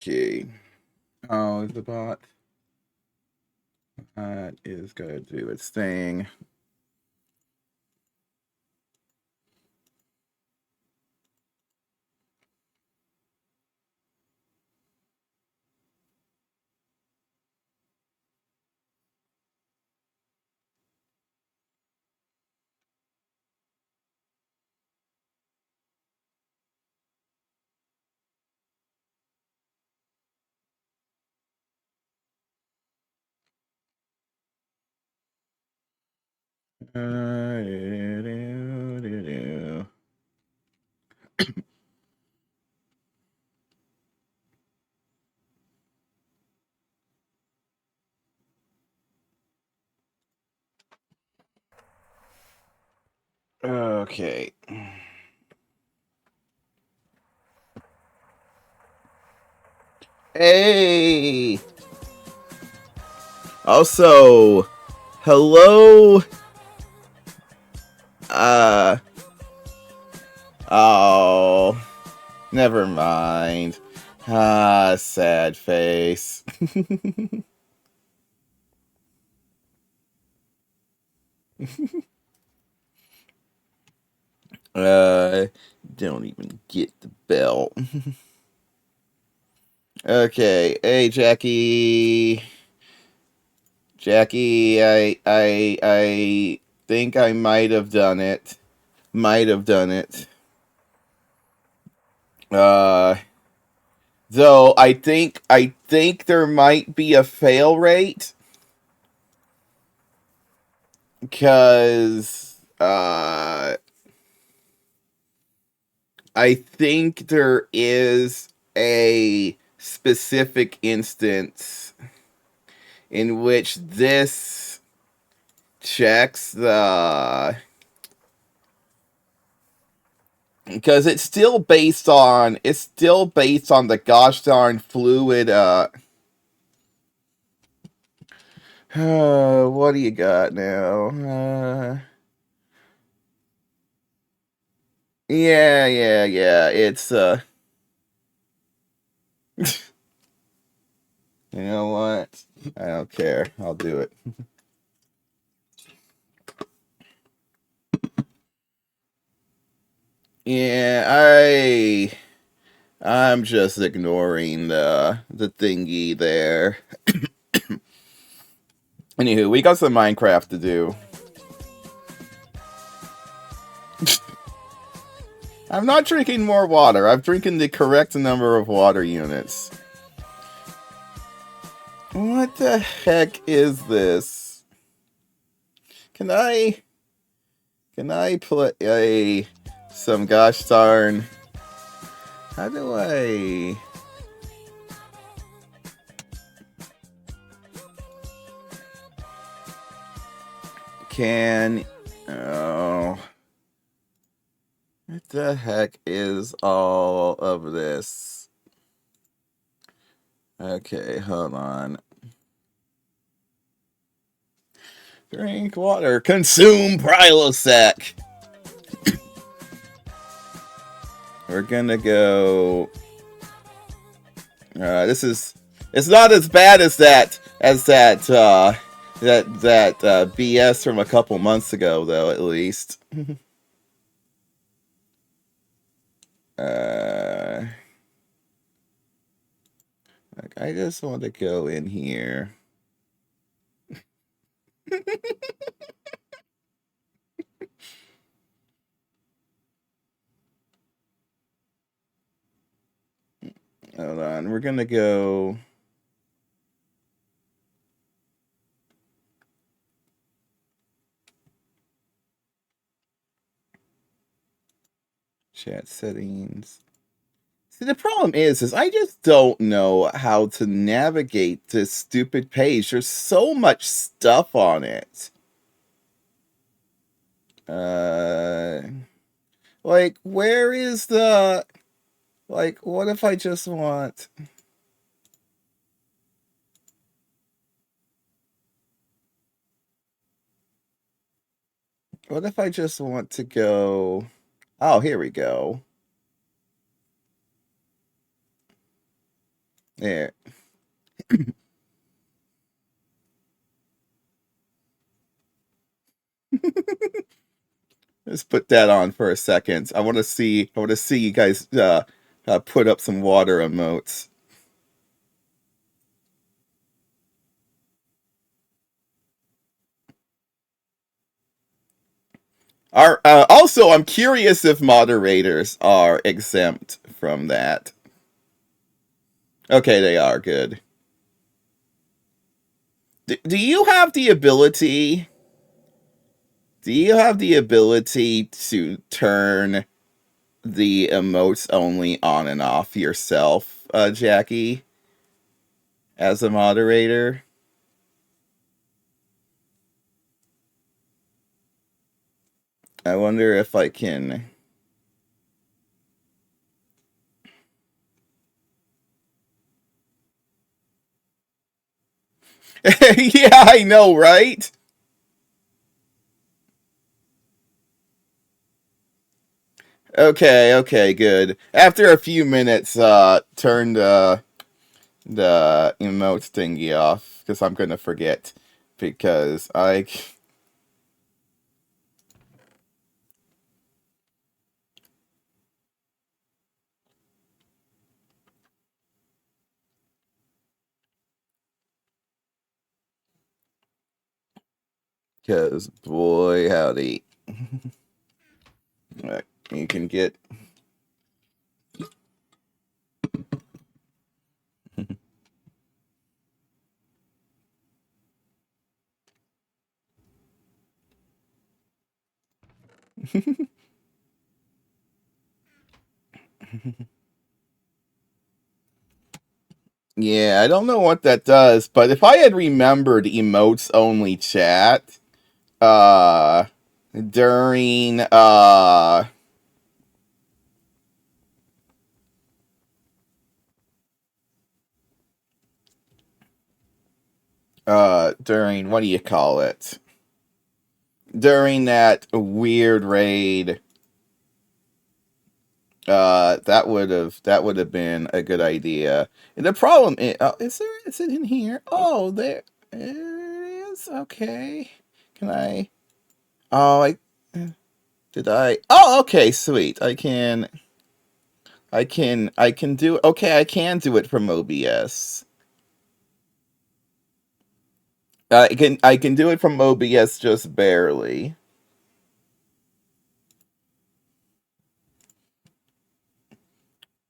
Okay. Oh, is the bot? That is gonna do its thing. Okay. Hey! Also, hello. Uh, oh, never mind. Ah, sad face. uh, don't even get the bell. Okay, hey Jackie. Jackie, I think I might have done it. Might have done it. Uh, though I think there might be a fail rate because I think there is a specific instance in which this checks the because it's still based on the gosh darn fluid what do you got now? Yeah. It's you know what? I don't care. I'll do it. Yeah, I'm just ignoring the thingy there. Anywho, we got some Minecraft to do. I'm not drinking more water. I'm drinking the correct number of water units. What the heck is this? Can I play some gosh darn? How do I? Can oh. What the heck is all of this? Okay, hold on. Drink water. Consume Prilosec. We're gonna go. It's not as bad as that BS from a couple months ago, though. At least. I just want to go in here. Hold on. We're gonna go. Chat settings. See, the problem is I just don't know how to navigate this stupid page. There's so much stuff on it. Like, where is the... Like, what if I just want... What if I just want to go... Oh, here we go. Yeah. Let's put that on for a second. I want to see. I want to see you guys put up some water emotes. Also, I'm curious if moderators are exempt from that. Okay, they are good. Do you have the ability? Do you have the ability to turn the emotes only on and off yourself, Jackie, as a moderator? I wonder if I can. Yeah, I know, right? Okay, okay, good. After a few minutes, turn the emotes thingy off because I'm gonna forget because I because boy howdy, you can get. Yeah, I don't know what that does, but if I had remembered emotes only chat, uh, during during what do you call it? During that weird raid, that would have been a good idea. And the problem is it in here? Oh, there it is. Okay, can I? Oh, I did I? Oh, okay, sweet. I can do. Okay, I can do it from OBS. I can do it from OBS just barely.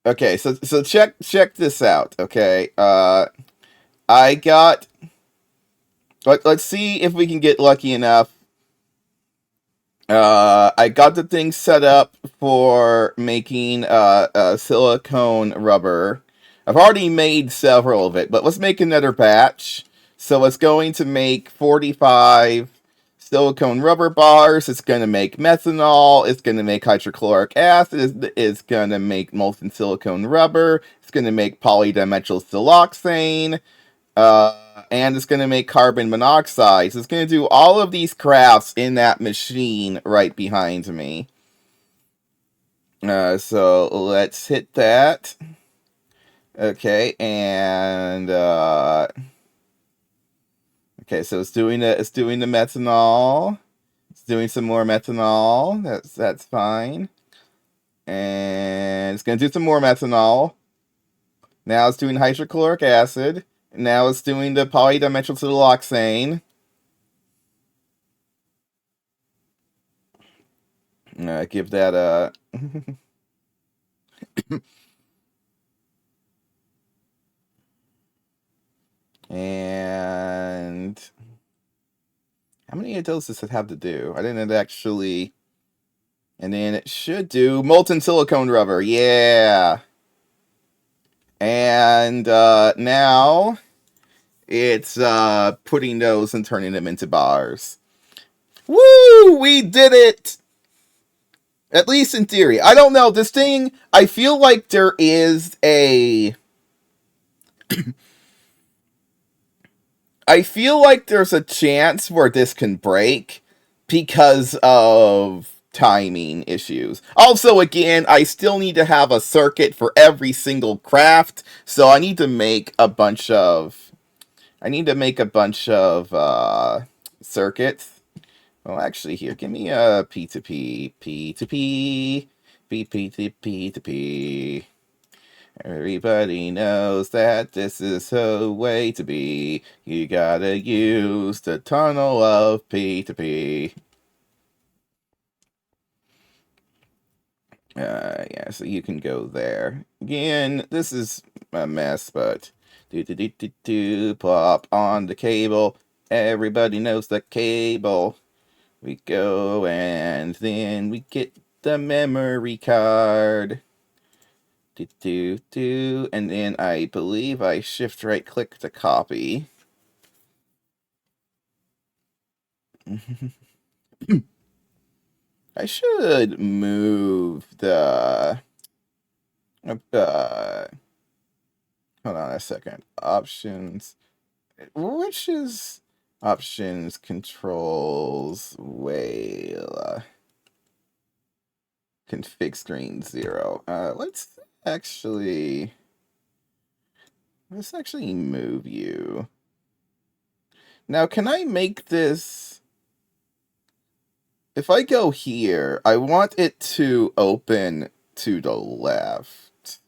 Okay, so check this out. Okay, I got. Let's see if we can get lucky enough. I got the thing set up for making silicone rubber. I've already made several of it, but let's make another batch. So it's going to make 45 silicone rubber bars. It's going to make methanol. It's going to make hydrochloric acid. It's going to make molten silicone rubber. It's going to make polydimethyl siloxane. And it's going to make carbon monoxide. So it's going to do all of these crafts in that machine right behind me. So let's hit that. Okay, and okay, so it's doing the methanol. It's doing some more methanol. That's fine. And it's gonna do some more methanol. Now it's doing hydrochloric acid. Now it's doing the polydimethyl siloxane. Give that a. And how many of those does it have to do? I didn't actually. And then it should do molten silicone rubber. Yeah. And now it's putting those and turning them into bars. Woo! We did it! At least in theory. I don't know. This thing, I feel like there is a. I feel like there's a chance where this can break because of timing issues. Also, again, I still need to have a circuit for every single craft, so I need to make a bunch of circuits. Well, actually, here, give me a P2P, P2P, P2P, P2P. Everybody knows that this is the way to be. You gotta use the tunnel of P2P. Yeah, so you can go there. Again, this is a mess, but pop on the cable. Everybody knows the cable. We go and then we get the memory card. And then I believe I shift right click to copy. I should move the hold on a second. Options. Which is options controls whale config screen 0. Actually let's actually move you. Now, can I make this? If I go here, I want it to open to the left.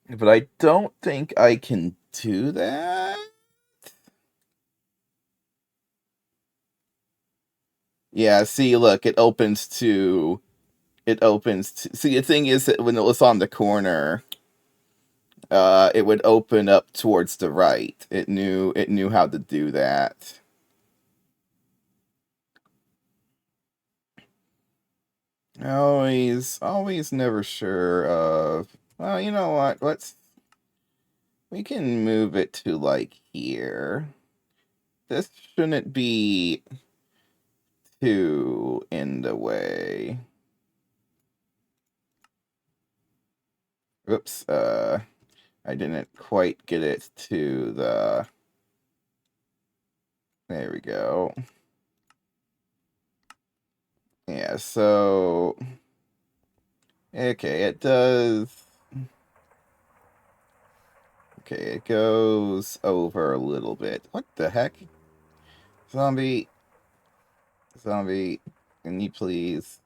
But I don't think I can do that. Yeah, see, look, it opens to... See, the thing is that when it was on the corner, it would open up towards the right. It knew how to do that. Always never sure of... Well, you know what? We can move it to, like, here. This shouldn't be too in the way. Oops, I didn't quite get it to the... There we go. Yeah, so... Okay, it does... Okay, it goes over a little bit. What the heck? Zombie, can you please...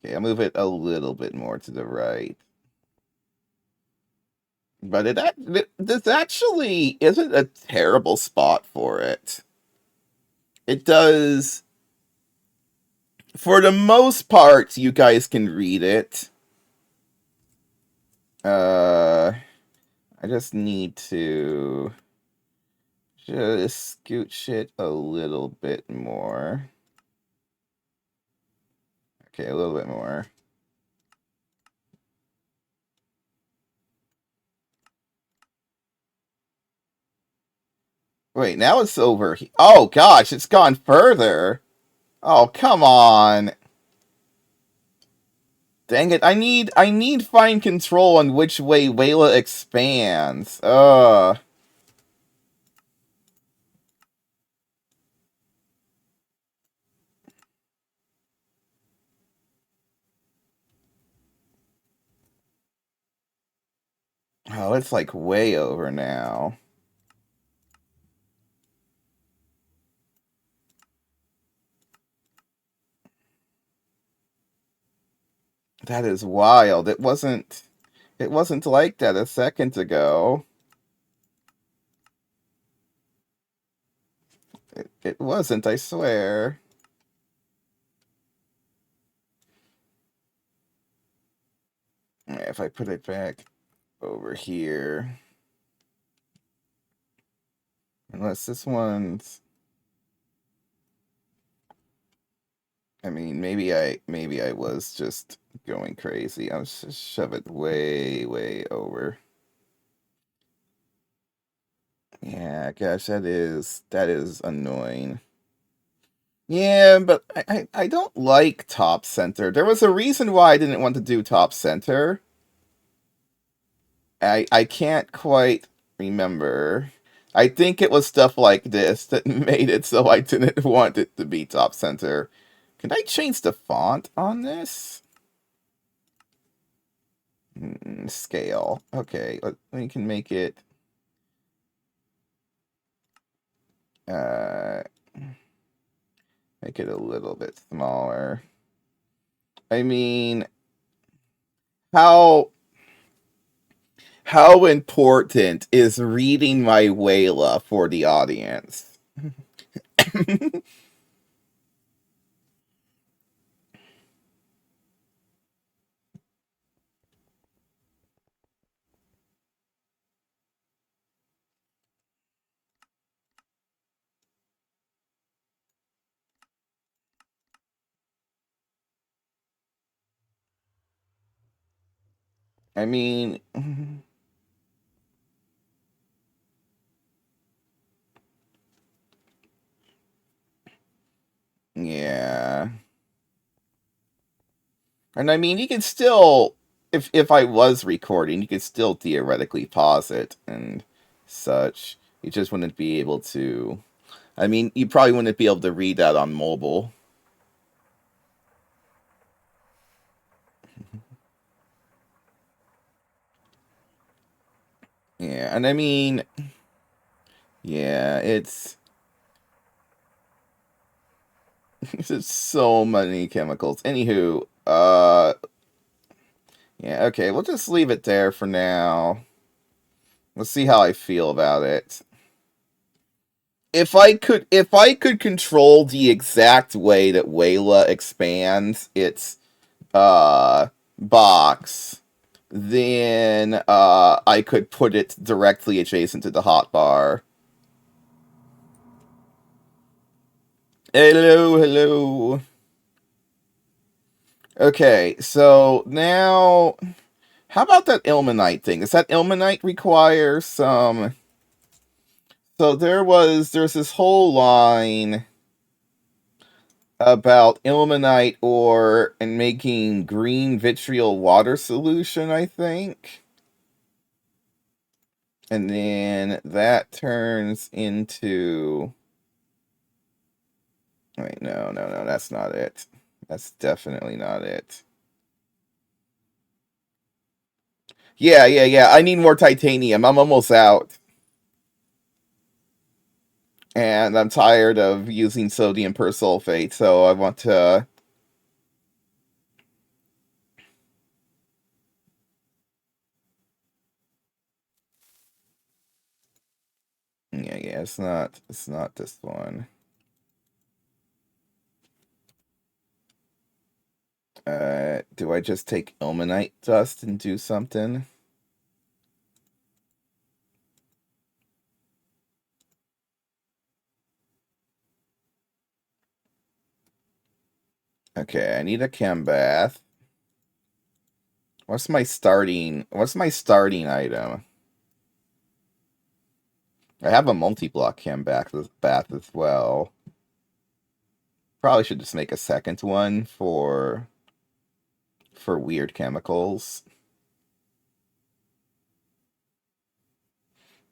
Okay, I'll move it a little bit more to the right. But this actually isn't a terrible spot for it. It does... For the most part, you guys can read it. I just need to just scooch it a little bit more. Okay, a little bit more. Wait, now it's over. Oh gosh, it's gone further. Oh, come on. Dang it, I need fine control on which way Wayla expands. Oh, it's like way over now. That is wild. It wasn't like that a second ago. It wasn't, I swear. If I put it back over here. Unless this one's... I mean, maybe I was just going crazy. I was just shove it way over. Yeah, gosh, that is annoying. Yeah, but I don't like top center. There was a reason why I didn't want to do top center. I can't quite remember. I think it was stuff like this that made it so I didn't want it to be top center. Can I change the font on this? Scale. Okay, we can make it... Uh, make it a little bit smaller. I mean, how important is reading my Wayla for the audience? I mean, yeah. And I mean, you can still, if I was recording, you could still theoretically pause it and such. You just wouldn't be able to. I mean, you probably wouldn't be able to read that on mobile. Yeah, and I mean, yeah, it's so many chemicals. Anywho, yeah, okay, we'll just leave it there for now. Let's see how I feel about it. If I could control the exact way that Wayla expands its box, then I could put it directly adjacent to the hotbar. Hello, hello. Okay, so now, how about that ilmenite thing? Does that ilmenite require some... So there's this whole line about ilmenite ore and making green vitriol water solution, I think. And then that turns into... Wait, no, that's not it. That's definitely not it. Yeah. I need more titanium. I'm almost out. And I'm tired of using sodium persulfate, so I want to... Yeah, it's not this one. Do I just take ilmenite dust and do something? Okay, I need a chem bath. What's my starting item? I have a multi-block chem bath as well. Probably should just make a second one for weird chemicals.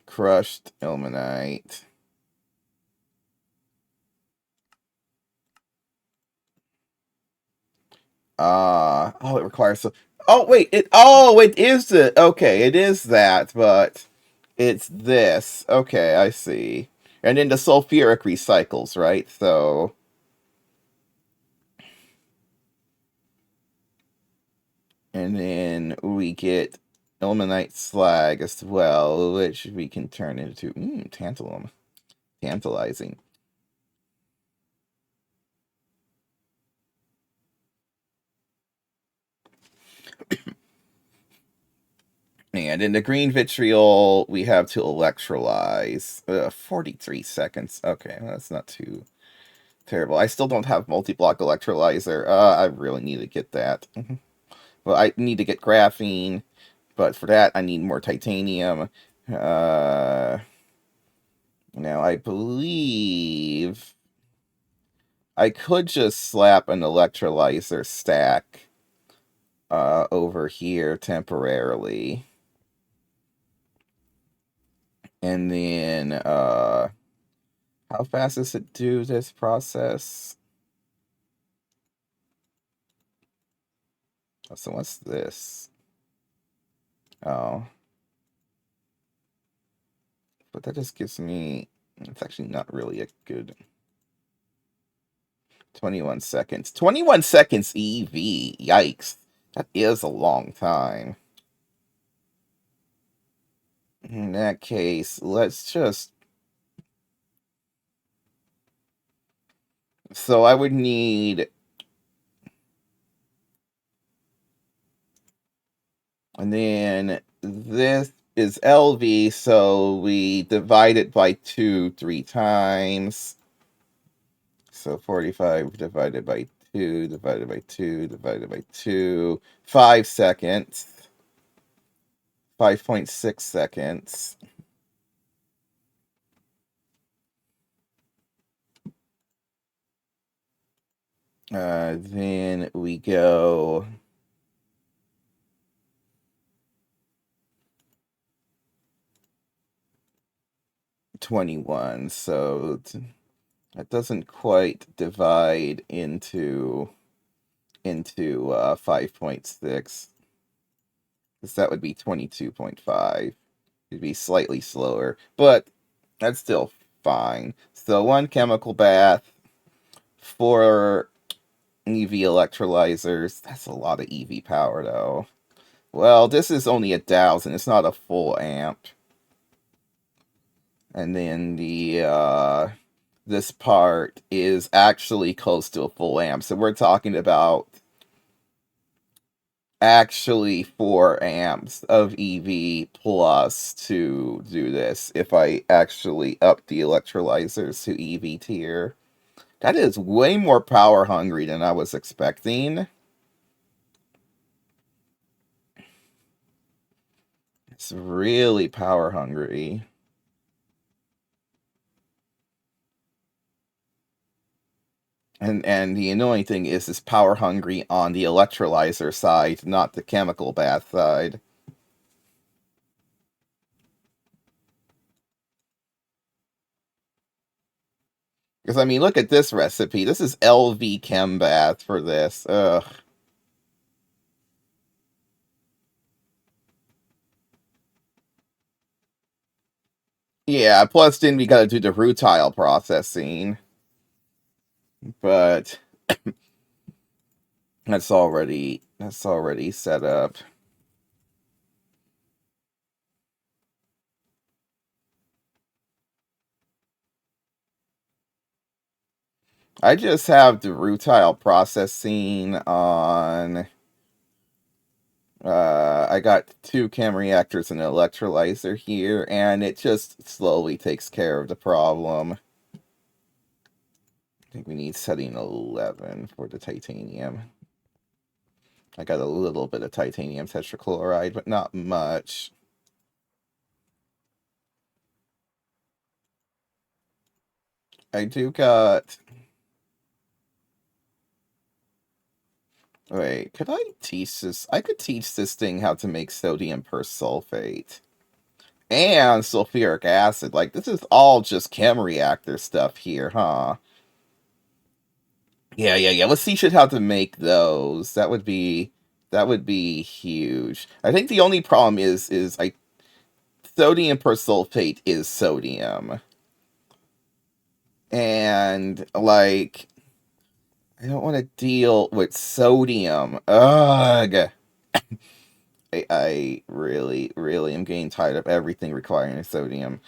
Crushed ilmenite. Oh, it requires so... it is okay, it is that, but it's this. Okay, I see. And then the sulfuric recycles, right? So, and then we get ilmenite slag as well, which we can turn into tantalum. Tantalizing. And in the green vitriol, we have to electrolyze. 43 seconds. Okay, well, that's not too terrible. I still don't have multi-block electrolyzer. I really need to get that. Well, I need to get graphene, but for that, I need more titanium. Now, I believe I could just slap an electrolyzer stack over here temporarily. And then, how fast does it do this process? Oh, so what's this? Oh. But that just gives me... It's actually not really a good... 21 seconds. 21 seconds EV. Yikes. That is a long time. In that case, let's just... So I would need... And then this is LV, so we divide it by 2 3 times. So 45 divided by 2, divided by 2, divided by 2. 5 seconds. 5.6 seconds. Then we go... 21, so that doesn't quite divide into 5.6, because that would be 22.5. It'd be slightly slower, but that's still fine. So 1 chemical bath, 4 EV electrolyzers. That's a lot of EV power, though. Well, this is only 1,000. It's not a full amp. And then the this part is actually close to a full amp. So we're talking about actually 4 amps of EV plus to do this if I actually up the electrolyzers to EV tier. That is way more power hungry than I was expecting. It's really power hungry. And the annoying thing is it's power hungry on the electrolyzer side, not the chemical bath side. Because, I mean, look at this recipe. This is LV Chem Bath for this. Ugh. Yeah, plus then we gotta do the rutile processing. But that's already set up. I just have the rutile processing on... I got 2 chem reactors and an electrolyzer here, and it just slowly takes care of the problem. I think we need setting 11 for the titanium. I got a little bit of titanium tetrachloride, but not much. I do got... Wait, could I teach this? I could teach this thing how to make sodium persulfate. And sulfuric acid. Like, this is all just chem reactor stuff here, huh? Yeah. Let's teach it how to make those. That would be huge. I think the only problem is sodium persulfate is sodium. And, like, I don't want to deal with sodium. Ugh. I really, really am getting tired of everything requiring sodium.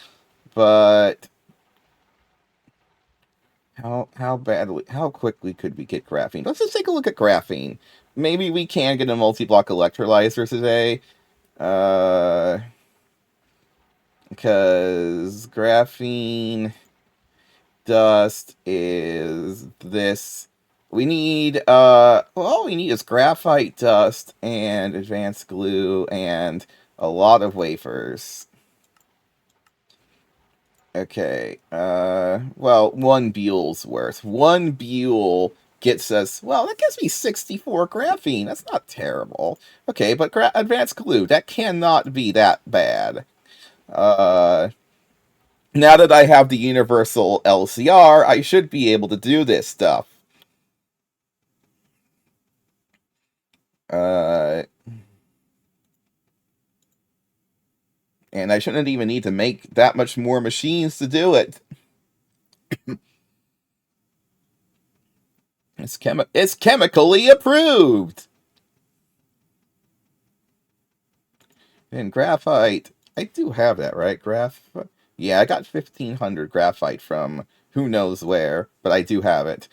But how quickly could we get graphene? Let's just take a look at graphene. Maybe we can get a multi-block electrolyzer today. Because graphene dust is this. We need, all we need is graphite dust and advanced glue and a lot of wafers. Okay, well, 1 Beel's worth. 1 Beel gets us, well, that gives me 64 graphene. That's not terrible. Okay, but advanced glue, that cannot be that bad. Now that I have the universal LCR, I should be able to do this stuff. Uh, and I shouldn't even need to make that much more machines to do it. It's chemically approved. And graphite, I do have that, right? Yeah, I got 1,500 graphite from who knows where, but I do have it.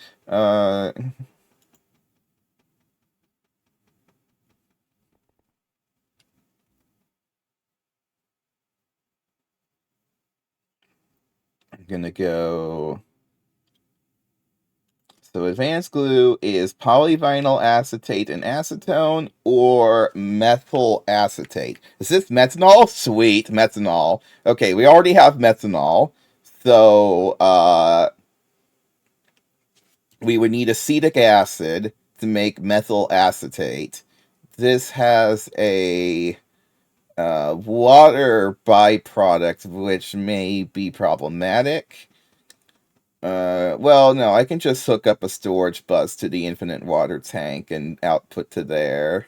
I'm gonna go. So advanced glue is polyvinyl acetate and acetone or methyl acetate. Is this methanol? Sweet, methanol. Okay, we already have methanol. So we would need acetic acid to make methyl acetate. This has a water byproduct, which may be problematic. Well, no, I can just hook up a storage bus to the infinite water tank and output to there.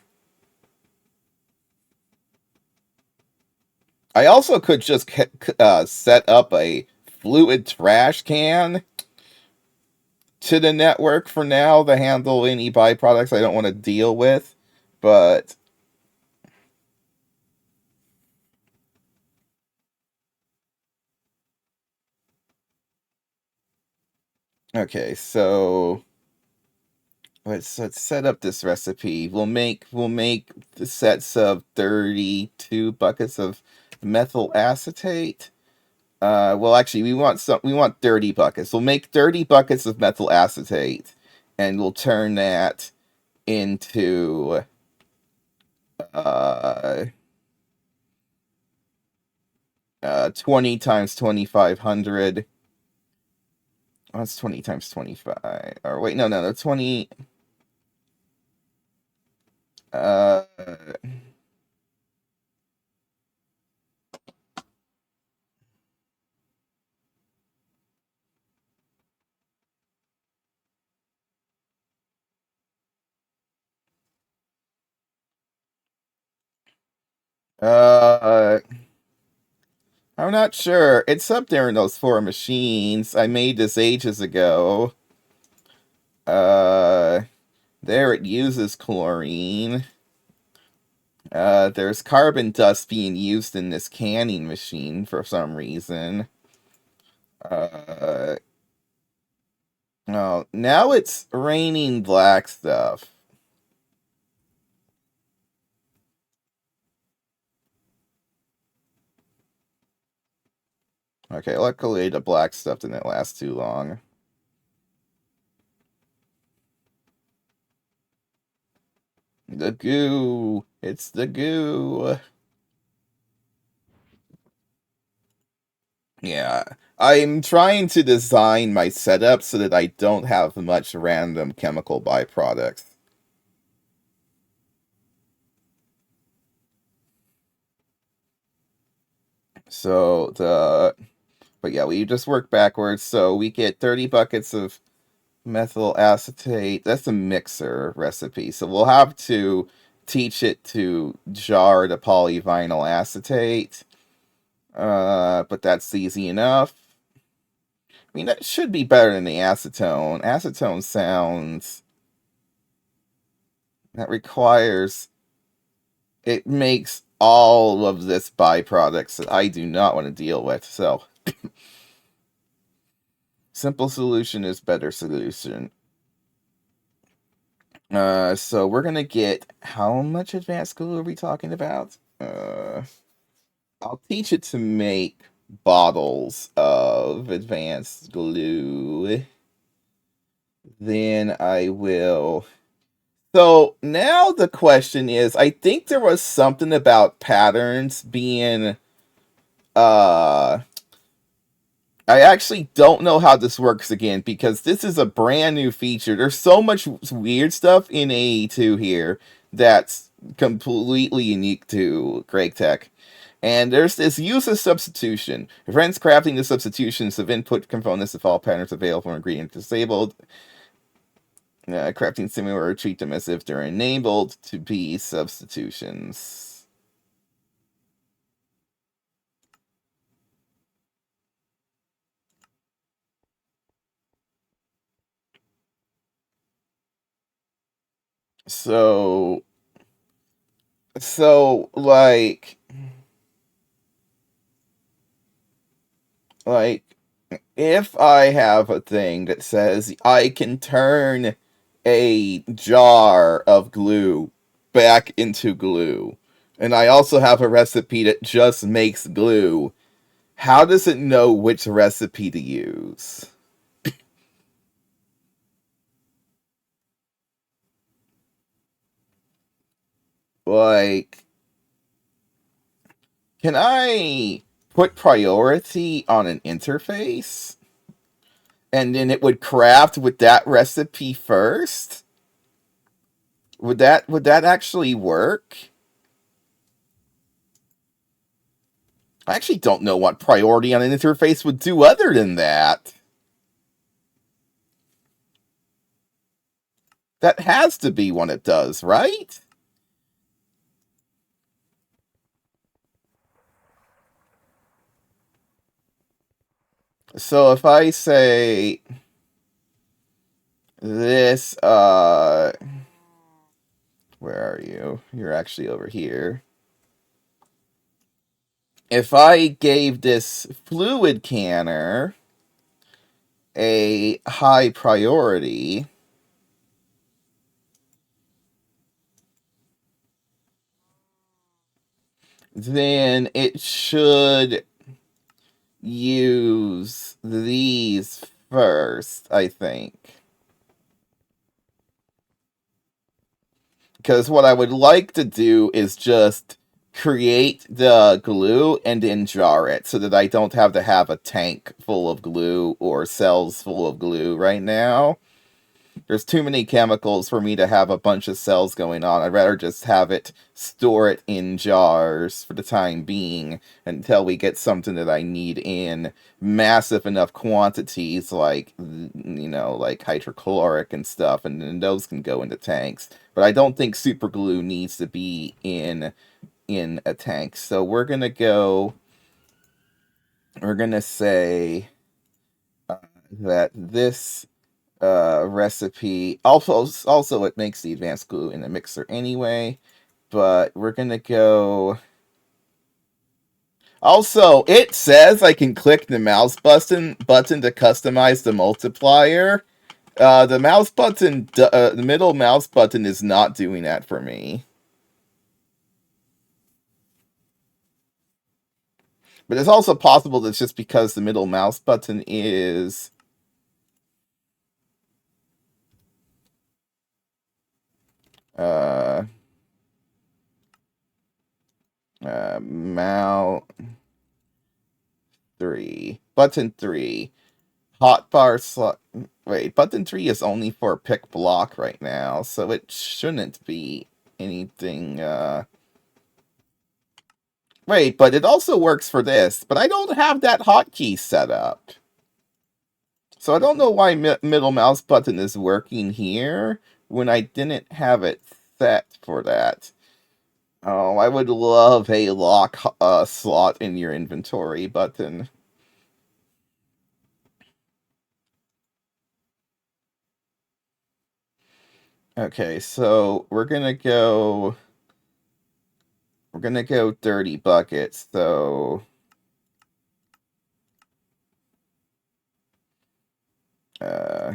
I also could just set up a fluid trash can to the network for now to handle any byproducts I don't want to deal with. But okay, so let's set up this recipe. We'll make the sets of 32 buckets of methyl acetate. Well, actually, we want 30 buckets. We'll make 30 buckets of methyl acetate, and we'll turn that into uh 20 times 2,500. Oh, that's 20 times 25. Or wait, no, 20. Uh, uh, I'm not sure. It's up there in those four machines. I made this ages ago. Uh, there it uses chlorine. There's carbon dust being used in this canning machine for some reason. Uh, oh, now it's raining black stuff. Okay, luckily the black stuff didn't last too long. The goo! It's the goo! Yeah, I'm trying to design my setup so that I don't have much random chemical byproducts. So but yeah, we just work backwards. So we get 30 buckets of methyl acetate. That's a mixer recipe. So we'll have to teach it to jar the polyvinyl acetate. But that's easy enough. I mean, that should be better than the acetone. Acetone sounds that requires it makes all of this byproducts that I do not want to deal with. So simple solution is better solution. So we're gonna get how much advanced glue are we talking about? I'll teach it to make bottles of advanced glue. Then I will. So now the question is, I think there was something about patterns being uh I actually don't know how this works again because this is a brand new feature. There's so much weird stuff in AE2 here that's completely unique to Gregtech. And there's this use of substitution. Prevents crafting the substitutions of input components if all patterns available for ingredient disabled. Crafting similar treat them as if they're enabled to be substitutions. So like if I have a thing that says I can turn a jar of glue back into glue, and I also have a recipe that just makes glue, how does it know which recipe to use? Like, can I put priority on an interface? And then it would craft with that recipe first? Would that actually work? I actually don't know what priority on an interface would do other than that. That has to be what it does, right? So if I say this, where are you? You're actually over here. If I gave this fluid canner a high priority, then it should use these first, I think. Because what I would like to do is just create the glue and then jar it so that I don't have to have a tank full of glue or cells full of glue right now. There's too many chemicals for me to have a bunch of cells going on. I'd rather just have it store it in jars for the time being until we get something that I need in massive enough quantities, like, like hydrochloric and stuff, and then those can go into tanks. But I don't think super glue needs to be in a tank. So we're gonna say that this recipe. Also, it makes the advanced glue in the mixer anyway. But we're gonna go. Also, it says I can click the mouse button to customize the multiplier. The mouse button, the middle mouse button, is not doing that for me. But it's also possible that it's just because the middle mouse button is uh mouse 3 button 3 hotbar slot. Wait, button 3 is only for pick block right now, so it shouldn't be anything. Wait, but it also works for this, but I don't have that hotkey set up. So I don't know why middle mouse button is working here when I didn't have it set for that. Oh, I would love a lock slot in your inventory button. Okay, so we're gonna go dirty buckets. So uh,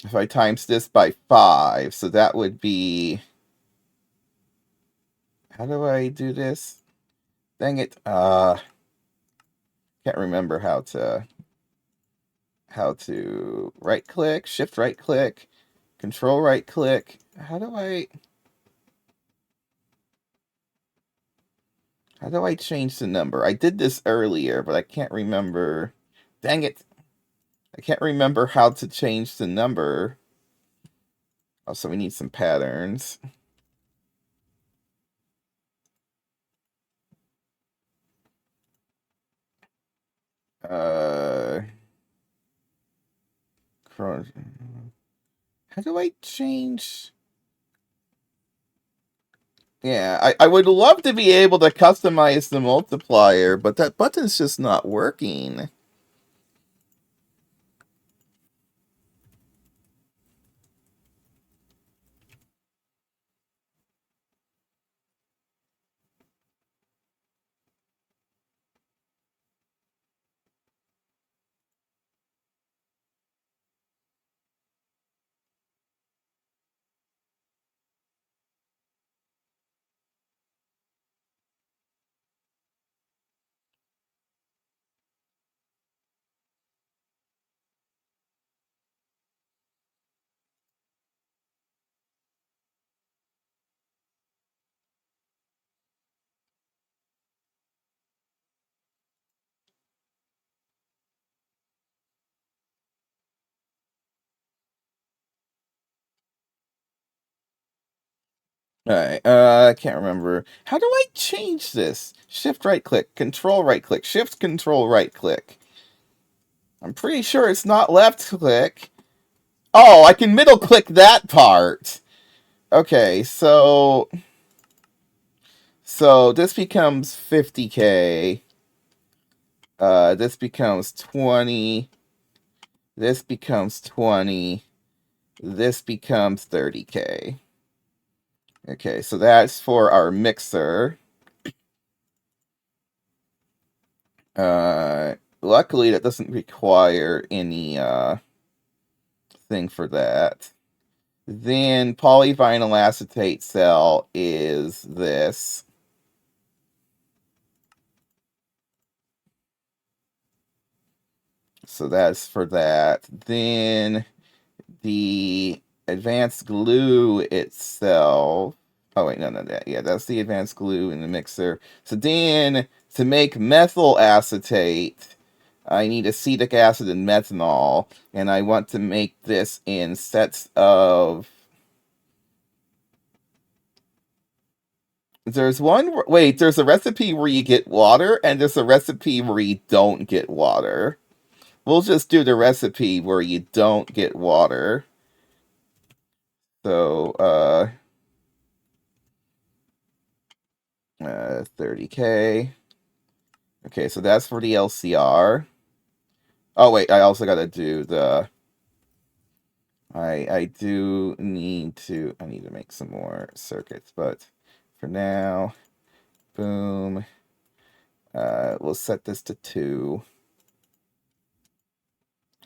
if I times this by 5, so that would be, how do I do this? Dang it. Can't remember how to right click, shift right click, control right click. How do I change the number? I did this earlier, but I can't remember. Dang it. I can't remember how to change the number. Oh, so we need some patterns. Uh, how do I change? Yeah, I would love to be able to customize the multiplier, but that button's just not working. Alright, I can't remember. How do I change this? Shift right click, control right click, shift control right click. I'm pretty sure it's not left click. Oh, I can middle click that part. Okay, so this becomes 50k. This becomes 20. This becomes 20. This becomes 30k. Okay, so that's for our mixer. Luckily that doesn't require any thing for that. Then polyvinyl acetate cell is this. So that's for that. Then the advanced glue itself. Oh wait, no, yeah, that's the advanced glue in the mixer. So then to make methyl acetate, I need acetic acid and methanol, and I want to make this in sets of. There's one. Wait, there's a recipe where you get water, and there's a recipe where you don't get water. We'll just do the recipe where you don't get water. So, 30k. Okay, so that's for the LCR. Oh wait, I also gotta do the. I do need to. I need to make some more circuits, but for now, boom. We'll set this to 2.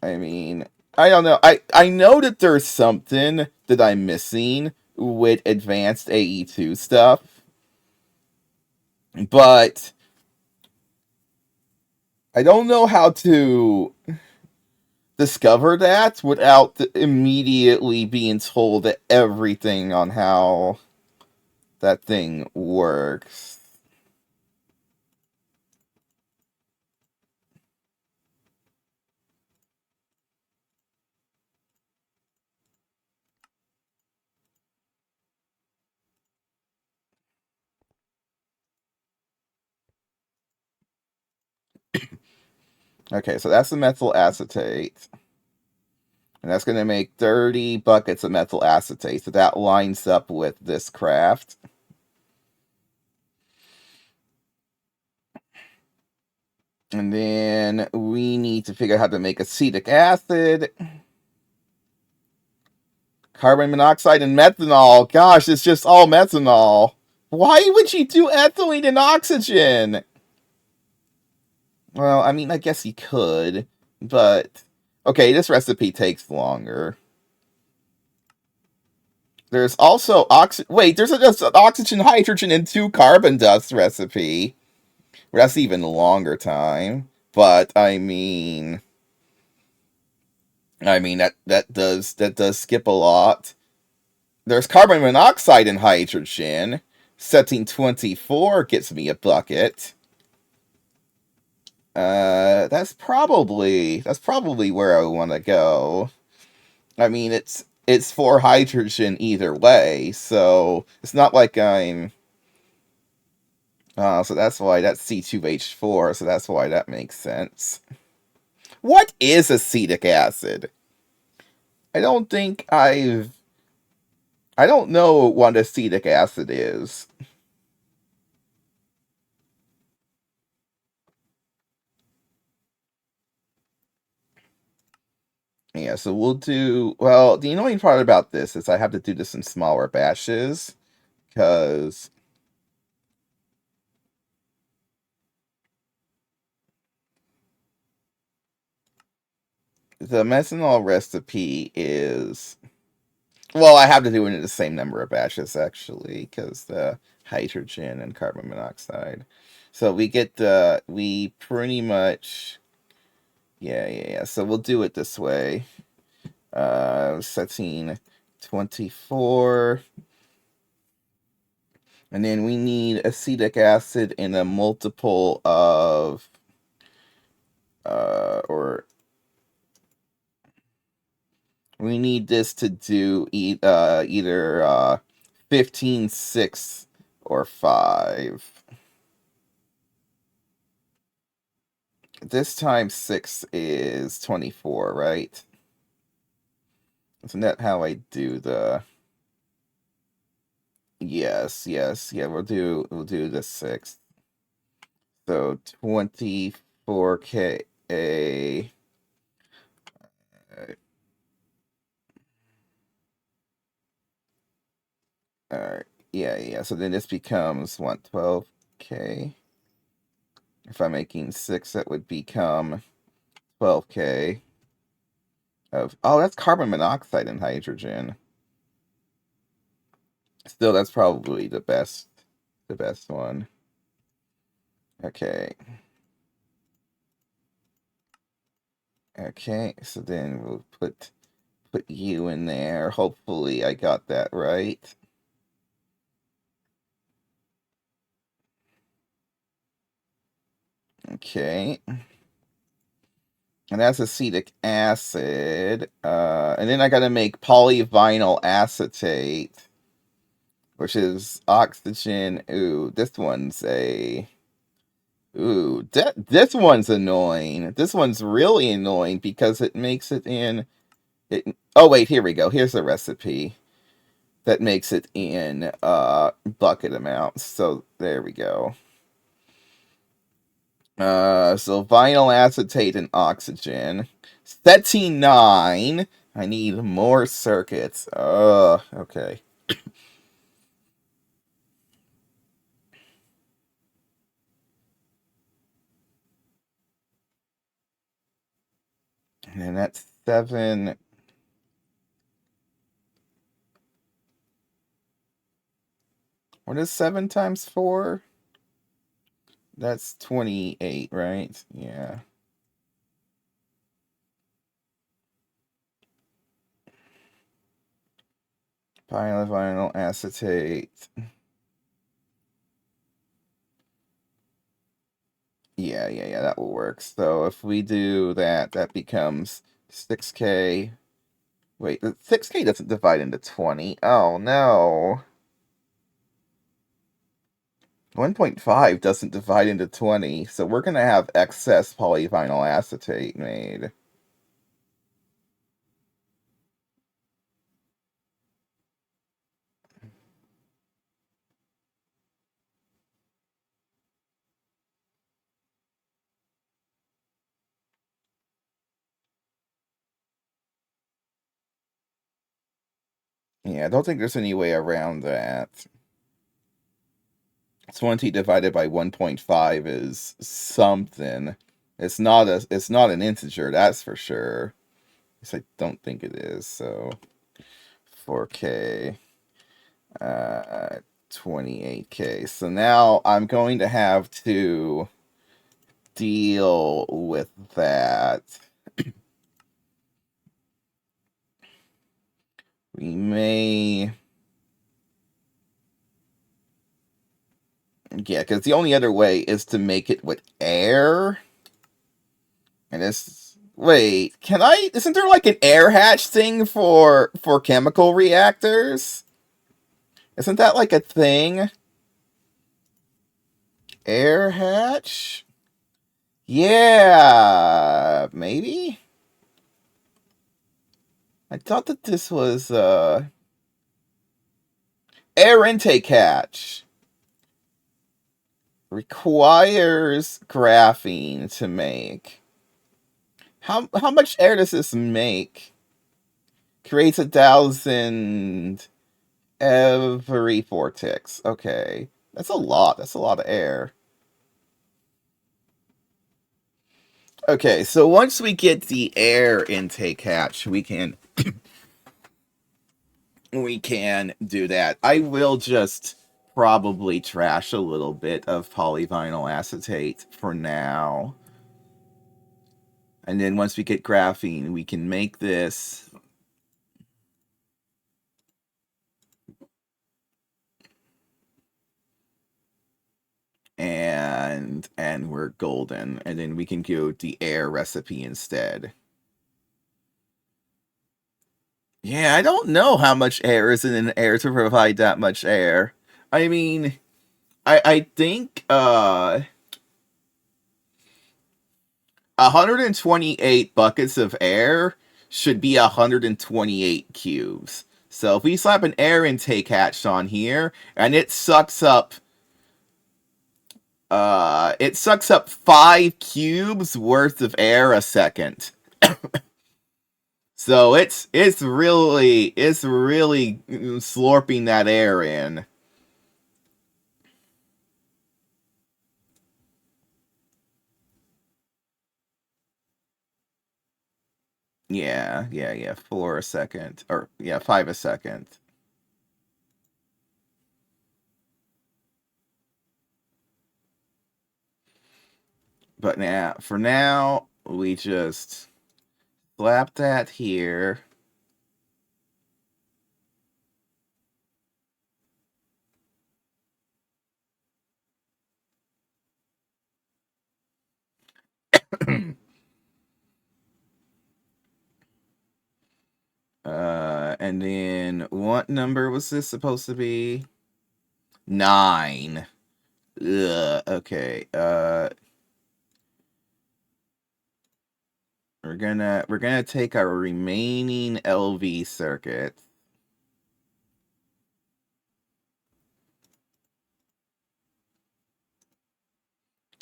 I mean, I don't know. I know that there's something that I'm missing with advanced AE2 stuff, but I don't know how to discover that without immediately being told everything on how that thing works. Okay, so that's the methyl acetate. And that's going to make 30 buckets of methyl acetate. So that lines up with this craft. And then we need to figure out how to make acetic acid. Carbon monoxide and methanol. Gosh, it's just all methanol. Why would you do ethylene and oxygen? Well, I mean, I guess you could, but okay, this recipe takes longer. There's also Wait, there's just an oxygen, hydrogen, and 2 carbon dust recipe. Well, that's even longer time. But that does skip a lot. There's carbon monoxide and hydrogen. Setting 24 gets me a bucket. That's probably where I want to go. I mean, it's for hydrogen either way, so it's not like I'm. So that's why that's C2H4. So that's why that makes sense. What is acetic acid? I don't think I don't know what acetic acid is. Yeah, so we'll do, well, the annoying part about this is I have to do this in smaller batches, because the methanol recipe is, well, I have to do it in the same number of batches, actually, because the hydrogen and carbon monoxide. So we get we pretty much, yeah. So we'll do it this way. Setting 24. And then we need acetic acid in a multiple of, or we need this to do either 15, 6, or 5. This time 6 is 24, right? Isn't that how I do the... Yes. Yeah, we'll do the 6. So 24K. Alright. Yeah. So then this becomes what, 12K? If I'm making 6, that would become 12K of, oh, that's carbon monoxide and hydrogen. Still, that's probably the best one. Okay. Okay, so then we'll put you in there. Hopefully I got that right. Okay. And that's acetic acid. And then I gotta make polyvinyl acetate, which is oxygen. Ooh, this one's a... Ooh, this one's annoying. This one's really annoying because it makes it in... Oh, wait, here we go. Here's the recipe that makes it in bucket amounts. So there we go. So vinyl acetate and oxygen. Setting 9. I need more circuits. Okay. And that's 7. What is 7 times 4? That's 28, right? Yeah. Polyvinyl acetate. Yeah, that will work. So if we do that, that becomes 6K. Wait, the 6K doesn't divide into 20. Oh, no. 1.5 doesn't divide into 20, so we're going to have excess polyvinyl acetate made. Yeah, I don't think there's any way around that. 20 divided by 1.5 is something. It's not an integer, that's for sure. At least I don't think it is, so 4K, 28K. So now I'm going to have to deal with that. We may... Yeah, because the only other way is to make it with air. And it's... Wait, can I... Isn't there like an air hatch thing for chemical reactors? Isn't that like a thing? Air hatch? Yeah, maybe? I thought that this was, air intake hatch. Requires graphene to make. How much air does this make? Creates 1,000 every 4 ticks. Okay. That's a lot. That's a lot of air. Okay, so once we get the air intake hatch, we can do that. I will just probably trash a little bit of polyvinyl acetate for now. And then once we get graphene, we can make this. And we're golden. And then we can go the air recipe instead. Yeah, I don't know how much air is in an air to provide that much air. I mean, I think 128 buckets of air should be 128 cubes. So if we slap an air intake hatch on here and it sucks up 5 cubes worth of air a second. So it's really slurping that air in. Yeah, 4 a second. Or, yeah, 5 a second. But now, for now, we just slap that here. And then what number was this supposed to be? 9. Ugh, okay. We're gonna take our remaining LV circuit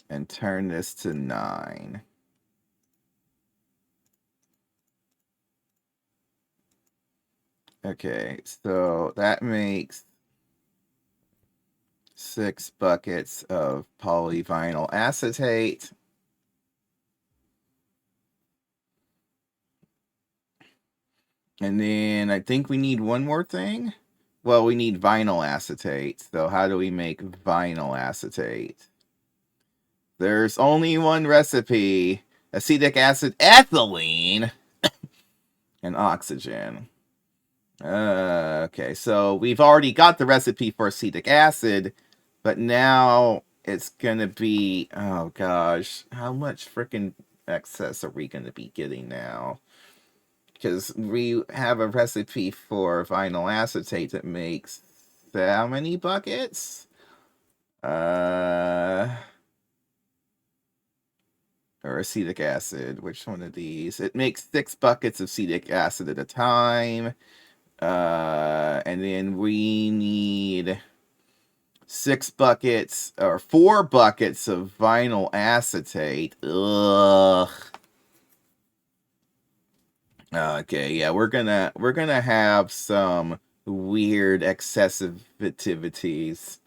and turn this to 9. Okay, so that makes 6 buckets of polyvinyl acetate. And then I think we need one more thing. Well, we need vinyl acetate. So how do we make vinyl acetate? There's only one recipe. Acetic acid, ethylene, and oxygen. Okay, so we've already got the recipe for acetic acid, but now it's gonna be, oh gosh, how much freaking excess are we gonna be getting now? Because we have a recipe for vinyl acetate that makes how many buckets? Or acetic acid, which one of these? It makes 6 buckets of acetic acid at a time. And then we need 6 buckets or 4 buckets of vinyl acetate. Ugh. Okay, yeah, we're gonna have some weird excessivities.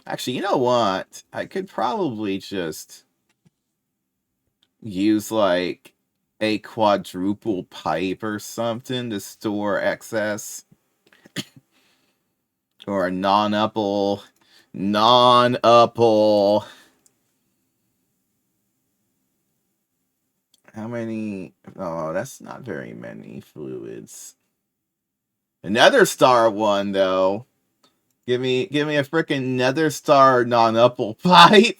Actually, you know what? I could probably just use like a quadruple pipe or something to store excess. Or a non-upple. Non-upple. How many? Oh, that's not very many fluids. Another star one, though. Give me a freaking nether star non-upple pipe.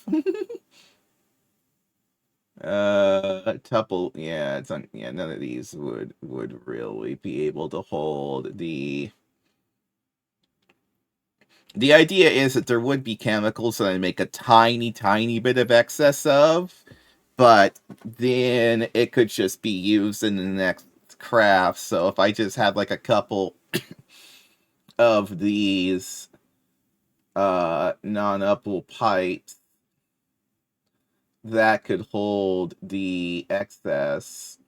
Tuple, yeah, none of these would really be able to hold the The idea is that there would be chemicals that I make a tiny, tiny bit of excess of, but then it could just be used in the next craft. So if I just had like a couple of these non-uppable pipes that could hold the excess,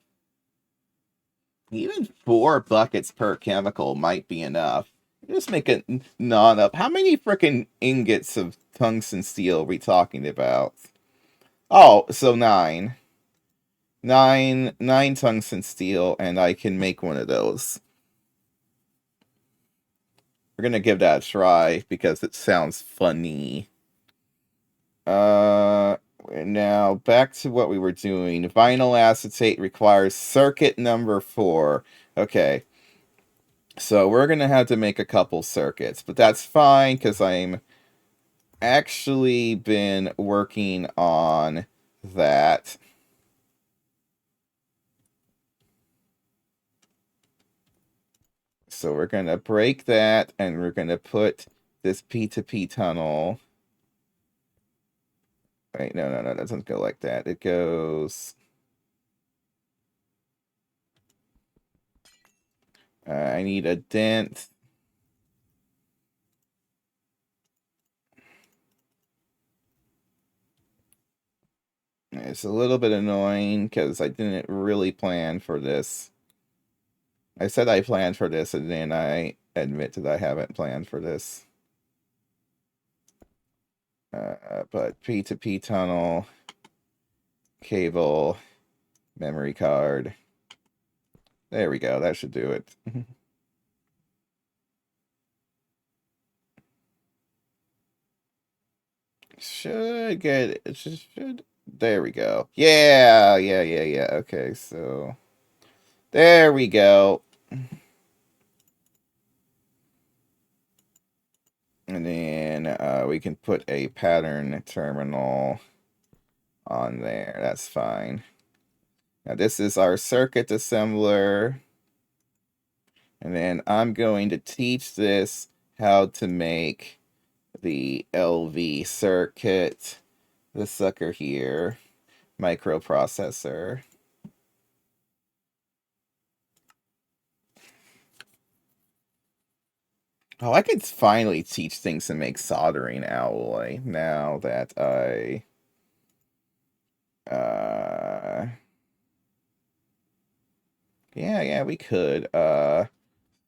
even 4 buckets per chemical might be enough. Just make it non-up. How many freaking ingots of tungsten steel are we talking about? Oh, so 9. Nine tungsten steel, and I can make one of those. We're gonna give that a try because it sounds funny. Now back to what we were doing. Vinyl acetate requires circuit number 4. Okay, so we're gonna have to make a couple circuits, but that's fine because I'm actually been working on that. So we're gonna break that, and we're gonna put this P2P tunnel. Wait, no, it doesn't go like that. It goes. I need a dent. It's a little bit annoying because I didn't really plan for this. I said I planned for this, and then I admit that I haven't planned for this. But P2P tunnel, cable, memory card. There we go. That should do it. Should get it. Should. There we go. Yeah. Okay, so there we go. And then we can put a pattern terminal on there. That's fine. Now this is our circuit assembler. And then I'm going to teach this how to make the LV circuit. This sucker here, microprocessor. Oh, I could finally teach things to make soldering alloy now that I yeah, we could.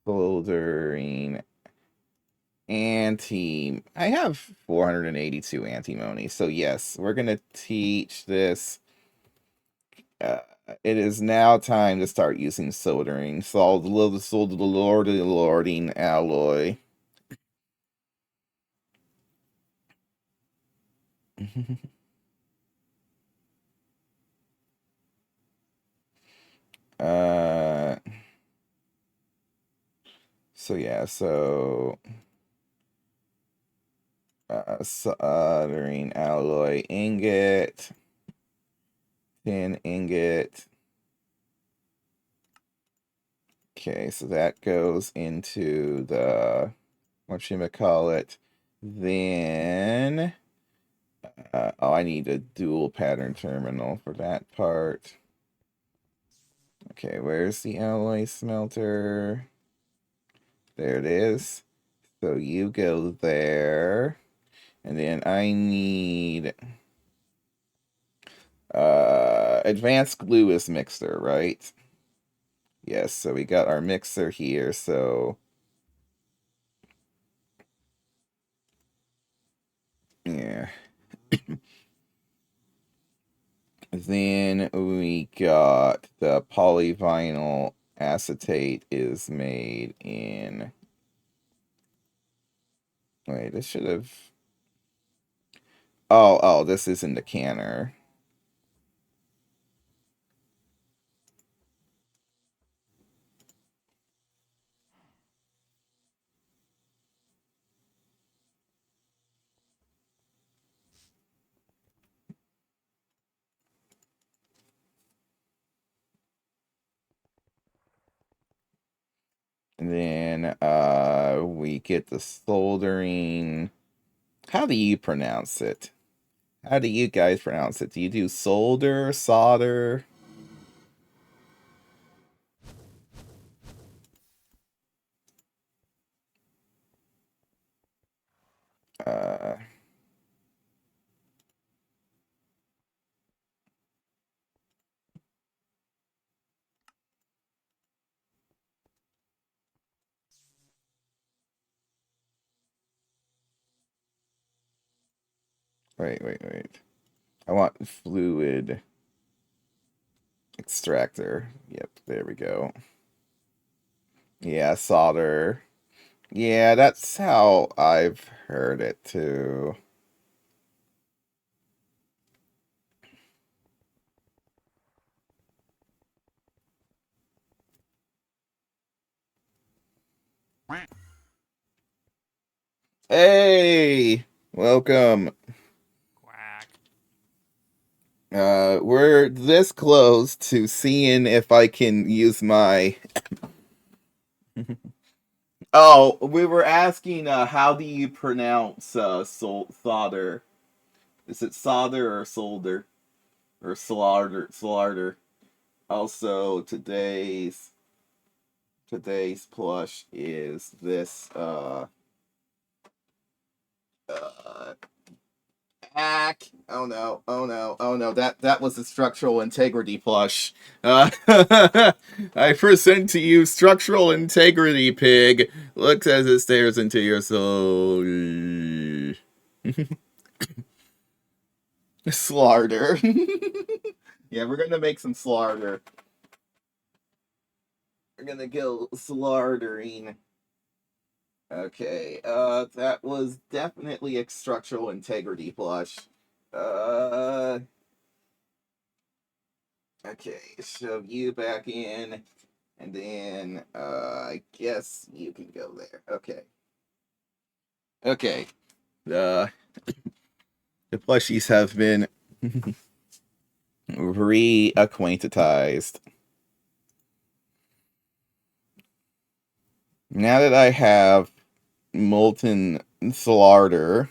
Soldering I have 482 antimony, so yes, we're gonna teach this. Uh, it is now time to start using soldering. Soldering alloy. uh, so yeah, soldering alloy ingot, tin ingot. Okay, so that goes into the whatchamacallit. Then oh, I need a dual pattern terminal for that part. Okay, where's the alloy smelter? There it is. So you go there. And then I need advanced glue is mixer, right? Yes, so we got our mixer here, so yeah. Then we got the polyvinyl acetate is made in. Wait, this should have. Oh, this is in the canner. And then we get the soldering. How do you pronounce it? How do you guys pronounce it? Do you do solder, solder? Uh, wait. I want fluid extractor. Yep, there we go. Yeah, solder. Yeah, that's how I've heard it too. Hey, welcome. Quack. We're this close to seeing if I can use my. Oh, we were asking, how do you pronounce solder? Is it solder or solder or slaughter? Slaughter. Also, today's plush is this uh hack. Oh no, that was the structural integrity plush. I present to you structural integrity pig. Looks as it stares into your soul. Slarder. Yeah, we're gonna make some slarder. We're gonna go slardering. Okay, that was definitely a structural integrity plush. Uh, okay, shove you back in, and then, I guess you can go there. Okay. Okay, the plushies have been reacquaintedized. Now that I have molten slarder,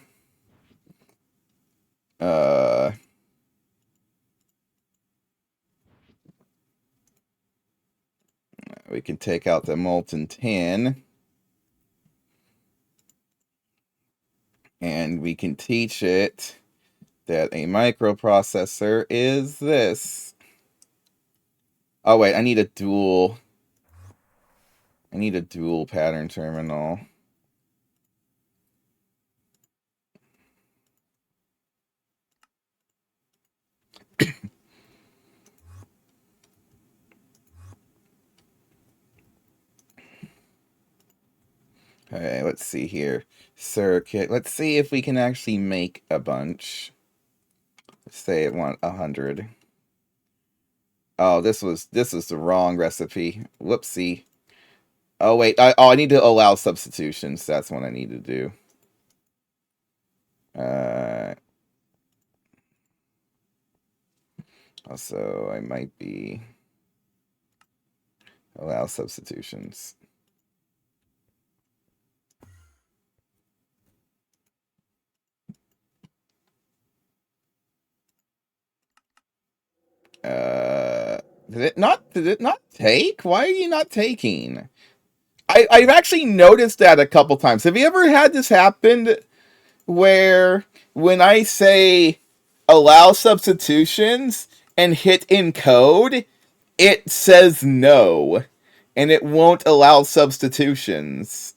uh, we can take out the molten tin, and we can teach it that a microprocessor is this. Oh wait, I need a dual pattern terminal. Okay, let's see here. Circuit. Let's see if we can actually make a bunch. Let's say it want 100. Oh, this was the wrong recipe. Whoopsie. Oh wait, I need to allow substitutions. That's what I need to do. Uh, also, I might be allow substitutions. Did it not take? Why are you not taking? I've actually noticed that a couple times. Have you ever had this happen where when I say allow substitutions and hit encode, it says no and it won't allow substitutions?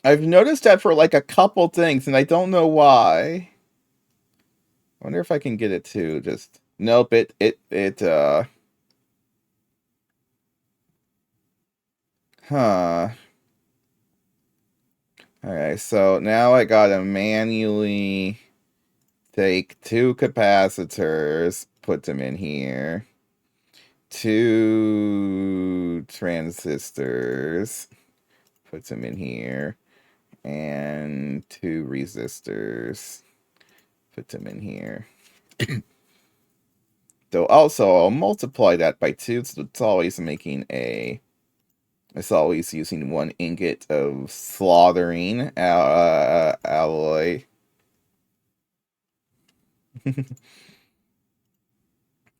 I've noticed that for like a couple things and I don't know why. I wonder if I can get it to just nope, it huh. Alright, so now I gotta manually take two capacitors, put them in here, two transistors, put them in here, and two resistors, put them in here. Though also I'll multiply that by 2, so it's always making a... It's always using 1 ingot of slaughtering alloy.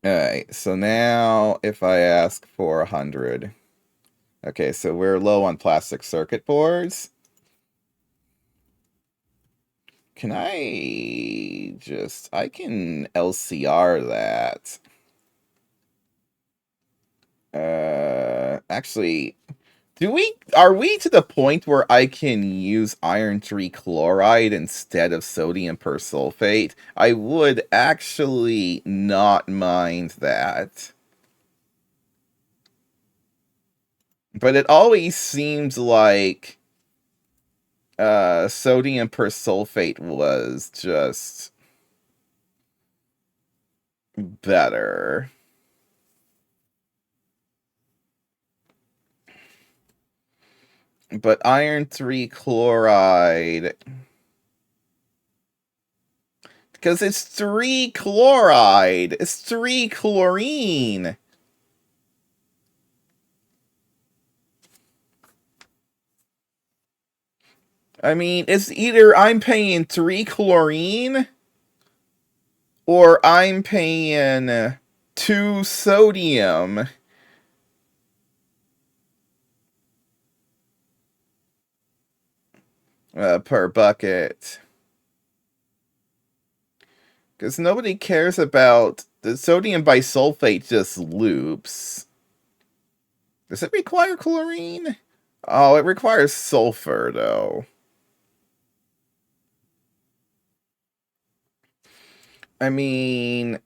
Alright, so now if I ask for 100. Okay, so we're low on plastic circuit boards. Can I just... I can LCR that. Actually... Are we to the point where I can use iron trichloride instead of sodium persulfate? I would actually not mind that. But it always seems like sodium persulfate was just better. But iron trichloride... Because it's 3 chloride. It's 3 chlorine. I mean, it's either I'm paying 3 chlorine or I'm paying 2 sodium. Per bucket. Because nobody cares about... The sodium bisulfate just loops. Does it require chlorine? Oh, it requires sulfur, though. I mean...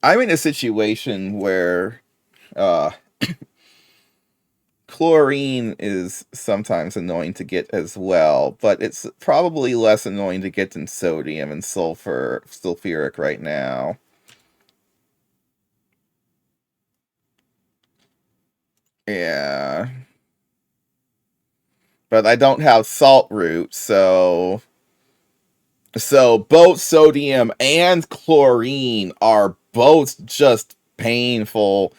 I'm in a situation where... chlorine is sometimes annoying to get as well, but it's probably less annoying to get than sodium and sulfuric right now. Yeah. But I don't have salt root, so both sodium and chlorine are both just painful.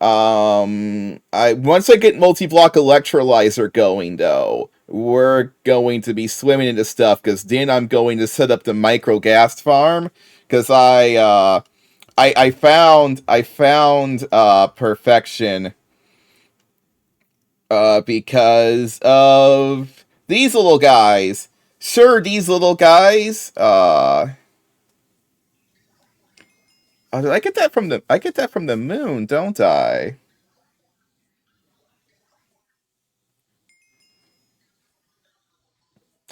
Once I get multi-block electrolyzer going, though, we're going to be swimming into stuff, because then I'm going to set up the micro gas farm, because I found perfection because of these little guys. Sure, these little guys. I get that from the moon, don't I?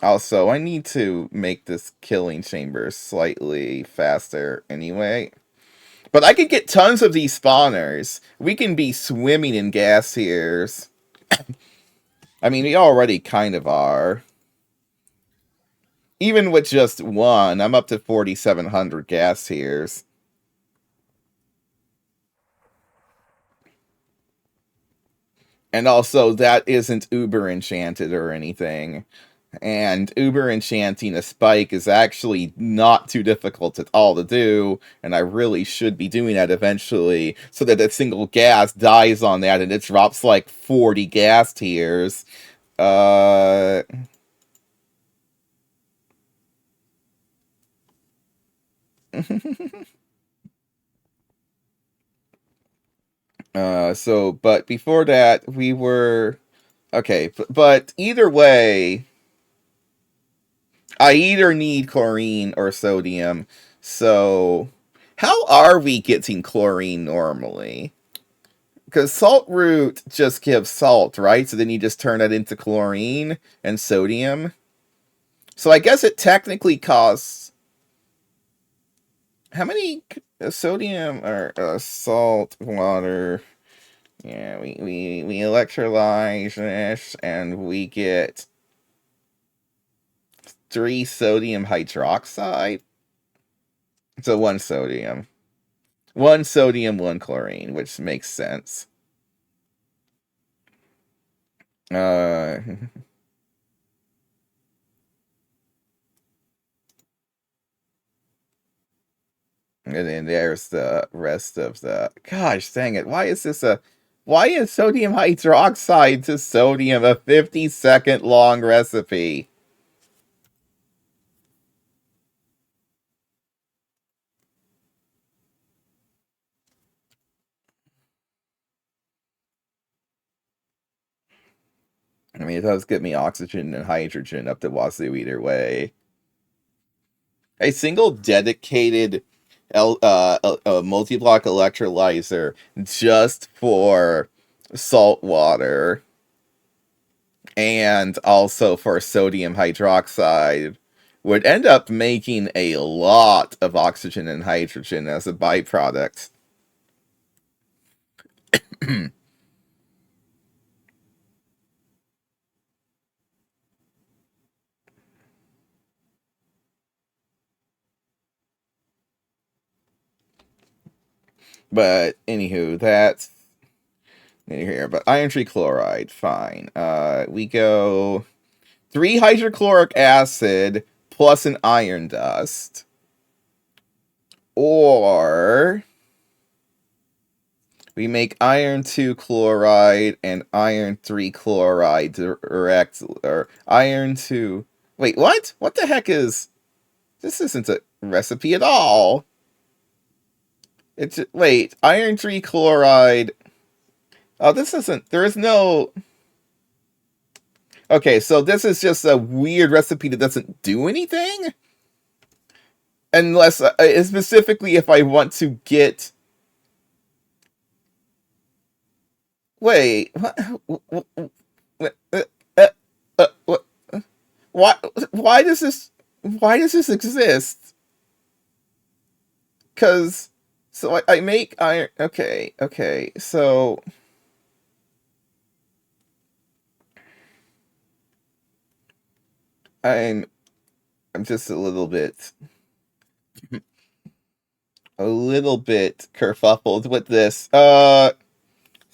Also, I need to make this killing chamber slightly faster anyway. But I could get tons of these spawners. We can be swimming in gas heres. I mean, we already kind of are. Even with just one, I'm up to 4,700 gas heres. And also, that isn't uber enchanted or anything. And uber enchanting a spike is actually not too difficult at all to do, and I really should be doing that eventually, so that a single gas dies on that and it drops like 40 gas tiers. Uh... but before that, we were... Okay, but either way, I either need chlorine or sodium, so... How are we getting chlorine normally? Because salt root just gives salt, right? So then you just turn it into chlorine and sodium. So I guess it technically costs... How many sodium or salt, water... Yeah, we electrolyze this and we get 3 sodium hydroxide. So 1 sodium. 1 sodium, 1 chlorine, which makes sense. Uh... And then there's the rest of the... Gosh, dang it. Why is this a... Why is sodium hydroxide to sodium a 50-second long recipe? I mean, it does get me oxygen and hydrogen up the wazoo either way. A single dedicated multi-block electrolyzer just for salt water and also for sodium hydroxide would end up making a lot of oxygen and hydrogen as a byproduct. But anywho, that's here. But iron trichloride, fine. We go 3 hydrochloric acid plus an iron dust. Or we make iron 2 chloride and iron 3 chloride direct, or iron 2. Wait, what? What the heck is... This isn't a recipe at all. It's... Wait, iron 3 chloride... Oh, this isn't... There is no... Okay, so this is just a weird recipe that doesn't do anything? Unless... specifically if I want to get... Wait, what? What? Why? Why does this? Why does this exist? Because so I make iron. Okay, okay. So I'm I'm just a little bit kerfuffled with this. So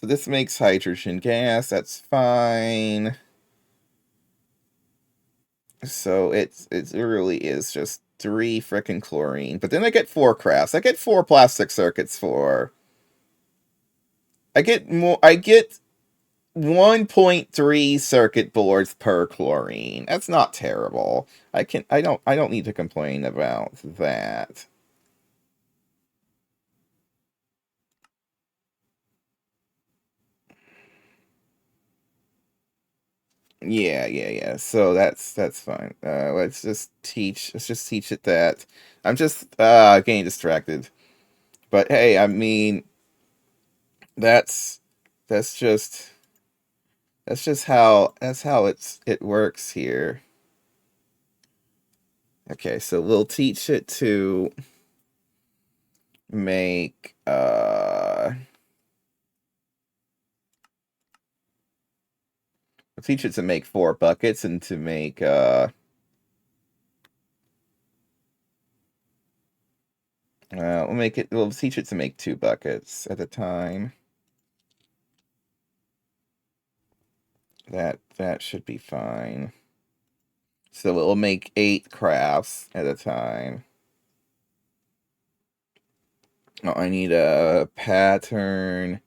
this makes hydrogen gas. That's fine. So it really is just 3 frickin' chlorine. But then I get 4 crafts. I get 4 plastic circuits for... I get more... I get 1.3 circuit boards per chlorine. That's not terrible. I don't need to complain about that. Yeah. So that's fine. Let's just teach it that. I'm just getting distracted. But hey, I mean that's that's just that's how it works here. Okay, so we'll teach it to make we'll teach it to make 4 buckets and to make we'll teach it to make 2 buckets at a time. That should be fine. So it will make 8 crafts at a time. Oh, I need a pattern.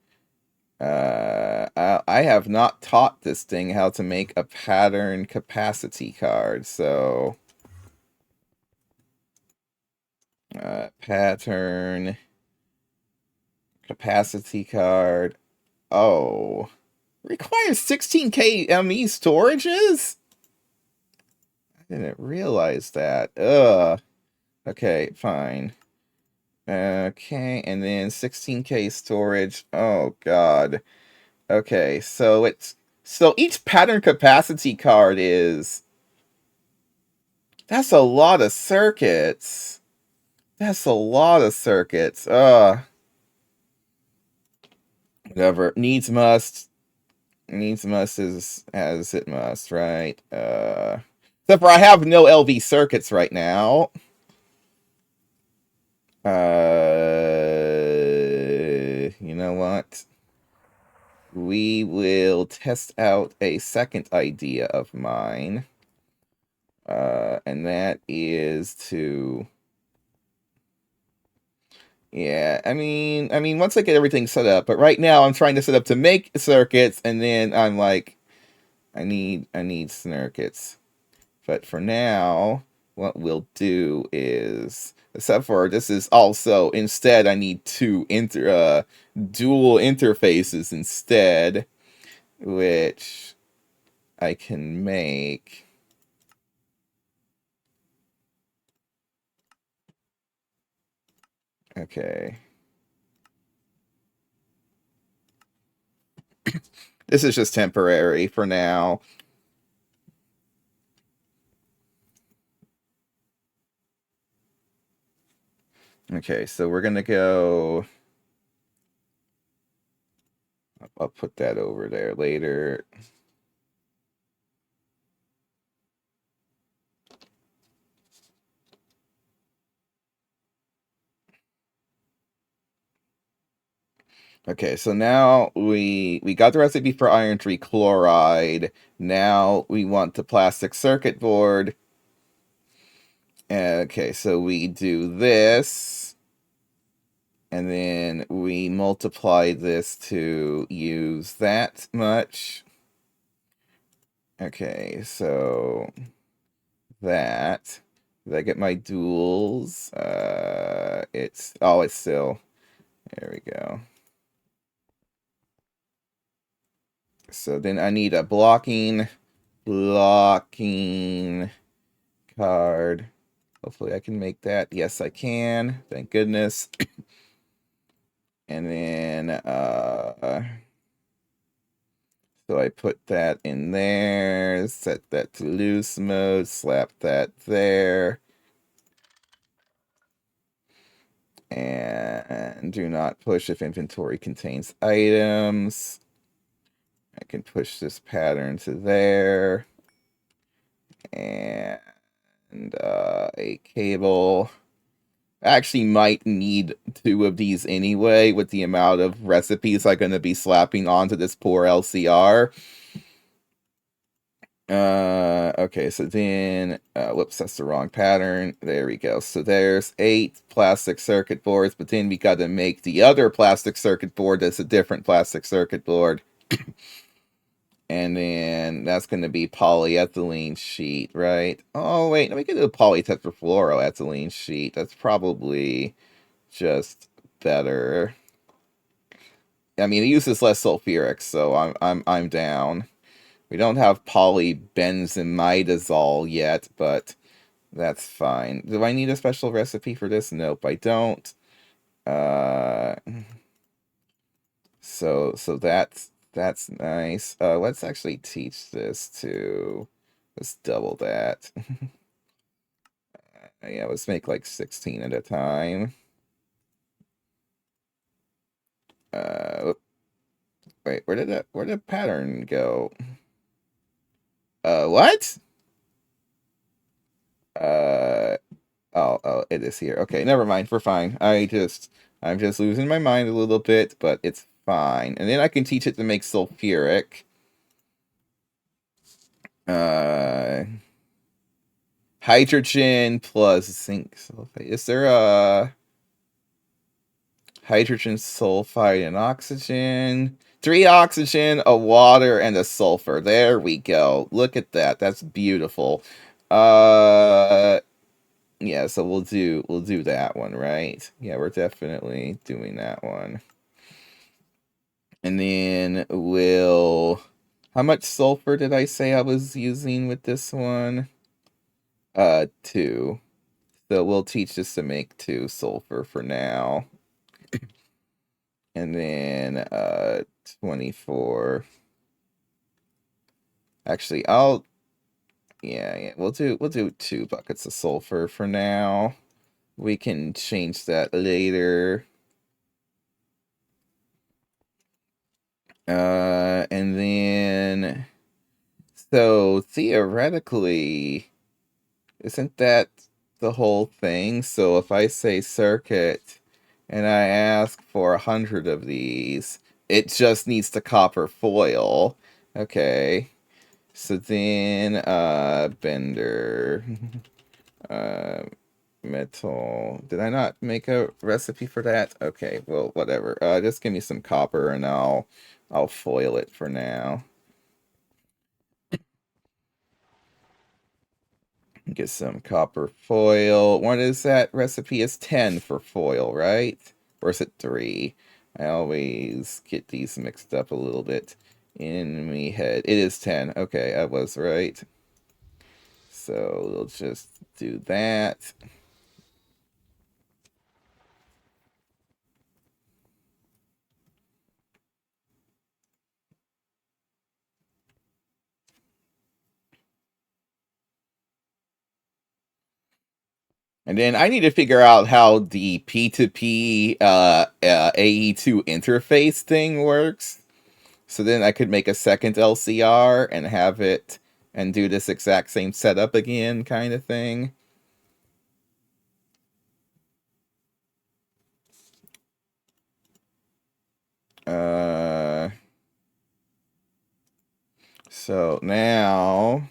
I have not taught this thing how to make a pattern capacity card, so pattern capacity card. Oh, requires 16K ME storages? I didn't realize that. Ugh. Okay, fine. Okay, and then 16K storage. Oh god. Okay, so each pattern capacity card is... That's a lot of circuits. That's a lot of circuits. Whatever. Needs must. Needs must is as it must, right? Except for I have no LV circuits right now. You know what? We will test out a second idea of mine. And that is to Yeah, once I get everything set up, but right now I'm trying to set up to make circuits, and then I'm like, I need circuits. But for now, what we'll do is, except for this is also, instead I need dual interfaces instead, which I can make. Okay. This is just temporary for now. Okay, so we're gonna go. I'll put that over there later. Okay, so now we got the recipe for iron trichloride. Now we want the plastic circuit board. Okay, so we do this, and then we multiply this to use that much. Okay, so that. Did I get my duals? It's still, there we go. So then I need a blocking card. Hopefully I can make that. Yes, I can. Thank goodness. And then, so I put that in there, set that to loose mode, slap that there. And do not push if inventory contains items. I can push this pattern to there. And a cable. I actually might need 2 of these anyway with the amount of recipes I'm going to be slapping onto this poor LCR. Okay, so then, whoops, that's the wrong pattern. There we go. So there's 8 plastic circuit boards, but then we got to make the other plastic circuit board that's a different plastic circuit board. And then that's going to be polyethylene sheet, right? Oh, wait, let me get a polytetrafluoroethylene sheet. That's probably just better. I mean, it uses less sulfuric, so I'm down. We don't have polybenzimidazole yet, but that's fine. Do I need a special recipe for this? Nope, I don't. Uh, so that's nice. Let's actually teach this to. Let's double that. Yeah, let's make like 16 at a time. Wait, where did the pattern go? What? Uh, oh, it is here. Okay, never mind. We're fine. I'm just losing my mind a little bit, but it's fine. And then I can teach it to make sulfuric. Uh, Hydrogen plus zinc sulfate. Is there a hydrogen sulfide and oxygen? 3 oxygen, a water, and a sulfur. There we go. Look at that. That's beautiful. Uh, yeah, so we'll do that one, right? Yeah, we're definitely doing that one. And then how much sulfur did I say I was using with this one? 2. So we'll teach this to make 2 sulfur for now. And then 24. Actually, yeah, we'll do 2 buckets of sulfur for now. We can change that later. And then, so theoretically, isn't that the whole thing? So if I say circuit and I ask for 100 of these, it just needs the copper foil. Okay. So then, Bender, metal. Did I not make a recipe for that? Okay, well, whatever. Just give me some copper and I'll foil it for now. Get some copper foil. What is that recipe? Is 10 for foil, right? Or is it 3? I always get these mixed up a little bit in me head. It is 10. Okay, I was right. So we'll just do that. And then I need to figure out how the P2P AE2 interface thing works. So then I could make a second LCR and have it and do this exact same setup again, kind of thing. So now,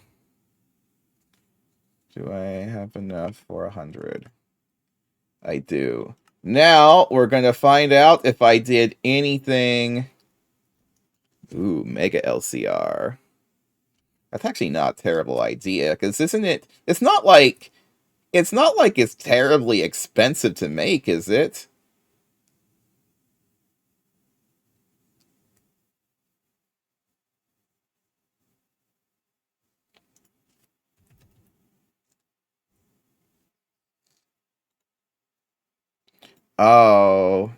do I have enough for 100? I do. Now we're going to find out if I did anything. Ooh, Mega LCR. That's actually not a terrible idea, because isn't it? It's not like it's terribly expensive to make, is it? Oh.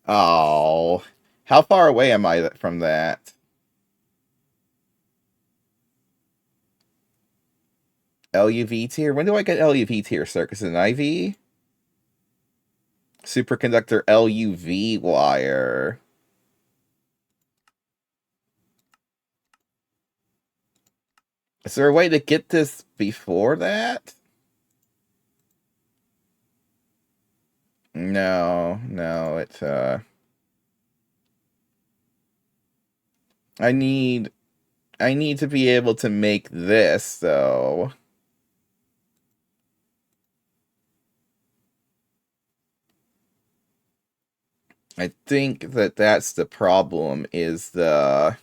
Oh. How far away am I from that? LUV tier? When do I get LUV tier, Circus? An IV? Superconductor LUV wire. Is there a way to get this before that? No, it's I need to be able to make this though. I think that's the problem is the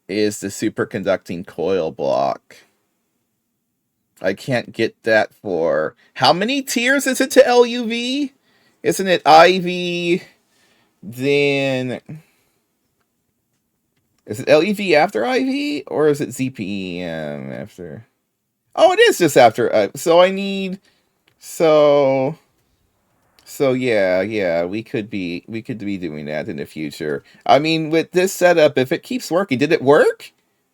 superconducting coil block. I can't get that for how many tiers is it to LUV? Isn't it IV? Then is it LUV after IV or is it ZPEM after? Oh, it is just after. So I need so. So yeah, we could be doing that in the future. I mean, with this setup, if it keeps working, did it work?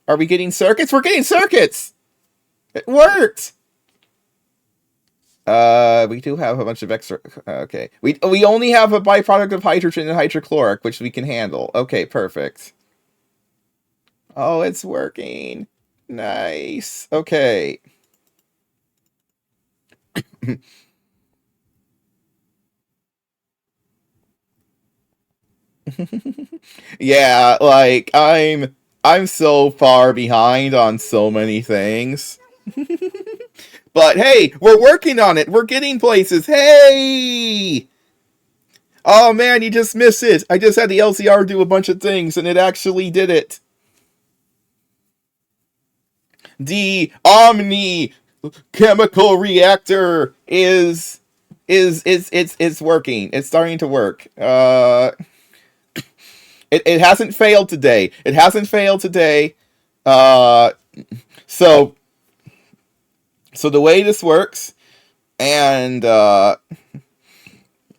Are we getting circuits? We're getting circuits. It worked. We do have a bunch of extra. Okay, we only have a byproduct of hydrogen and hydrochloric, which we can handle. Okay, perfect. Oh, it's working. Nice. Okay. Yeah, like I'm so far behind on so many things. But hey, we're working on it. We're getting places. Hey! Oh man, you just missed it. I just had the LCR do a bunch of things and it actually did it. The Omni chemical reactor is it's working. It's starting to work. It hasn't failed today. It hasn't failed today. Uh, so the way this works, and the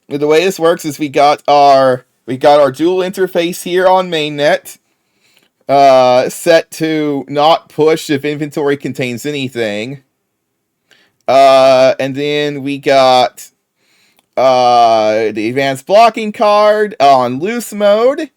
way this works is we got our dual interface here on mainnet, set to not push if inventory contains anything. And then we got the advanced blocking card on loose mode.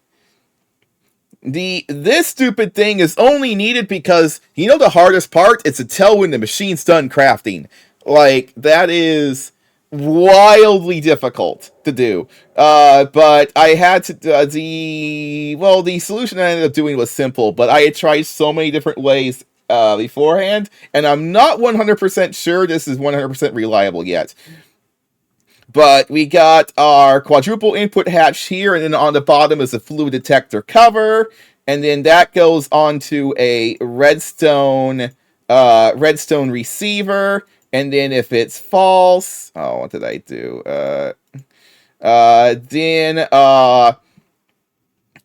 This stupid thing is only needed because you know the hardest part? It's to tell when the machine's done crafting. Like that is wildly difficult to do. But I had to the solution I ended up doing was simple, but I had tried so many different ways beforehand, and I'm not 100% sure this is 100% reliable yet. But we got our quadruple input hatch here, and then on the bottom is a fluid detector cover, and then that goes onto a redstone receiver, and then if it's false, oh, what did I do? Then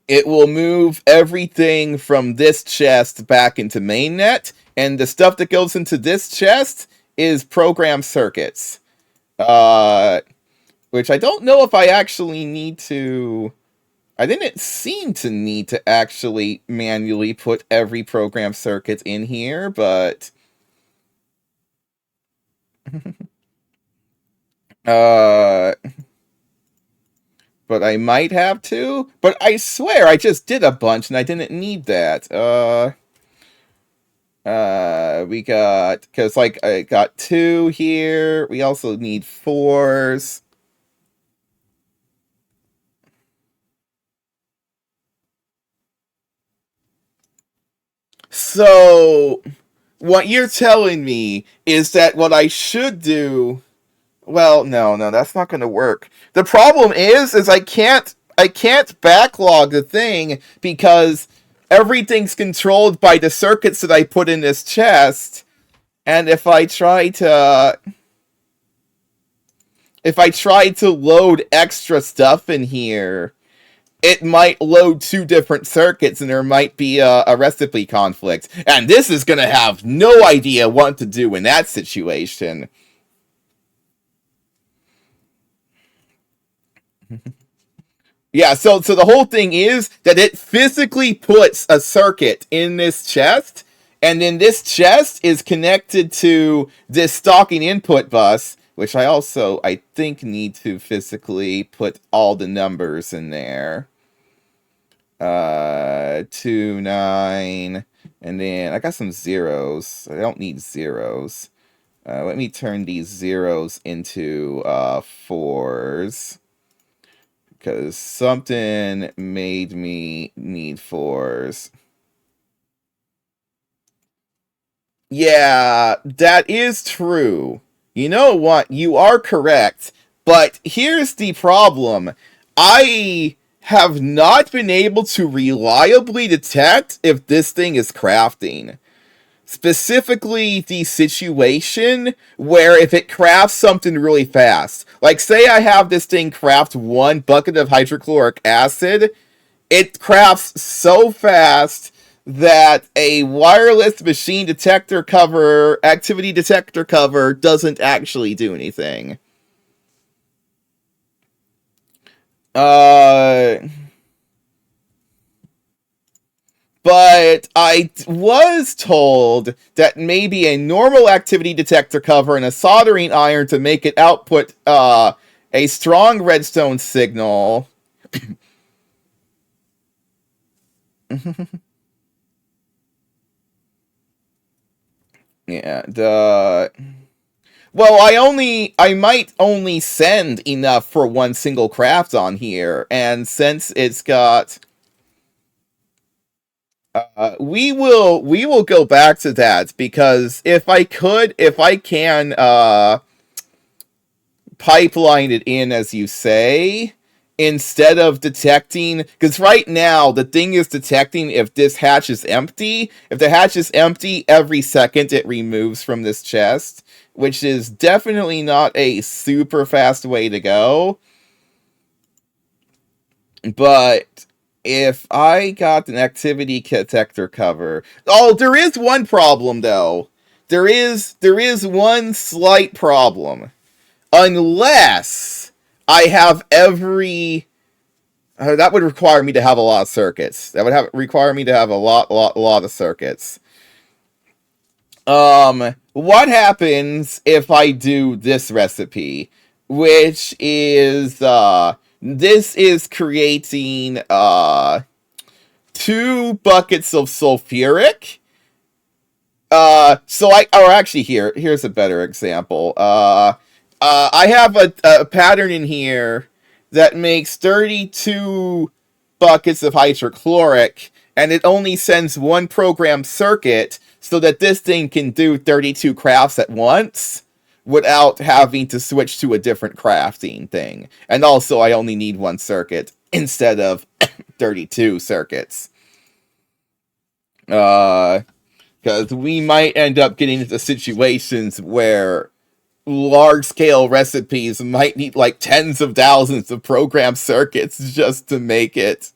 it will move everything from this chest back into mainnet, and the stuff that goes into this chest is program circuits. Which I don't know if I actually need to... I didn't seem to need to actually manually put every program circuit in here, but... but I might have to. But I swear I just did a bunch and I didn't need that. We got... Because, like, I got 2 here. We also need 4s. So, what you're telling me is that what I should do... Well, no, that's not going to work. The problem is I can't backlog the thing because everything's controlled by the circuits that I put in this chest, and if I try to load extra stuff in here, it might load 2 different circuits and there might be a recipe conflict. And this is going to have no idea what to do in that situation. Yeah, so the whole thing is that it physically puts a circuit in this chest, and then this chest is connected to this stocking input bus, which I think need to physically put all the numbers in there. 2, 9, and then I got some zeros. I don't need zeros. Let me turn these zeros into 4s. Because something made me need 4s. Yeah, that is true. You know what? You are correct. But here's the problem. I have not been able to reliably detect if this thing is crafting. Specifically, the situation where if it crafts something really fast. Like, say I have this thing craft 1 bucket of hydrochloric acid. It crafts so fast that a wireless machine detector cover, activity detector cover, doesn't actually do anything. But I was told that maybe a normal activity detector cover and a soldering iron to make it output a strong redstone signal. Yeah, well, I might only send enough for 1 single craft on here, and since it's got... we will go back to that, because if I can pipeline it in, as you say, instead of detecting, because right now the thing is detecting if this hatch is empty. If the hatch is empty, every second it removes from this chest, which is definitely not a super fast way to go. But if I got an activity detector cover... Oh, there is one problem, though. There is one slight problem. Unless I have every... that would require me to have a lot of circuits. That would require me to have a lot of circuits. What happens if I do this recipe? Which is, this is creating, 2 buckets of sulfuric. Here's a better example. I have a pattern in here that makes 32 buckets of hydrochloric, and it only sends one program circuit so that this thing can do 32 crafts at once without having to switch to a different crafting thing. And also, I only need one circuit instead of 32 circuits. Because we might end up getting into situations where large-scale recipes might need like tens of thousands of program circuits just to make it.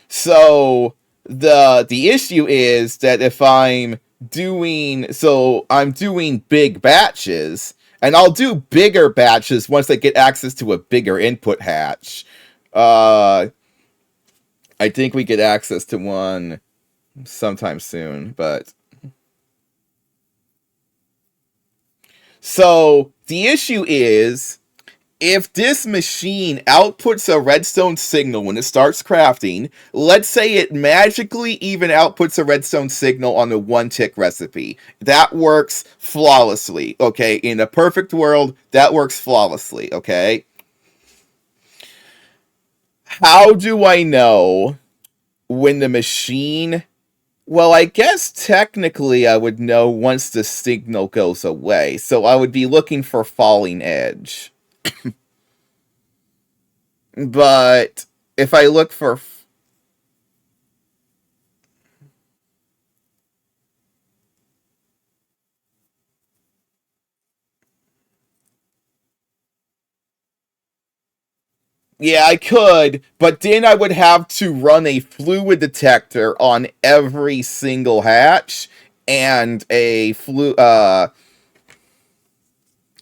So the issue is that if I'm doing big batches, and I'll do bigger batches once I get access to a bigger input hatch. I think we get access to one sometime soon, but so the issue is, if this machine outputs a redstone signal when it starts crafting, let's say it magically even outputs a redstone signal on a one-tick recipe. That works flawlessly, okay? In a perfect world, that works flawlessly, okay? How do I know when the machine... Well, I guess technically I would know once the signal goes away, so I would be looking for falling edge. But if I look for... Yeah, I could, but then I would have to run a fluid detector on every single hatch and and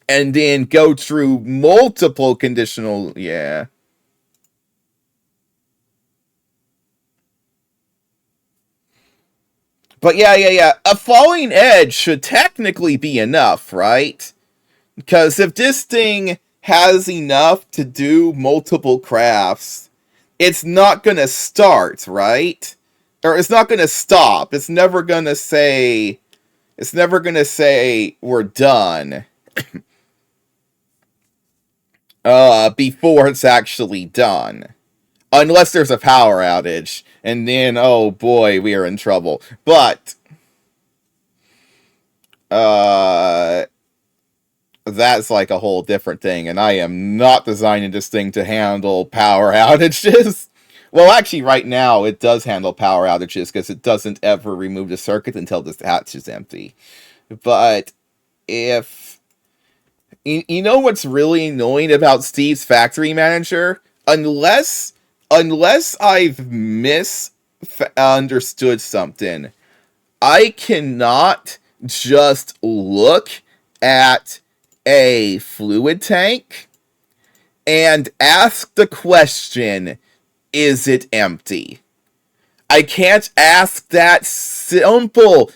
then go through multiple conditional, yeah. But yeah. A falling edge should technically be enough, right? Because if this thing has enough to do multiple crafts, it's not gonna start, right? Or it's not gonna stop. It's never gonna say we're done before it's actually done. Unless there's a power outage. And then, oh boy, we are in trouble. But uh that's like a whole different thing, and I am not designing this thing to handle power outages. Well, actually, right now, it does handle power outages, because it doesn't ever remove the circuit until this hatch is empty. But if... You know what's really annoying about Steve's Factory Manager? Unless I've misunderstood something, I cannot just look at a fluid tank and ask the question, is it empty? I can't ask that simple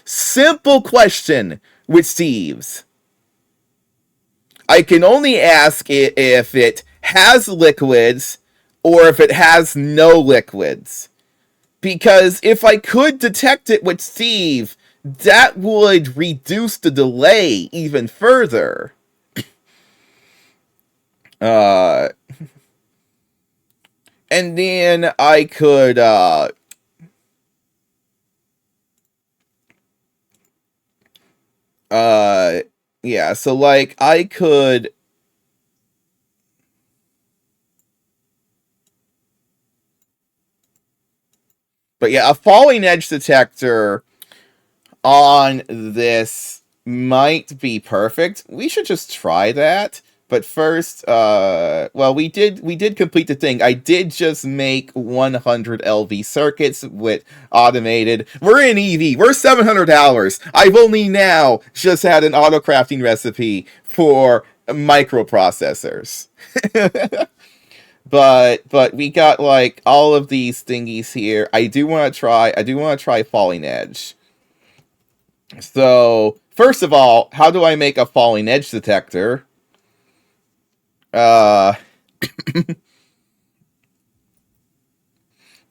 question with Steve's. I can only ask it if it has liquids or if it has no liquids. Because if I could detect it with Steve, that would reduce the delay even further. And then I could, yeah, so like, I could... But yeah, a falling edge detector on this might be perfect. We should just try that. But first, well, we did complete the thing. I did just make 100 LV circuits with automated. We're in EV. We're $700. I've only now just had an auto crafting recipe for microprocessors. But we got like all of these thingies here. I do want to try falling edge. So, first of all, how do I make a falling edge detector? Uh,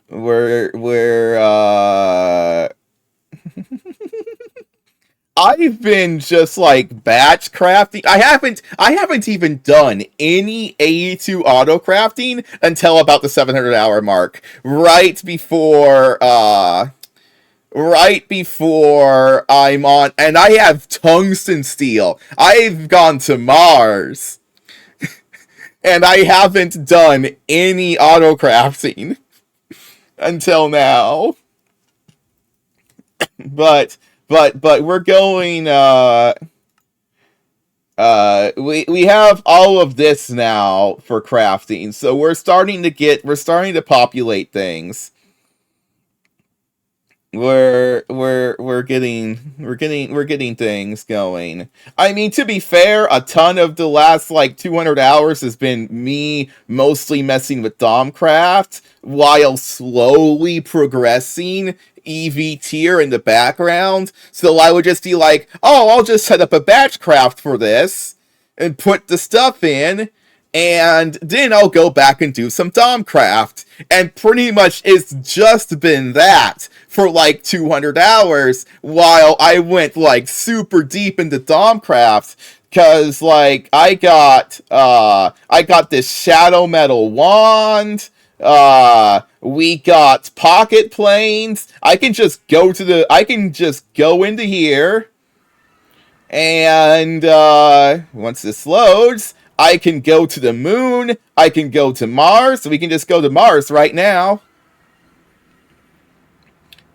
we're I've been just like batch crafting. I haven't even done any A2 auto crafting until about the 700-hour mark. Right before I'm on, and I have tungsten steel. I've gone to Mars, and I haven't done any auto crafting until now. But but we're going we have all of this now for crafting, so we're starting to populate things. We're getting things going. I mean, to be fair, a ton of the last like 200 hours has been me mostly messing with Domcraft while slowly progressing EV tier in the background. So I would just be like, oh, I'll just set up a batch craft for this and put the stuff in, and then I'll go back and do some Domcraft. And pretty much it's just been that for like 200 hours while I went like super deep into Domcraft. Cause like I got this shadow metal wand. We got pocket planes. I can just go into here, and once this loads, I can go to the moon. I can go to Mars. So we can just go to Mars right now.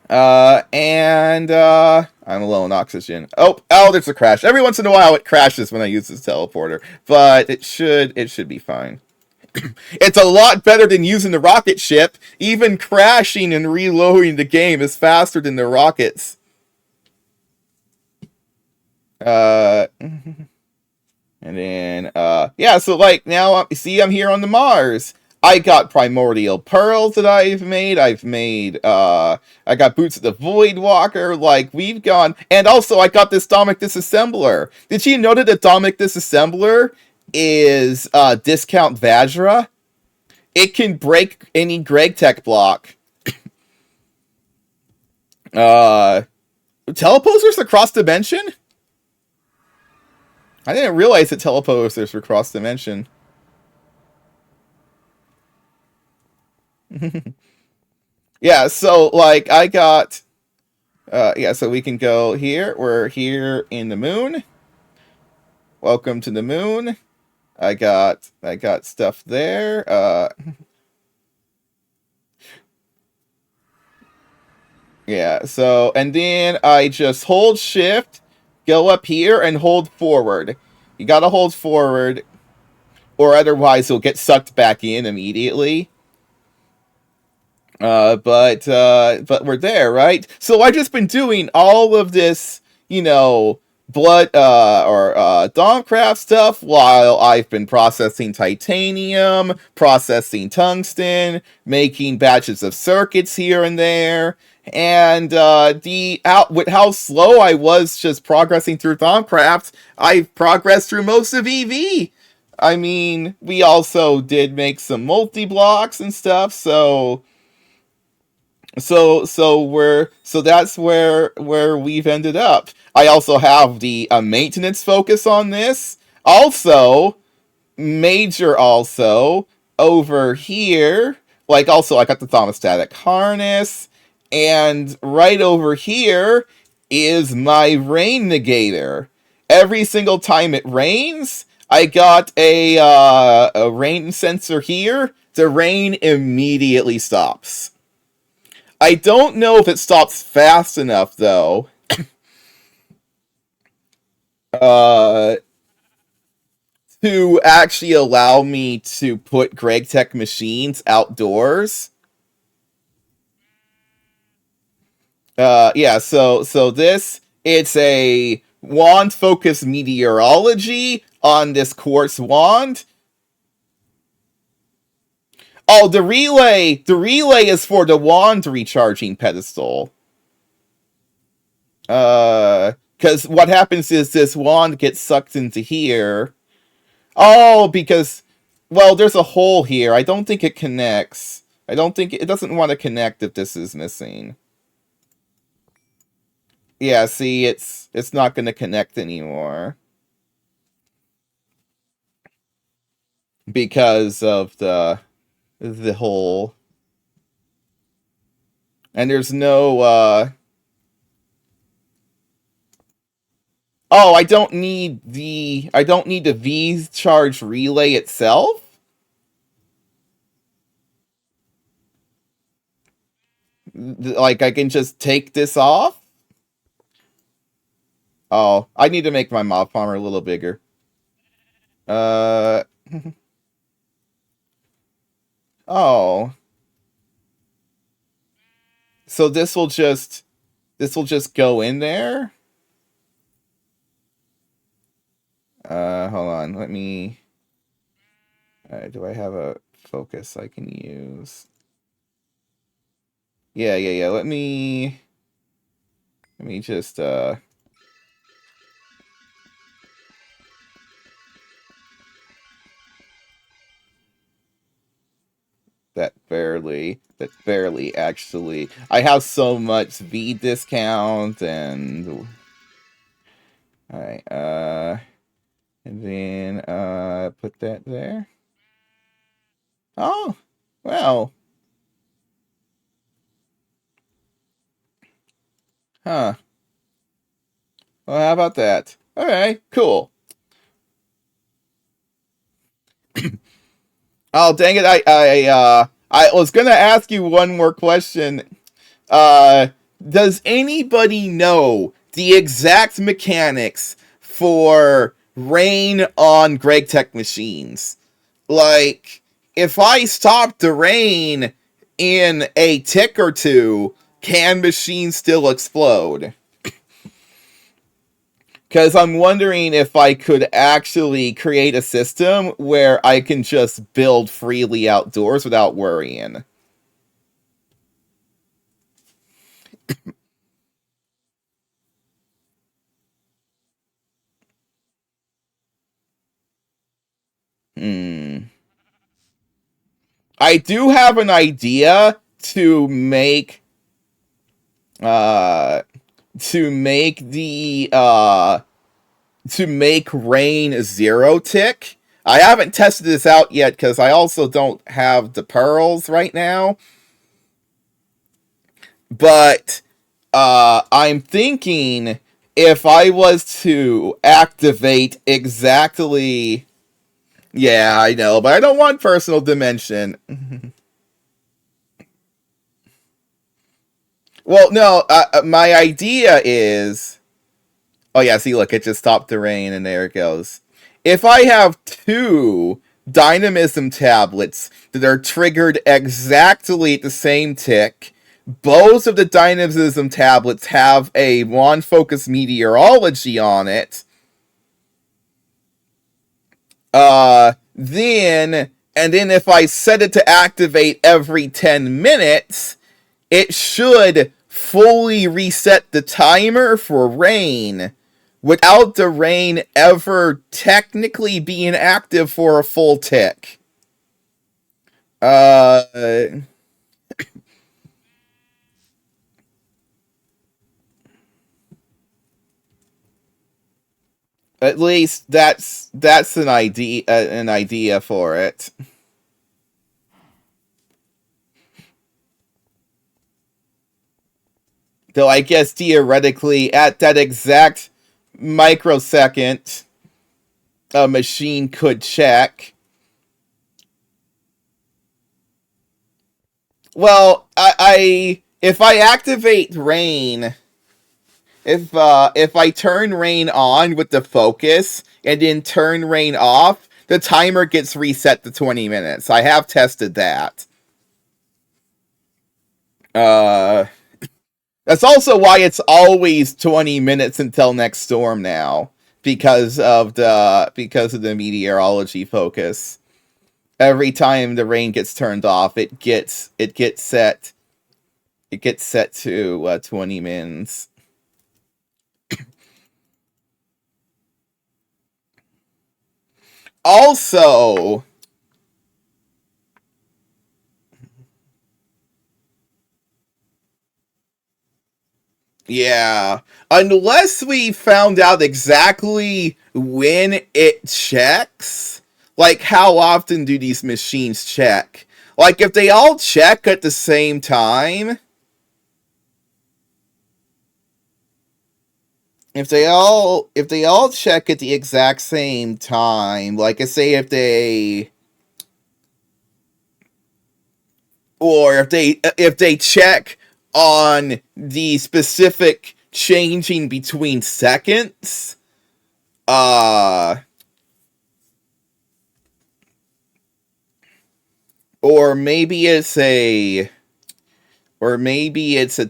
And I'm low on oxygen. Oh, there's a crash. Every once in a while it crashes when I use this teleporter, but it should be fine. It's a lot better than using the rocket ship. Even crashing and reloading the game is faster than the rockets. And then, yeah, so like now, see, I'm here on the Mars. I got primordial pearls that I've made. I got boots of the Void Walker. Like, we've gone, and also I got this Atomic Disassembler. Did you know that Atomic Disassembler is, discount Vajra? It can break any Gregtech block. Teleposers across dimension? I didn't realize that teleposers were cross dimension. Yeah, so like I got yeah, so we can go here. We're here in the moon. Welcome to the moon. I got stuff there. Yeah, so and then I just hold shift, go up here and hold forward. You gotta hold forward, or otherwise you'll get sucked back in immediately. But we're there, right? So I've just been doing all of this, blood or Domcraft stuff while I've been processing titanium, processing tungsten, making batches of circuits here and there. And with how slow I was just progressing through Domcraft, I've progressed through most of EV. I mean, we also did make some multi-blocks and stuff, so that's where we've ended up. I also have the maintenance focus on this. Also, over here, like also I got the thermostatic harness, and right over here is my rain negator. Every single time it rains, I got a rain sensor here. The rain immediately stops. I don't know if it stops fast enough, though, to actually allow me to put Gregtech machines outdoors. Yeah, so this, it's a wand-focused meteorology on this quartz wand. Oh, the relay is for the wand recharging pedestal. Because what happens is this wand gets sucked into here. Oh, because, well, there's a hole here. I don't think it connects. I don't think it doesn't want to connect if this is missing. Yeah, see, it's not going to connect anymore because of the whole. And there's no oh, I don't need the V charge relay itself? Like I can just take this off? Oh, I need to make my mob farmer a little bigger. Uh oh. So this will just go in there? Hold on. Let me do I have a focus I can use? Yeah. Let me just that barely actually. I have so much V discount and alright, and then put that there. Oh, well. Huh. Well, how about that? Alright, cool. Oh, dang it, I was gonna ask you one more question. Uh, does anybody know the exact mechanics for rain on Gregtech machines? Like, if I stop the rain in a tick or two, can machines still explode? Because I'm wondering if I could actually create a system where I can just build freely outdoors without worrying. Hmm. I do have an idea uh to make to make rain zero tick. I haven't tested this out yet because I also don't have the pearls right now. But I'm thinking if I was to activate exactly. Yeah, I know, but I don't want personal dimension. Well, no, my idea is. Oh, yeah, see, look, it just stopped the rain, and there it goes. If I have two dynamism tablets that are triggered exactly at the same tick, both of the dynamism tablets have a wand focus meteorology on it, then if I set it to activate every 10 minutes, it should fully reset the timer for rain without the rain ever technically being active for a full tick. Uh, at least that's an idea for it. Though I guess theoretically, at that exact microsecond, a machine could check. Well, I if I activate rain, if I turn rain on with the focus and then turn rain off, the timer gets reset to 20 minutes. I have tested that. Uh, that's also why it's always 20 minutes until next storm now, because of the meteorology focus. Every time the rain gets turned off, it gets set to 20 mins. Also, Yeah. Unless we found out exactly when it checks. Like, how often do these machines check? Like, if they all check at the same time, if they all check at the exact same time, like, say if they check on the specific changing between seconds, uh or maybe it's a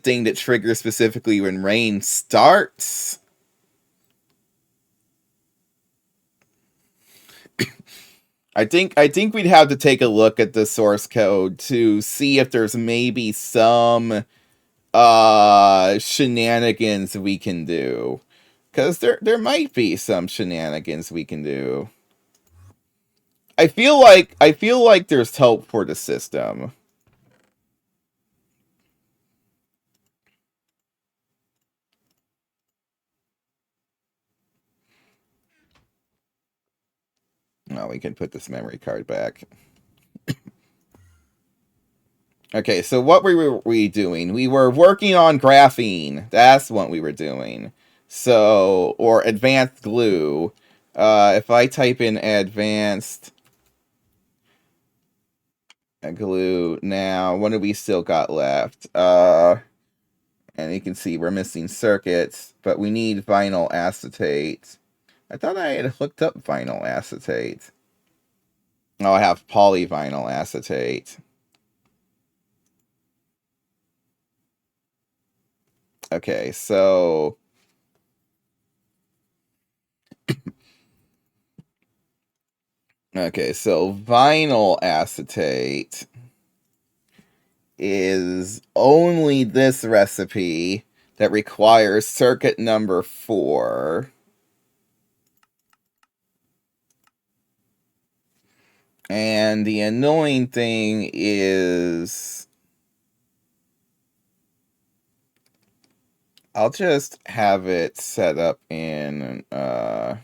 thing that triggers specifically when rain starts. I think we'd have to take a look at the source code to see if there's maybe some shenanigans we can do. Cause there might be some shenanigans we can do. I feel like there's hope for the system. Oh, we can put this memory card back. Okay, so what were we doing? We were working on graphene. That's what we were doing. So, or advanced glue. If I type in advanced glue now, what do we still got left? And you can see we're missing circuits, but we need vinyl acetate. I thought I had hooked up vinyl acetate. Oh, I have polyvinyl acetate. Okay, so vinyl acetate is only this recipe that requires circuit number 4. And the annoying thing is I'll just have it set up in so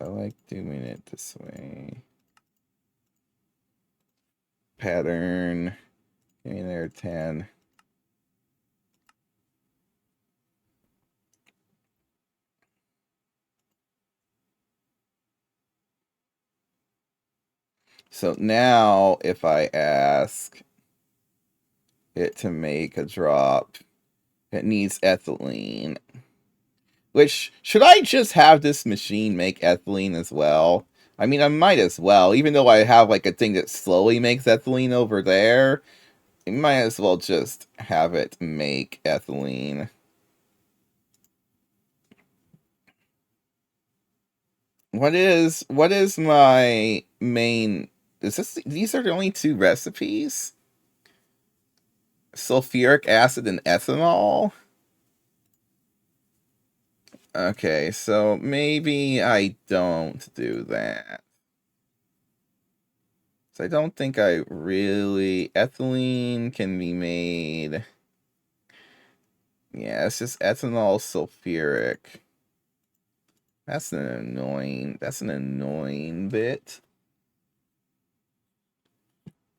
I like doing it this way. Pattern. Give me there 10. So now if I ask it to make a drop, it needs ethylene. Which, should I just have this machine make ethylene as well? I mean, I might as well. Even though I have like a thing that slowly makes ethylene over there, I might as well just have it make ethylene. What is my main? These are the only 2 recipes? Sulfuric acid and ethanol? Okay, so maybe I don't do that. So I don't think I really... Ethylene can be made... Yeah, it's just ethanol sulfuric. That's an annoying bit.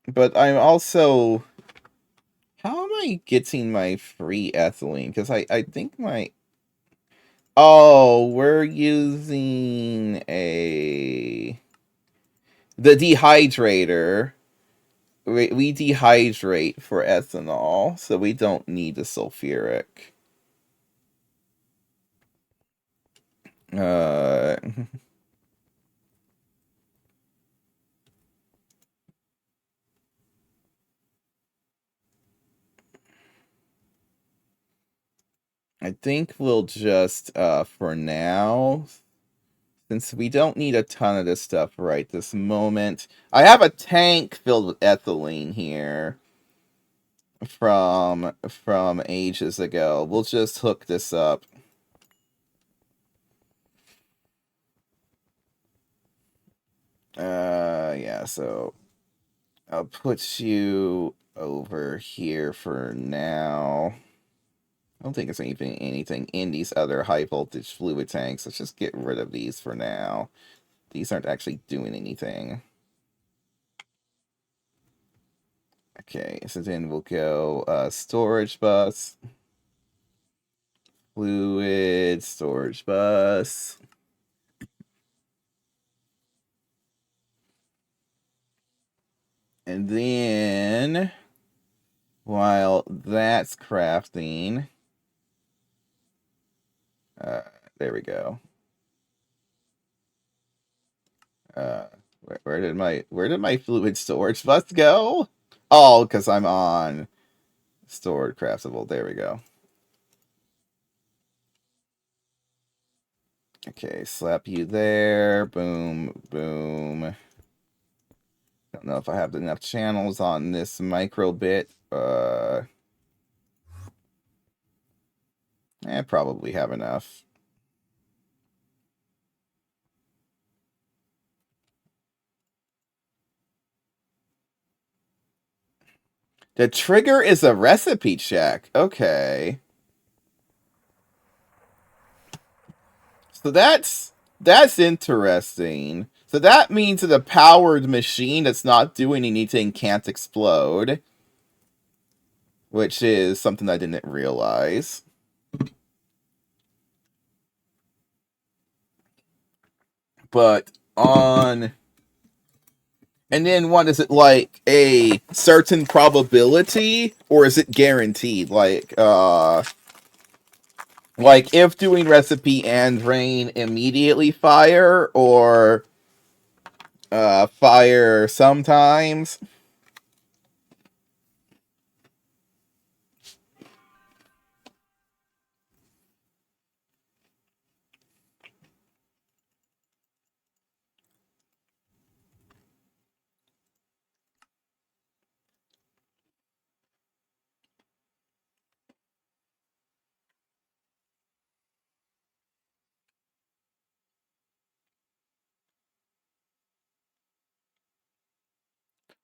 But I'm also... How am I getting my free ethylene? Because I think my... Oh, we're using the dehydrator. We dehydrate for ethanol, so we don't need the sulfuric. Uh, I think we'll just, for now, since we don't need a ton of this stuff right this moment, I have a tank filled with ethylene here from ages ago. We'll just hook this up. Yeah, so I'll put you over here for now. I don't think there's anything in these other high voltage fluid tanks. Let's just get rid of these for now. These aren't actually doing anything. Okay, so then we'll go storage bus, fluid, storage bus. And then, while that's crafting, there we go. Where did my fluid storage bus go? Oh, because I'm on stored craftable. There we go. Okay, slap you there. Boom, boom. Don't know if I have enough channels on this micro bit. Probably have enough. The trigger is a recipe check. Okay. So that's interesting. So that means that a powered machine that's not doing anything can't explode. Which is something I didn't realize. But on... And then what, is it like a certain probability? Or is it guaranteed? Like if doing recipe and rain immediately fire, or fire sometimes?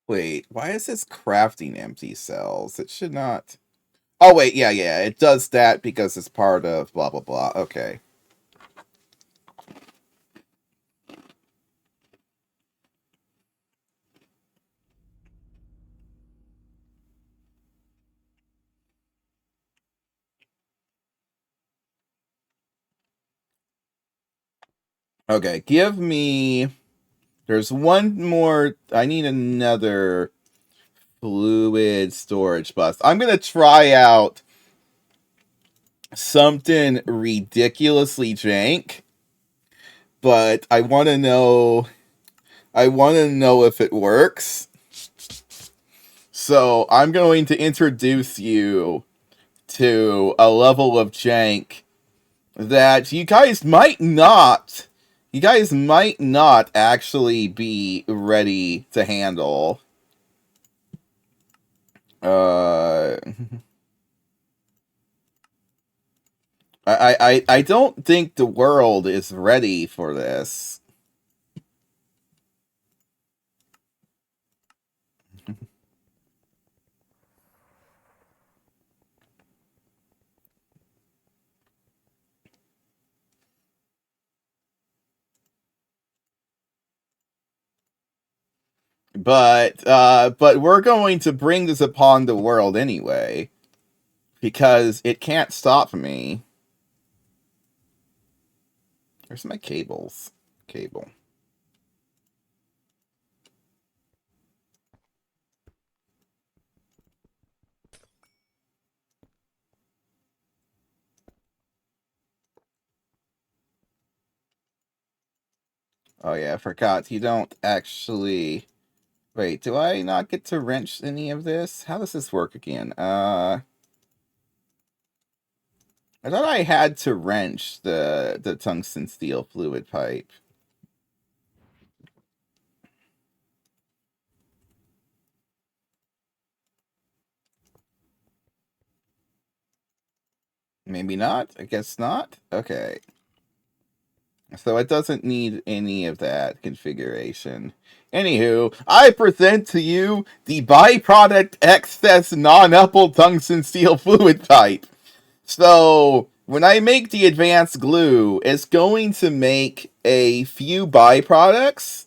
Wait, why is this crafting empty cells? It should not... Oh, wait, yeah, it does that because it's part of blah, blah, blah. Okay. Okay, give me... There's one more... I need another fluid storage bus. I'm gonna try out something ridiculously jank, but I want to know... I want to know if it works. So I'm going to introduce you to a level of jank that you guys might not actually be ready to handle. I don't think the world is ready for this. But we're going to bring this upon the world anyway, because it can't stop me. Where's my cables? Cable. Oh yeah, I forgot. You don't actually... Wait, do I not get to wrench any of this? How does this work again? I thought I had to wrench the tungsten steel fluid pipe. Maybe not? I guess not? Okay. So it doesn't need any of that configuration. Anywho, I present to you the byproduct excess non-upple tungsten steel fluid type. So when I make the advanced glue, it's going to make a few byproducts,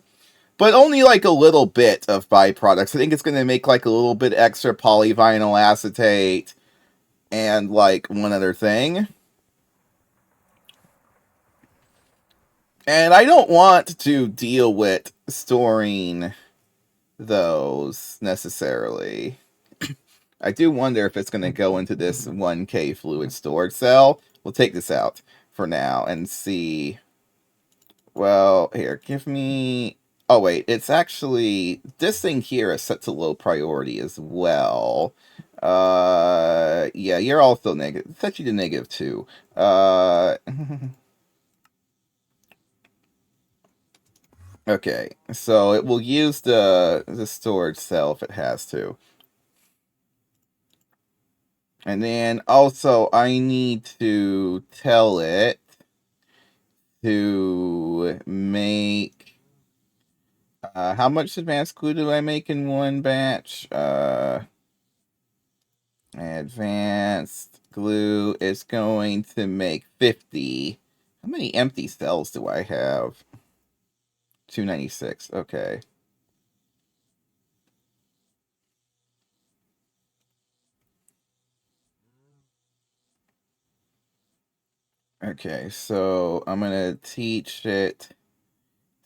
but only like a little bit of byproducts. I think it's going to make like a little bit extra polyvinyl acetate and like one other thing. And I don't want to deal with storing those necessarily. I do wonder if it's going to go into this 1K fluid storage cell. We'll take this out for now and see. Well, here, give me... Oh, wait, it's actually... This thing here is set to low priority as well. Yeah, you're also negative. Set you to -2. Okay, so it will use the storage cell if it has to. And then also I need to tell it to make how much advanced glue do I make in one batch? Advanced glue is going to make 50. How many empty cells do I have? 296. Okay. Okay, so I'm gonna teach it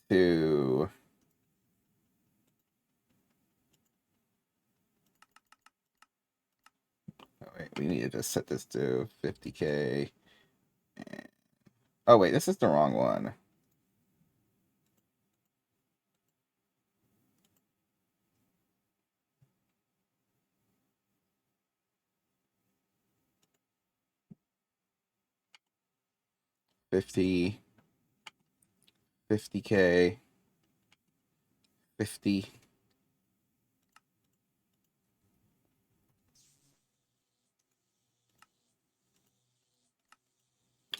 to... Oh, wait, we need to just set this to 50K. Oh, wait, this is the wrong one. $50K, 50.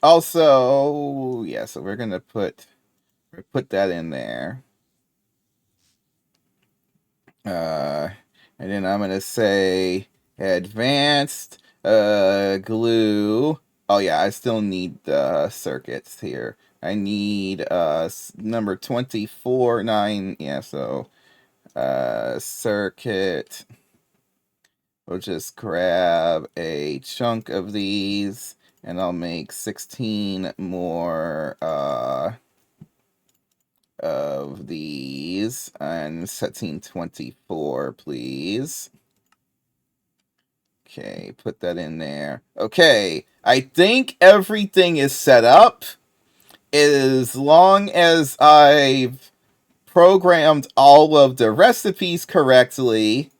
Also, yeah, so we're gonna put that in there. And then I'm gonna say advanced glue. Oh yeah, I still need circuits here. I need number 24 9. Yeah, so circuit. We'll just grab a chunk of these, and I'll make 16 more of these, and setting 24, please. Okay, put that in there. Okay, I think everything is set up. As long as I've programmed all of the recipes correctly,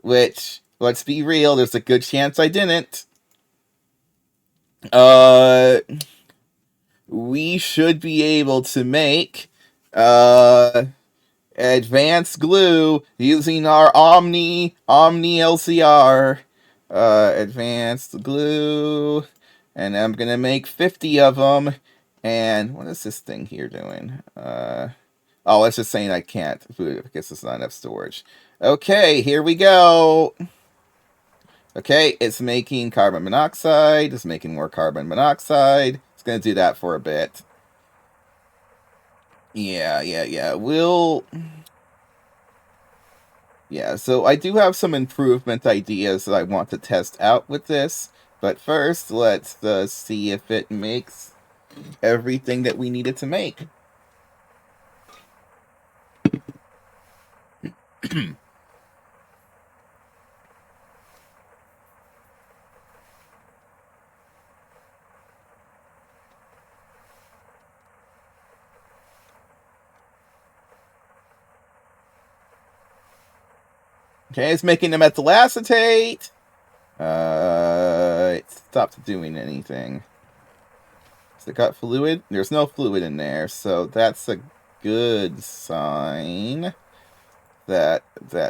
which, let's be real, there's a good chance I didn't. We should be able to make advanced glue using our Omni LCR. Advanced glue, and I'm gonna make 50 of them. And what is this thing here doing? Oh, it's just saying I can't. I guess it's not enough storage. Okay, here we go. Okay, it's making carbon monoxide. It's making more carbon monoxide. It's gonna do that for a bit. Yeah. Yeah, so I do have some improvement ideas that I want to test out with this. But first, let's see if it makes everything that we needed to make. Okay, it's making the methyl acetate. It stopped doing anything. Has it got fluid? There's no fluid in there, so that's a good sign that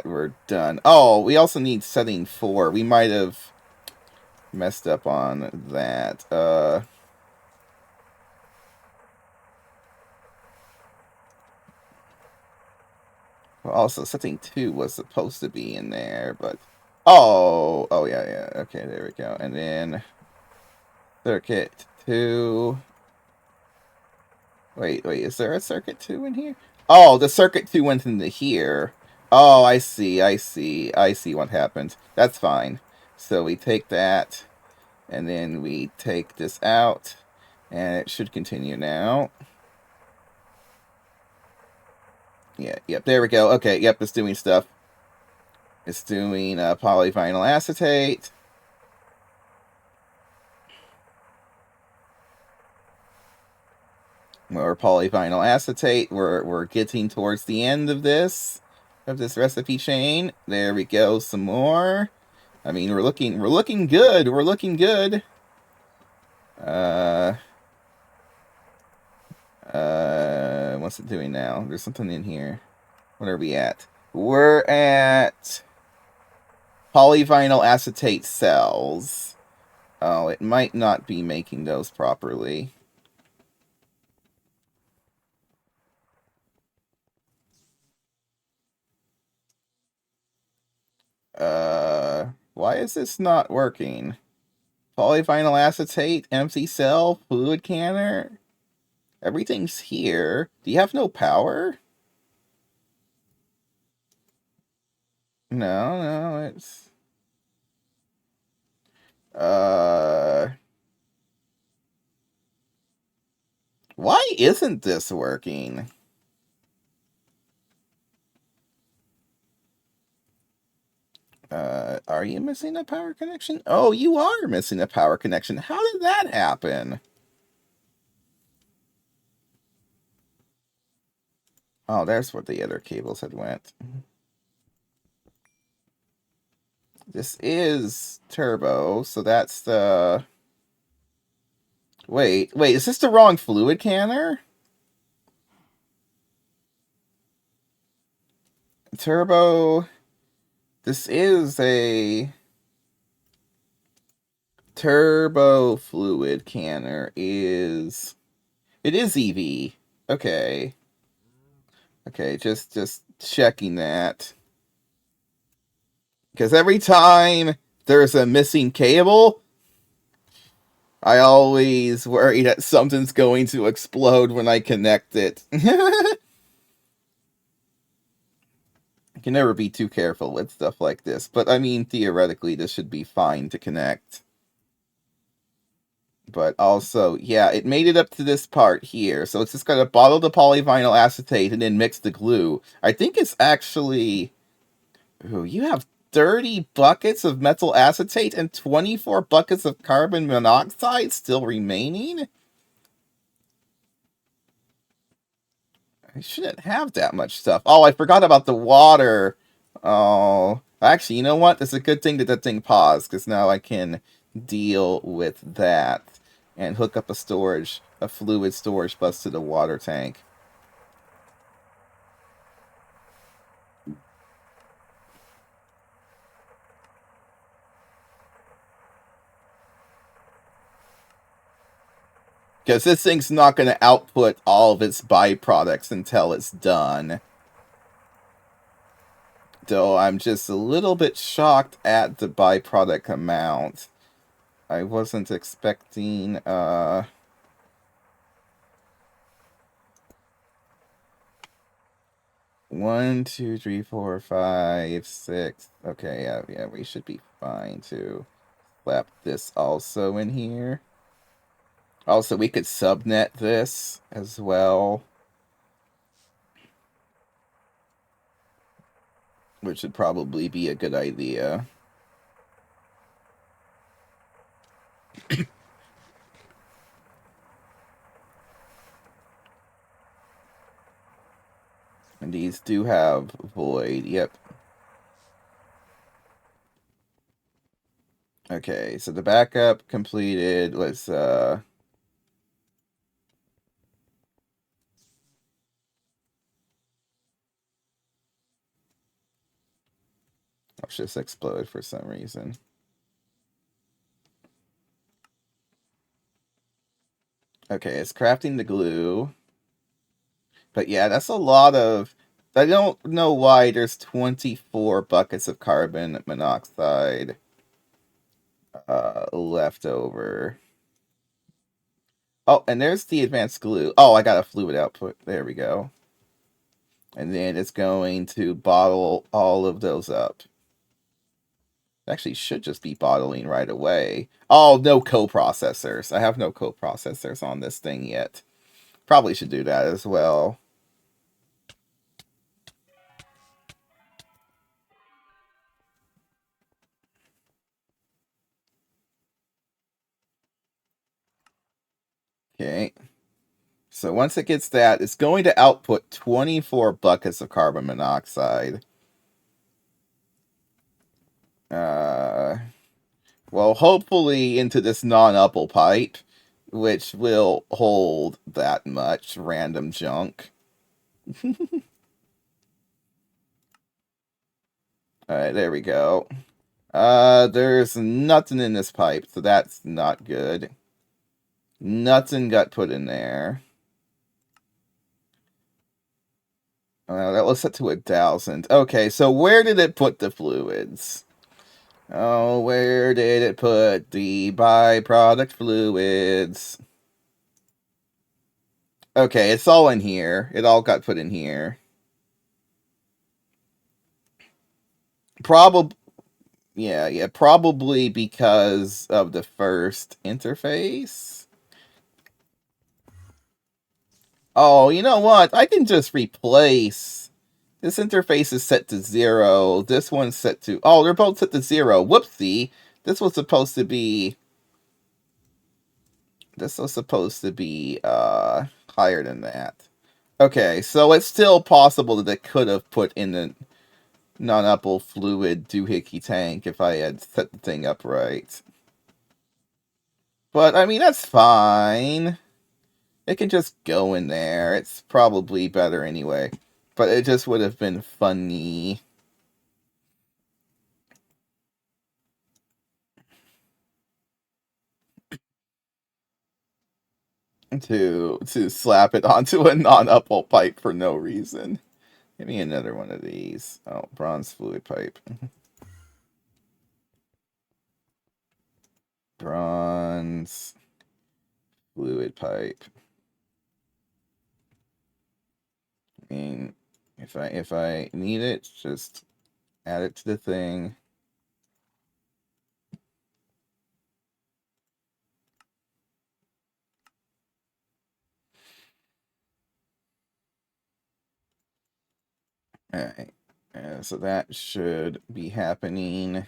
we're done. Oh, we also need setting 4. We might have messed up on that. Well, also, setting 2 was supposed to be in there, but... Oh, yeah. Okay, there we go. And then... Circuit 2... Wait, is there a circuit 2 in here? Oh, the circuit 2 went into here. Oh, I see. I see what happened. That's fine. So we take that, and then we take this out, and it should continue now. Yeah, yep, there we go. Okay, yep, it's doing stuff. It's doing polyvinyl acetate. More polyvinyl acetate. We're getting towards the end of this recipe chain. There we go. Some more. I mean, we're looking good. We're looking good. What's it doing now? There's something in here. What are we at? We're at polyvinyl acetate cells. Oh, it might not be making those properly. Why is this not working? Polyvinyl acetate, empty cell, fluid canner. Everything's here. Do you have no power? No, it's... Why isn't this working? Are you missing a power connection? Oh, you are missing a power connection. How did that happen? Oh, there's where the other cables had went. This is turbo, so that's the... Wait, is this the wrong fluid canner? Turbo... This is a... Turbo fluid canner is... It is EV. Okay. Okay, just checking that. Because every time there's a missing cable, I always worry that something's going to explode when I connect it. You can never be too careful with stuff like this. But, I mean, theoretically, this should be fine to connect. But also, yeah, it made it up to this part here. So it's just got to bottle the polyvinyl acetate and then mix the glue. I think it's actually... Ooh, you have 30 buckets of metal acetate and 24 buckets of carbon monoxide still remaining? I shouldn't have that much stuff. Oh, I forgot about the water. Oh, actually, you know what? It's a good thing that that thing paused, because now I can deal with that and hook up a fluid storage bus to the water tank. Because this thing's not going to output all of its byproducts until it's done. Though I'm just a little bit shocked at the byproduct amount. I wasn't expecting, 1, 2, 3, 4, 5, 6. Okay, yeah, we should be fine to slap this also in here. Also, we could subnet this as well, which would probably be a good idea. And these do have void, yep. Okay, so the backup completed. Let's just explode for some reason. Okay, it's crafting the glue. But yeah, that's a lot of I don't know why there's 24 buckets of carbon monoxide left over. Oh, and there's the advanced glue. Oh, I got a fluid output. There we go. And then it's going to bottle all of those up. Actually, should just be bottling right away. Oh, no coprocessors. I have no coprocessors on this thing yet. Probably should do that as well. Okay. So once it gets that, it's going to output 24 buckets of carbon monoxide. Well, hopefully into this non-upple pipe, which will hold that much random junk. Alright, there we go. There's nothing in this pipe, so that's not good. Nothing got put in there. That was set to 1,000. Okay, so where did it put the fluids? Oh, where did it put the byproduct fluids? Okay, it's all in here. It all got put in here. Probably, yeah, probably because of the first interface. Oh, you know what? I can just replace. This interface is set to 0. This one's set to... Oh, they're both set to 0. Whoopsie. This was supposed to be... This was supposed to be higher than that. Okay, so it's still possible that it could have put in the non-upple fluid doohickey tank if I had set the thing up right. But, I mean, that's fine. It can just go in there. It's probably better anyway. But it just would have been funny to slap it onto a non-upple pipe for no reason. Give me another one of these. Oh, bronze fluid pipe. Bronze fluid pipe. I mean, if I need it, just add it to the thing. Alright. So that should be happening.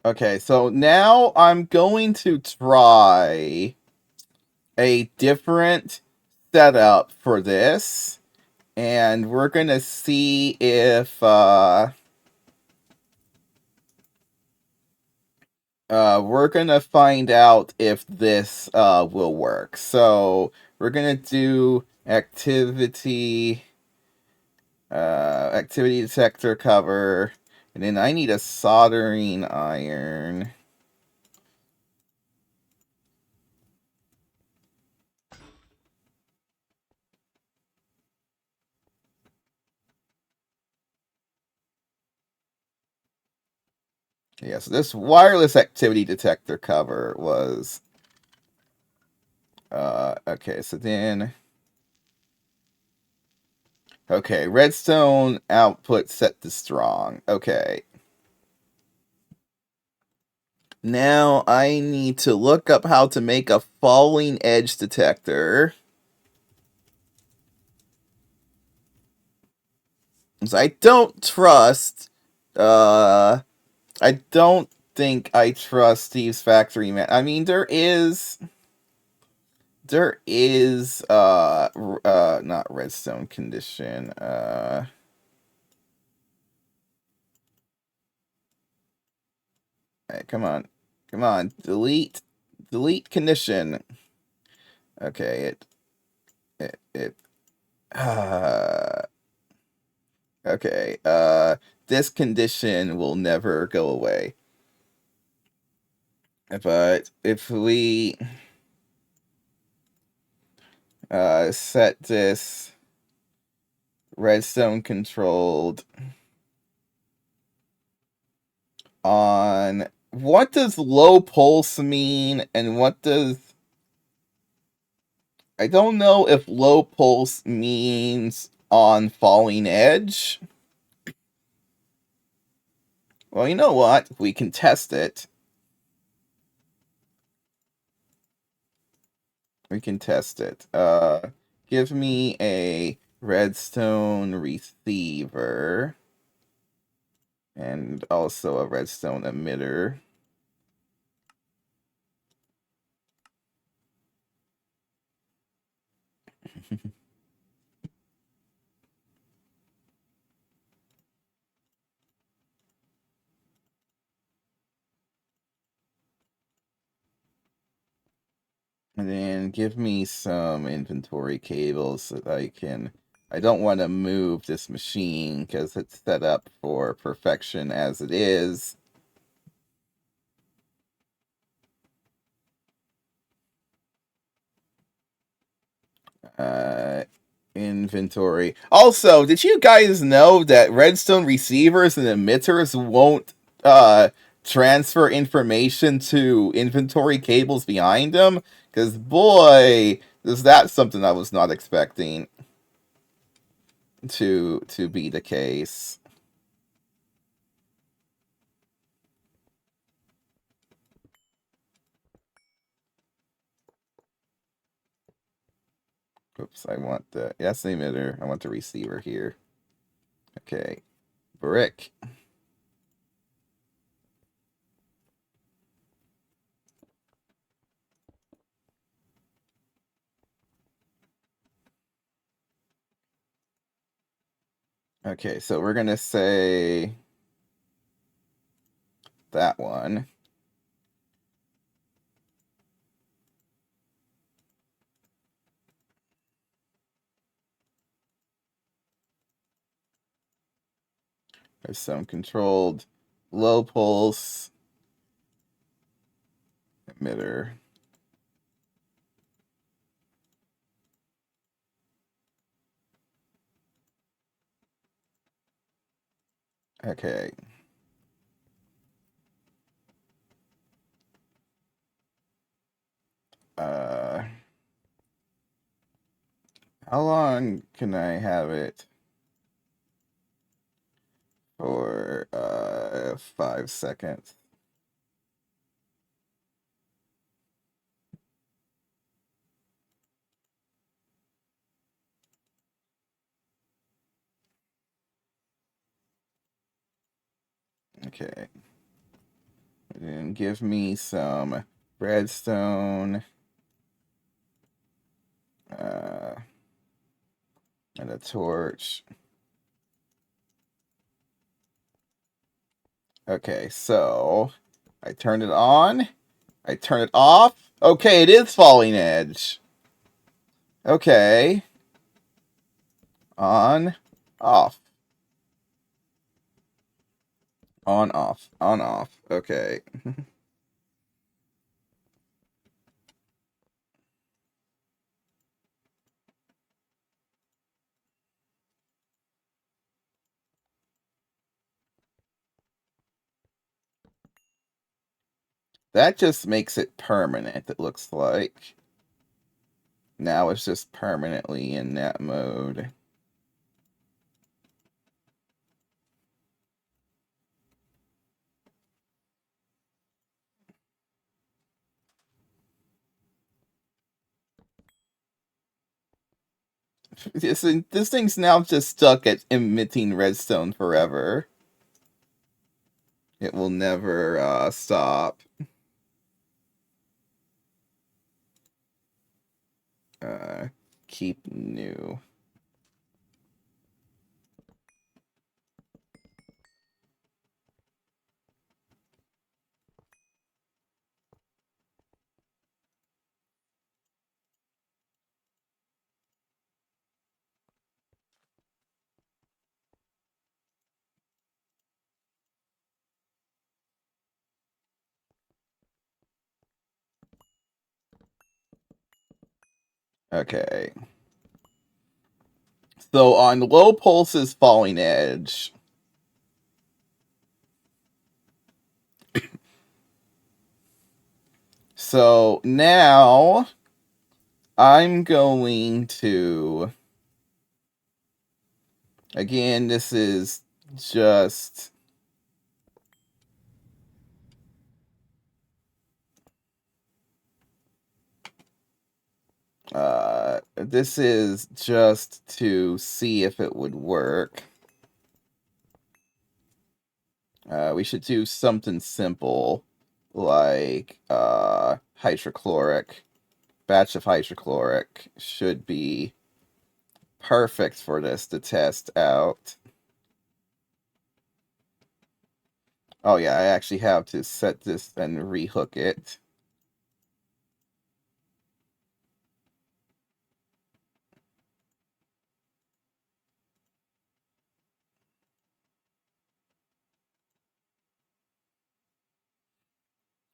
Okay, so now I'm going to try a different setup for this. And we're going to see if we're going to find out if this will work. So we're going to do activity detector cover, and then I need a soldering iron. Yeah, so this wireless activity detector cover was okay, so then okay, redstone output set to strong. Okay. Now I need to look up how to make a falling edge detector. So I don't trust I don't think I trust Steve's factory man. I mean there is not redstone condition. Hey, come on. Come on. Delete condition. Okay, it okay. this condition will never go away. But if we set this redstone controlled on, what does low pulse mean, and what does, I don't know if low pulse means on falling edge. Well, you know what? We can test it. We can test it. Give me a redstone receiver and also a redstone emitter. And then give me some inventory cables so that I don't want to move this machine because it's set up for perfection as it is. Inventory. Also, did you guys know that redstone receivers and emitters won't transfer information to inventory cables behind them? Because boy, is that something I was not expecting to be the case. Oops, I want the, that's the emitter. I want the receiver here. Okay, brick. Okay, so we're gonna say that one. There's some controlled low pulse emitter. Okay. Uh, how long can I have it? For 5 seconds. Okay. And give me some redstone. And a torch. Okay, so I turn it on. I turn it off. Okay, it is falling edge. Okay. On, off. On, off. On, off. Okay. That just makes it permanent, it looks like. Now it's just permanently in that mode. This thing's now just stuck at emitting redstone forever. It will never stop. Keep new. Okay. So on low pulses falling edge, so now I'm going to, again, this is just this is just to see if it would work. We should do something simple like hydrochloric. Batch of hydrochloric should be perfect for this to test out. Oh yeah, I actually have to set this and rehook it.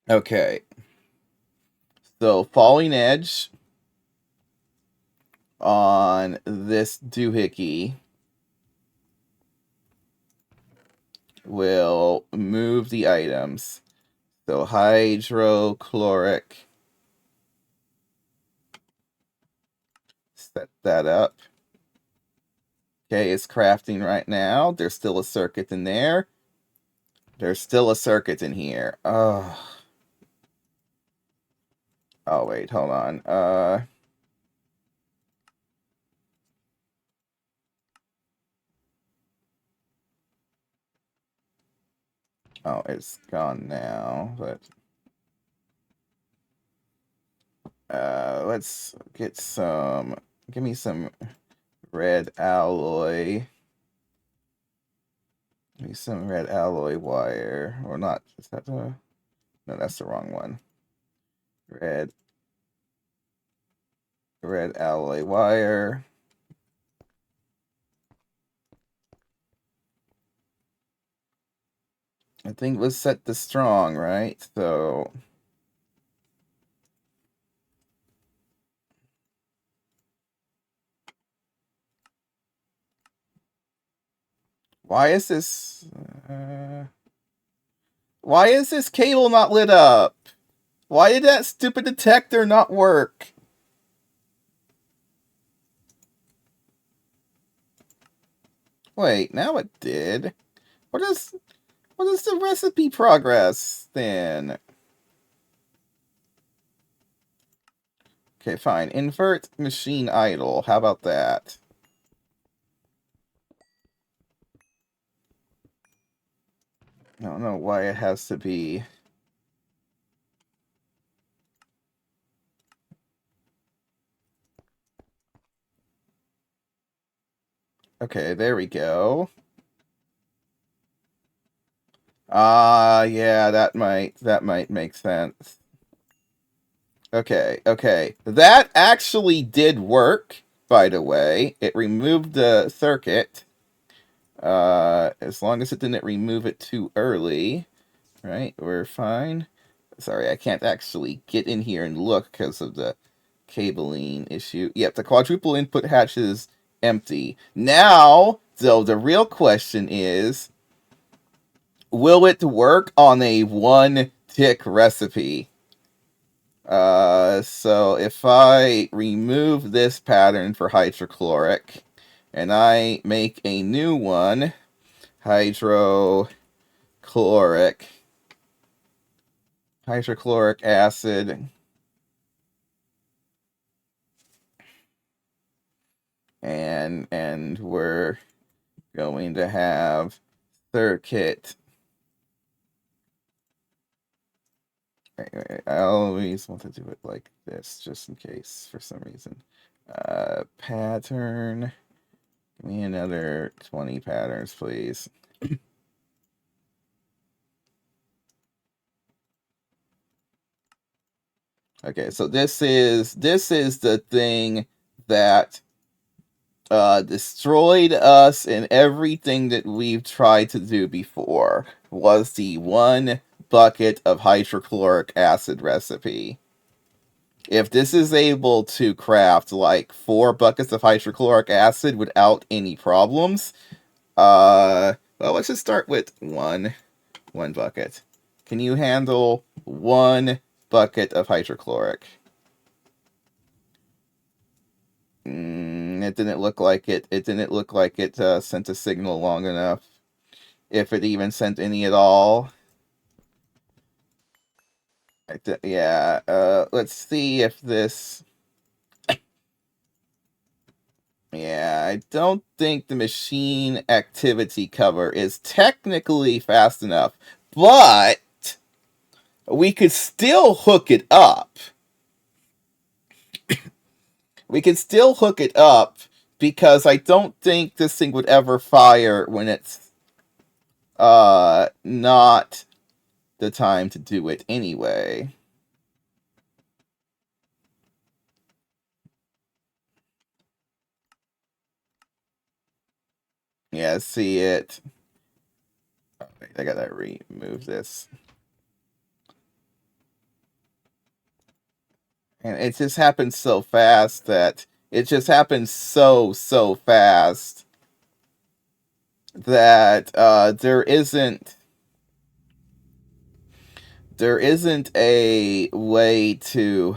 Okay. So falling edge on this doohickey will move the items. So hydrochloric. Set that up. Okay, it's crafting right now. There's still a circuit in there. There's still a circuit in here. Oh. Oh, wait, hold on. Oh, it's gone now, but let's get some, give me some red alloy. Give me some red alloy wire, or not, is that the, no, that's the wrong one. Red alloy wire. I think it was set to strong, right? So why is this why is this cable not lit up? Why did that stupid detector not work? Wait, now it did. What is the recipe progress then? Okay, fine. Invert machine idle. How about that? I don't know why it has to be. Okay, there we go. Yeah, that might make sense. Okay, okay. That actually did work, by the way. It removed the circuit. As long as it didn't remove it too early. Right, we're fine. Sorry, I can't actually get in here and look because of the cabling issue. Yep, the quadruple input hatch is empty. Now, so the real question is, will it work on a one-tick recipe? So if I remove this pattern for hydrochloric, and I make a new one, hydrochloric acid, and we're going to have circuit. I always want to do it like this, just in case for some reason. Pattern. Give me another 20 patterns, please. Okay, so this is the thing that destroyed us and everything that we've tried to do before, was the one bucket of hydrochloric acid recipe. if this is able to craft like 4 buckets of hydrochloric acid without any problems, well, let's just start with one bucket. Can you handle 1 bucket of hydrochloric? It didn't look like it. It didn't look like it sent a signal long enough. If it even sent any at all. Yeah, let's see if this... Yeah, I don't think the machine activity cover is technically fast enough, but we could still hook it up. We could still hook it up because I don't think this thing would ever fire when it's not the time to do it anyway. Yeah, see it. Oh, wait, I gotta remove this. And it just happens so fast that it just happens so fast that there isn't a way to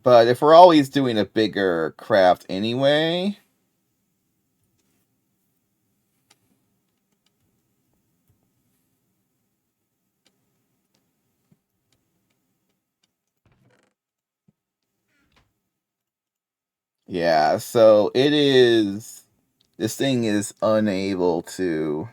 but if we're always doing a bigger craft anyway, yeah, so this thing is unable to...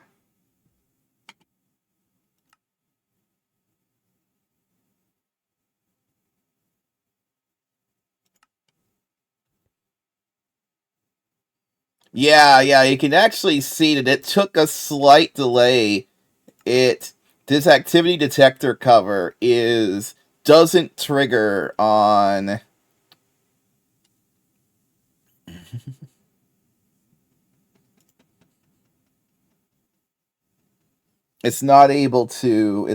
Yeah, you can actually see that it took a slight delay. This activity detector cover doesn't trigger on... It's not able to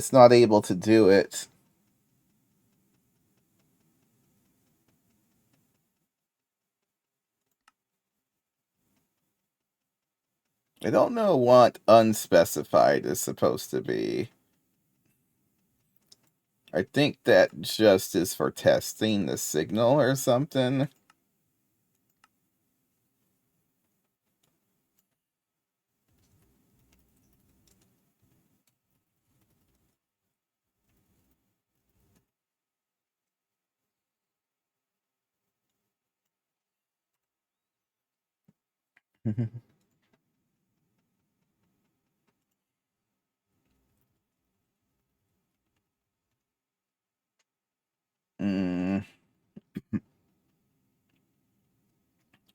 do it. I don't know what unspecified is supposed to be. I think that just is for testing the signal or something. Mm.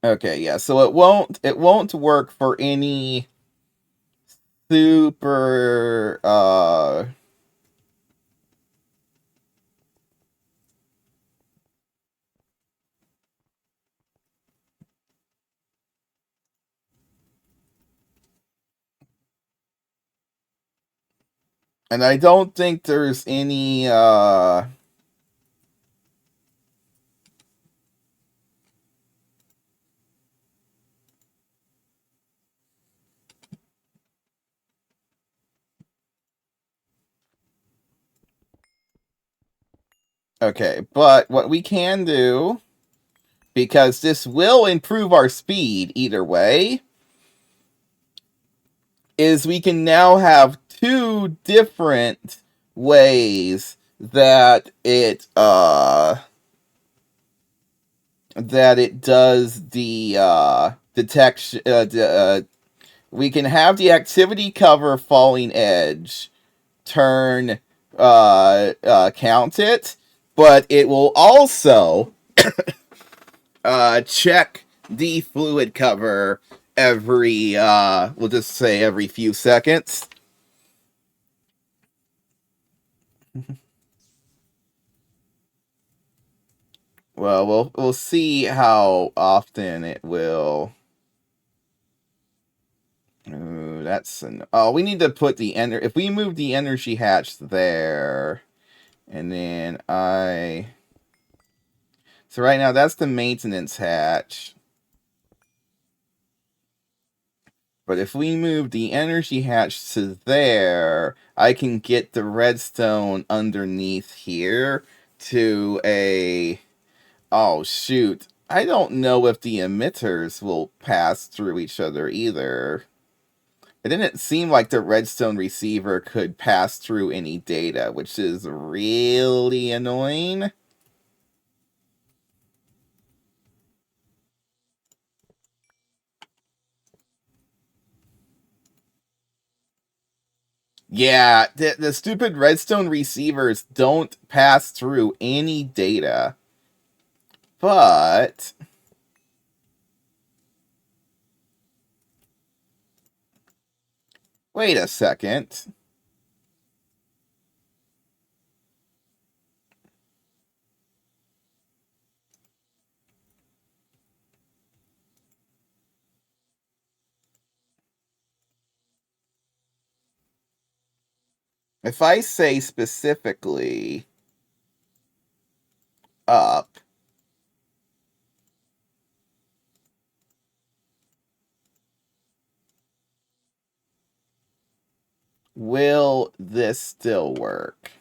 Okay, yeah. So it won't work for any super and I don't think there's any okay, but what we can do, because this will improve our speed either way, is we can now have 2 different ways that it does the detection. We can have the activity cover falling edge turn count it, but it will also check the fluid cover every we'll just say every few seconds. Well, we'll see how often it will. Ooh, that's an. Oh, we need to put the if we move the energy hatch there, and then So right now that's the maintenance hatch. But if we move the energy hatch to there, I can get the redstone underneath here to a. Oh, shoot. I don't know if the emitters will pass through each other either. It didn't seem like the redstone receiver could pass through any data, which is really annoying. Yeah, the stupid redstone receivers don't pass through any data. But wait a second. If I say specifically up, will this still work?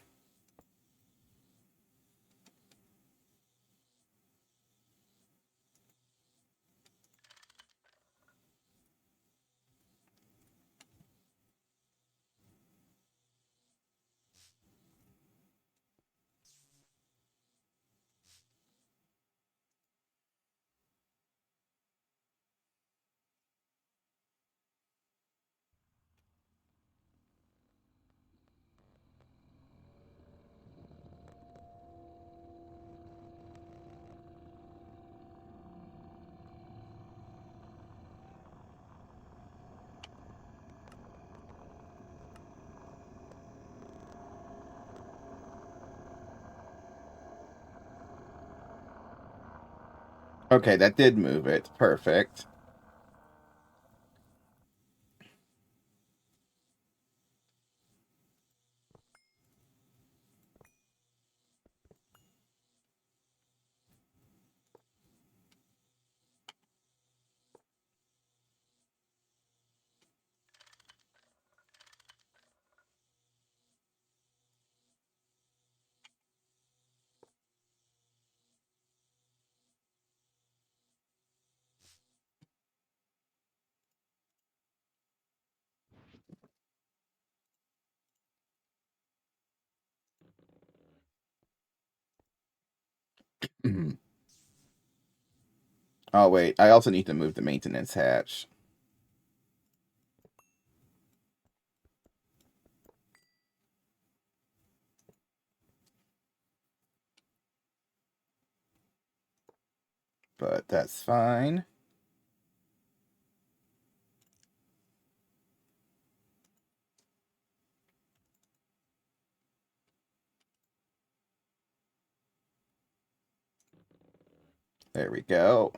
Okay, that did move it. Perfect. Oh, wait. I also need to move the maintenance hatch. But that's fine. There we go.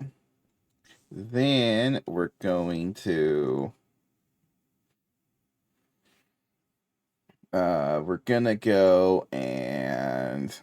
Then we're going to we're gonna go and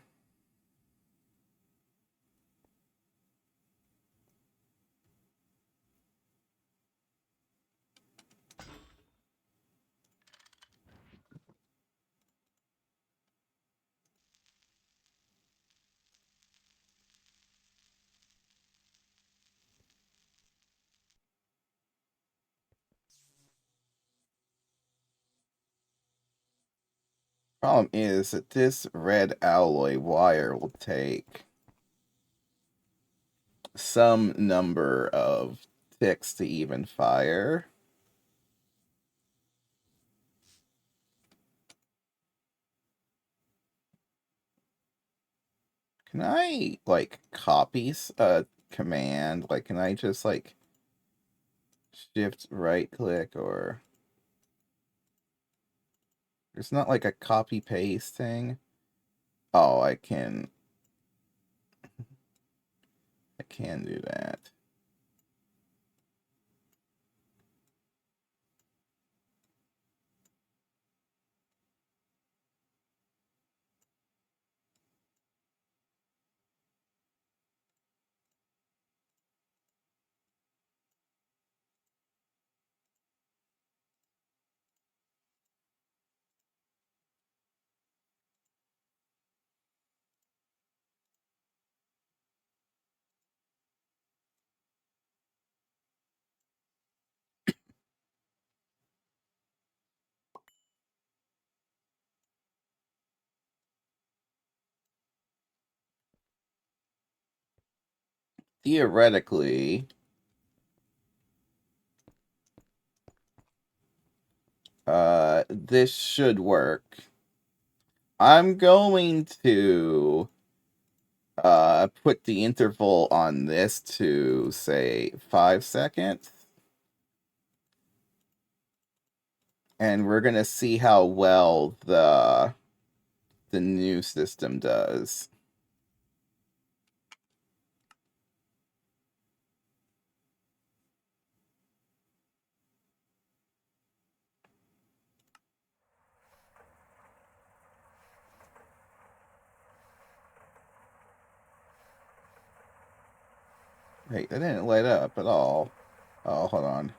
problem is that this red alloy wire will take some number of ticks to even fire. Can I like copy a command? Like, can I just like shift right click or there's not like a copy paste thing? Oh, I can. can do that. Theoretically, this should work. I'm going to put the interval on this to, say, 5 seconds. And we're going to see how well the new system does. Wait, that didn't light up at all. Oh, hold on.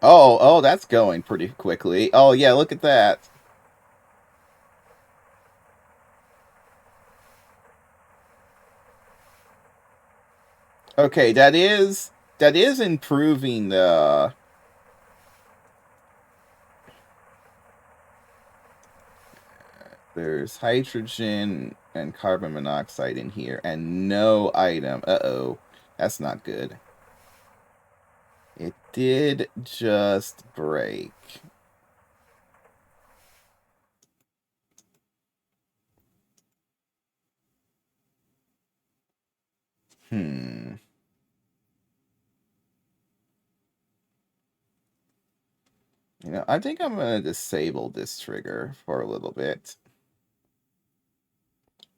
Oh, that's going pretty quickly. Oh, yeah, look at that. Okay, that is improving the. There's hydrogen and carbon monoxide in here, and no item. Uh-oh, that's not good. It did just break. Hmm. I think I'm going to disable this trigger for a little bit.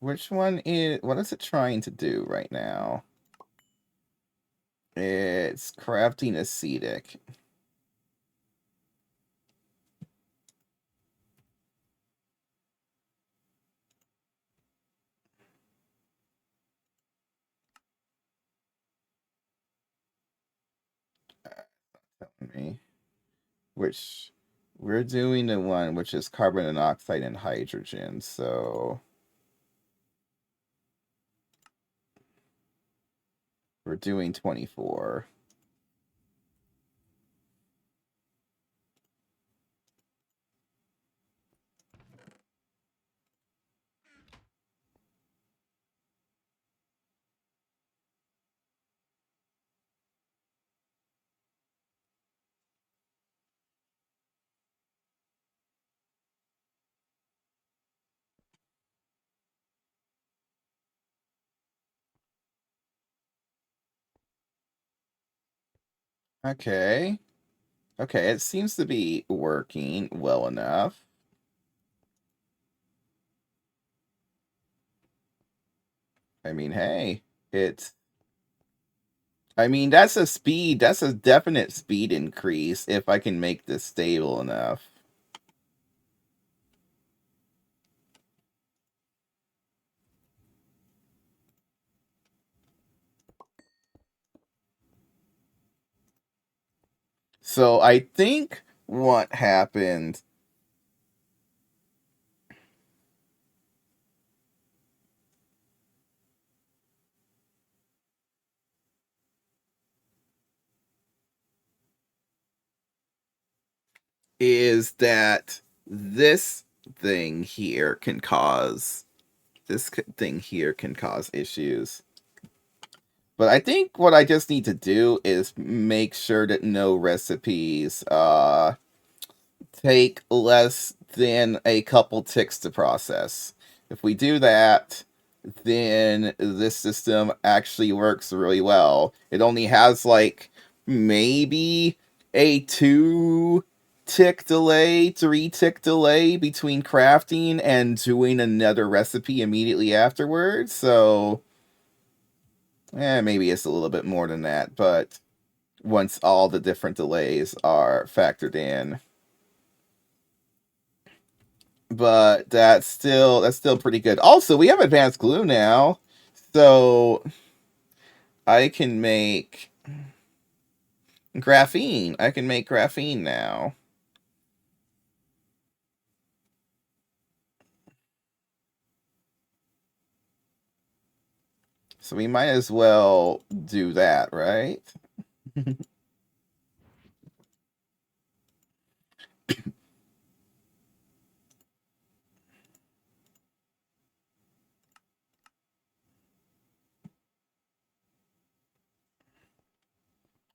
Which one is... What is it trying to do right now? It's crafting acetic. Telling me. Which... We're doing the one which is carbon monoxide and hydrogen, so... We're doing 24. Okay. Okay, it seems to be working well enough. I mean, hey, it's... I mean, that's a definite speed increase if I can make this stable enough. So I think what happened is that this thing here can cause issues. But I think what I just need to do is make sure that no recipes take less than a couple ticks to process. If we do that, then this system actually works really well. It only has like maybe a 2 tick delay, 3 tick delay between crafting and doing another recipe immediately afterwards. So, maybe it's a little bit more than that, but once all the different delays are factored in. But that's still pretty good. Also, we have advanced glue now, so I can make graphene. I can make graphene now. So we might as well do that, right?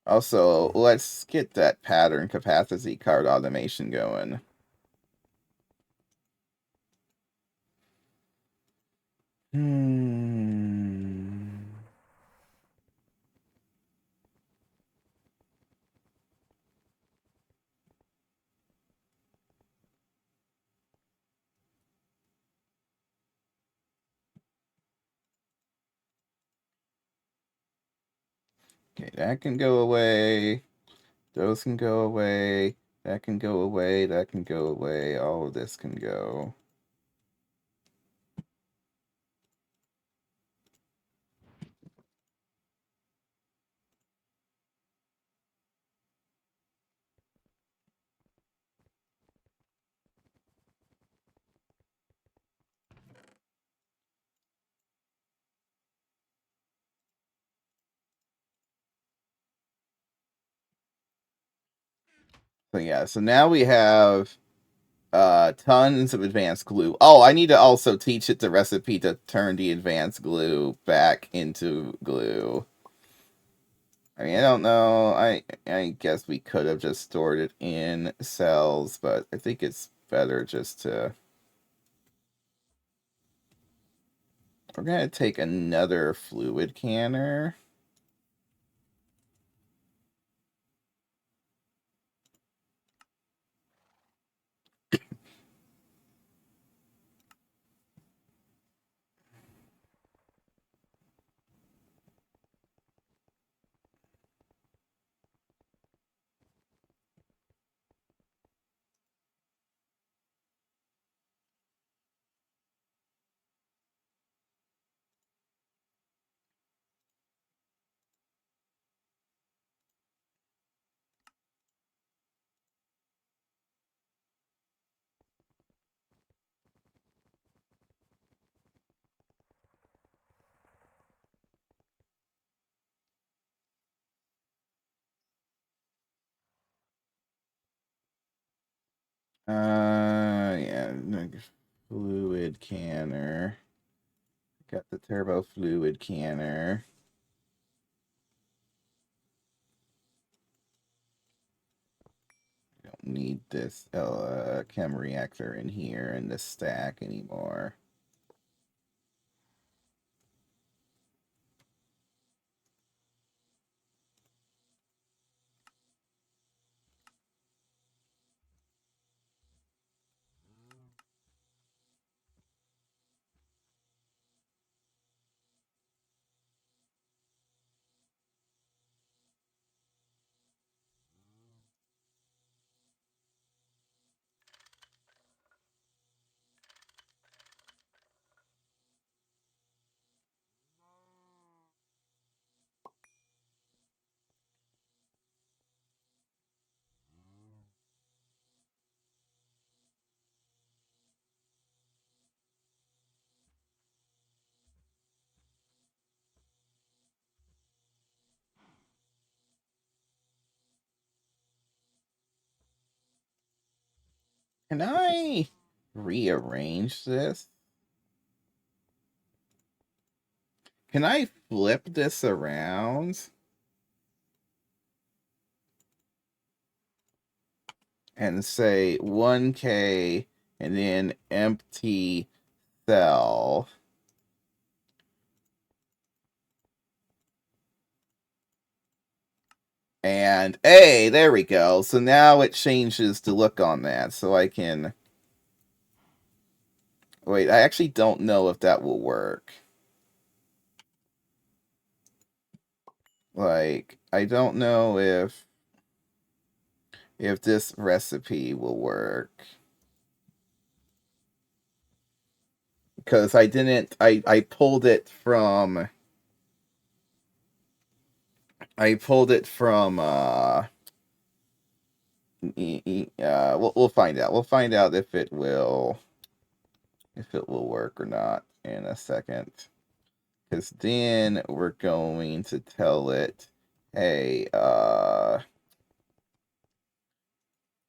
Also, let's get that pattern capacity card automation going. Okay, that can go away. Those can go away. That can go away. That can go away. All of this can go. So yeah, so now we have tons of advanced glue. Oh, I need to also teach it the recipe to turn the advanced glue back into glue. I mean, I don't know. I guess we could have just stored it in cells, but I think it's better just to... We're going to take another fluid canner. Yeah, fluid canner. Got the turbo fluid canner. Don't need this chem reactor in here in this stack anymore. Can I rearrange this? Can I flip this around and say 1K and then empty cell? And, hey, there we go. So now it changes the look on that. So I can... Wait, I actually don't know if that will work. Like, I don't know if this recipe will work. Because I didn't... I pulled it from... we'll find out. We'll find out if it will work or not in a second. Because then we're going to tell it, hey,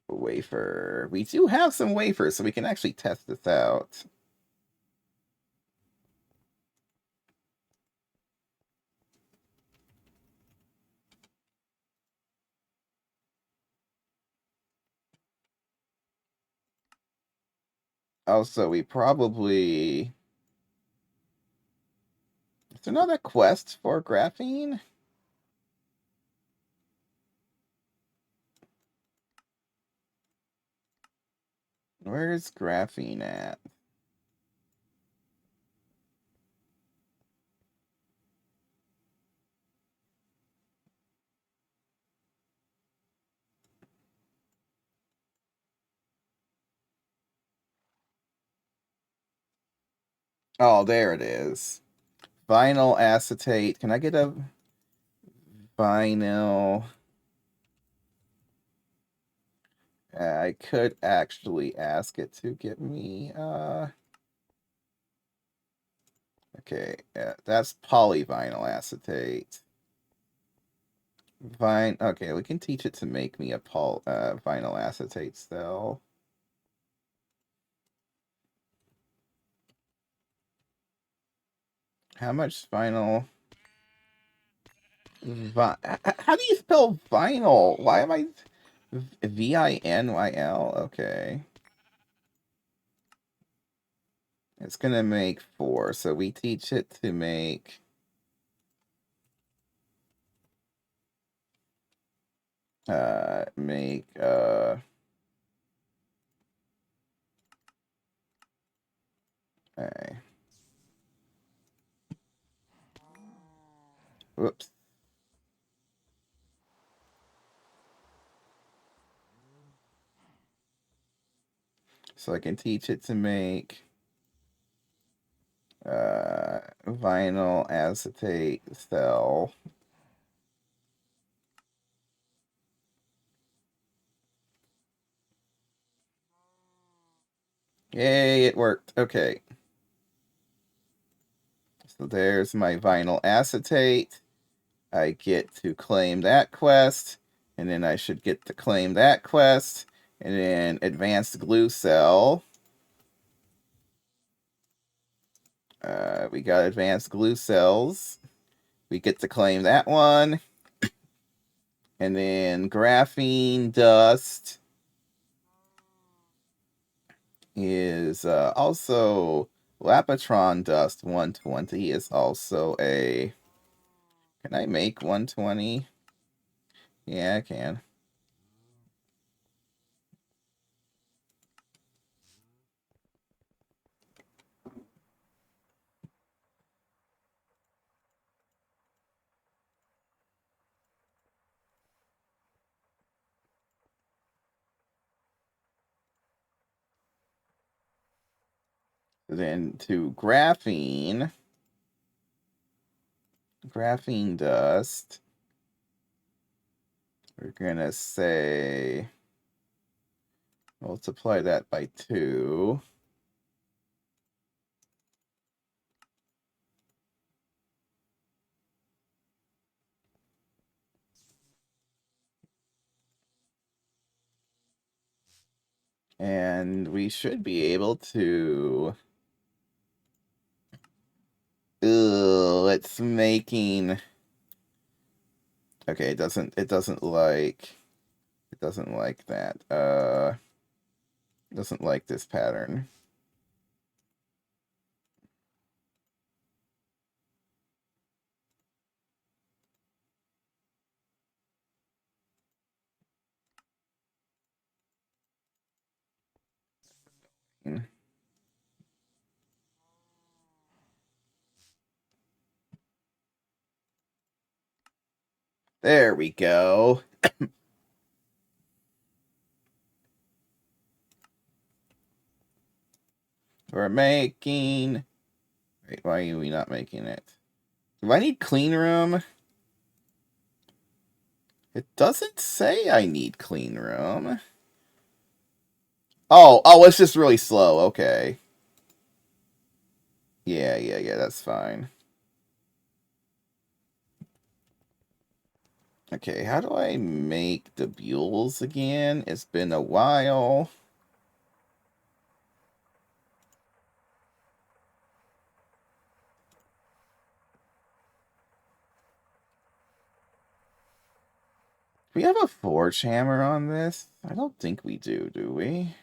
wafer. We do have some wafers, so we can actually test this out. Also, we probably... Is there another quest for graphene? Where's graphene at? Oh, there it is. Vinyl acetate. Can I get a vinyl? I could actually ask it to get me, okay, that's polyvinyl acetate. Okay, we can teach it to make me a vinyl acetate cell. How much vinyl? How do you spell vinyl? Why am I... VINYL? Okay. It's gonna make 4, so we teach it to make... Okay. Whoops. So I can teach it to make vinyl acetate cell. Yay, it worked. Okay. So there's my vinyl acetate. I get to claim that quest, and then I should get to claim that quest, and then advanced glue cell. We got advanced glue cells. We get to claim that one. And then graphene dust is also... Lapatron dust 120 is also a... Can I make 120? Yeah, I can. Then to graphene dust, we're gonna say multiply that by 2. And we should be able to... it's making... Okay, it doesn't like that. It doesn't like this pattern. There we go. We're making... Wait, why are we not making it? Do I need clean room? It doesn't say I need clean room. Oh, it's just really slow. Okay. Yeah, that's fine. Okay, how do I make the Beeless again? It's been a while. Do we have a forge hammer on this? I don't think we do we?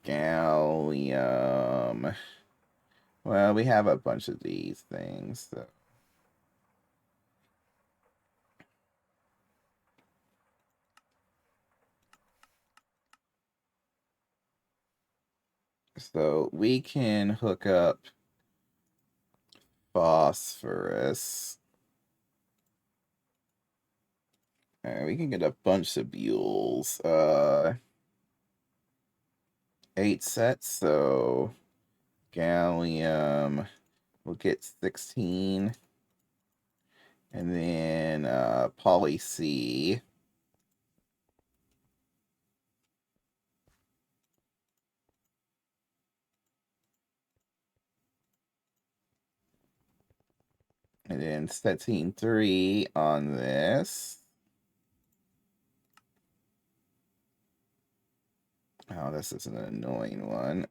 Gallium. Well, we have a bunch of these things, so... So we can hook up phosphorus. We can get a bunch of Beeless. 8 sets, so gallium, we'll get 16. And then poly C. And then setting 3 on this. Oh, this is an annoying one.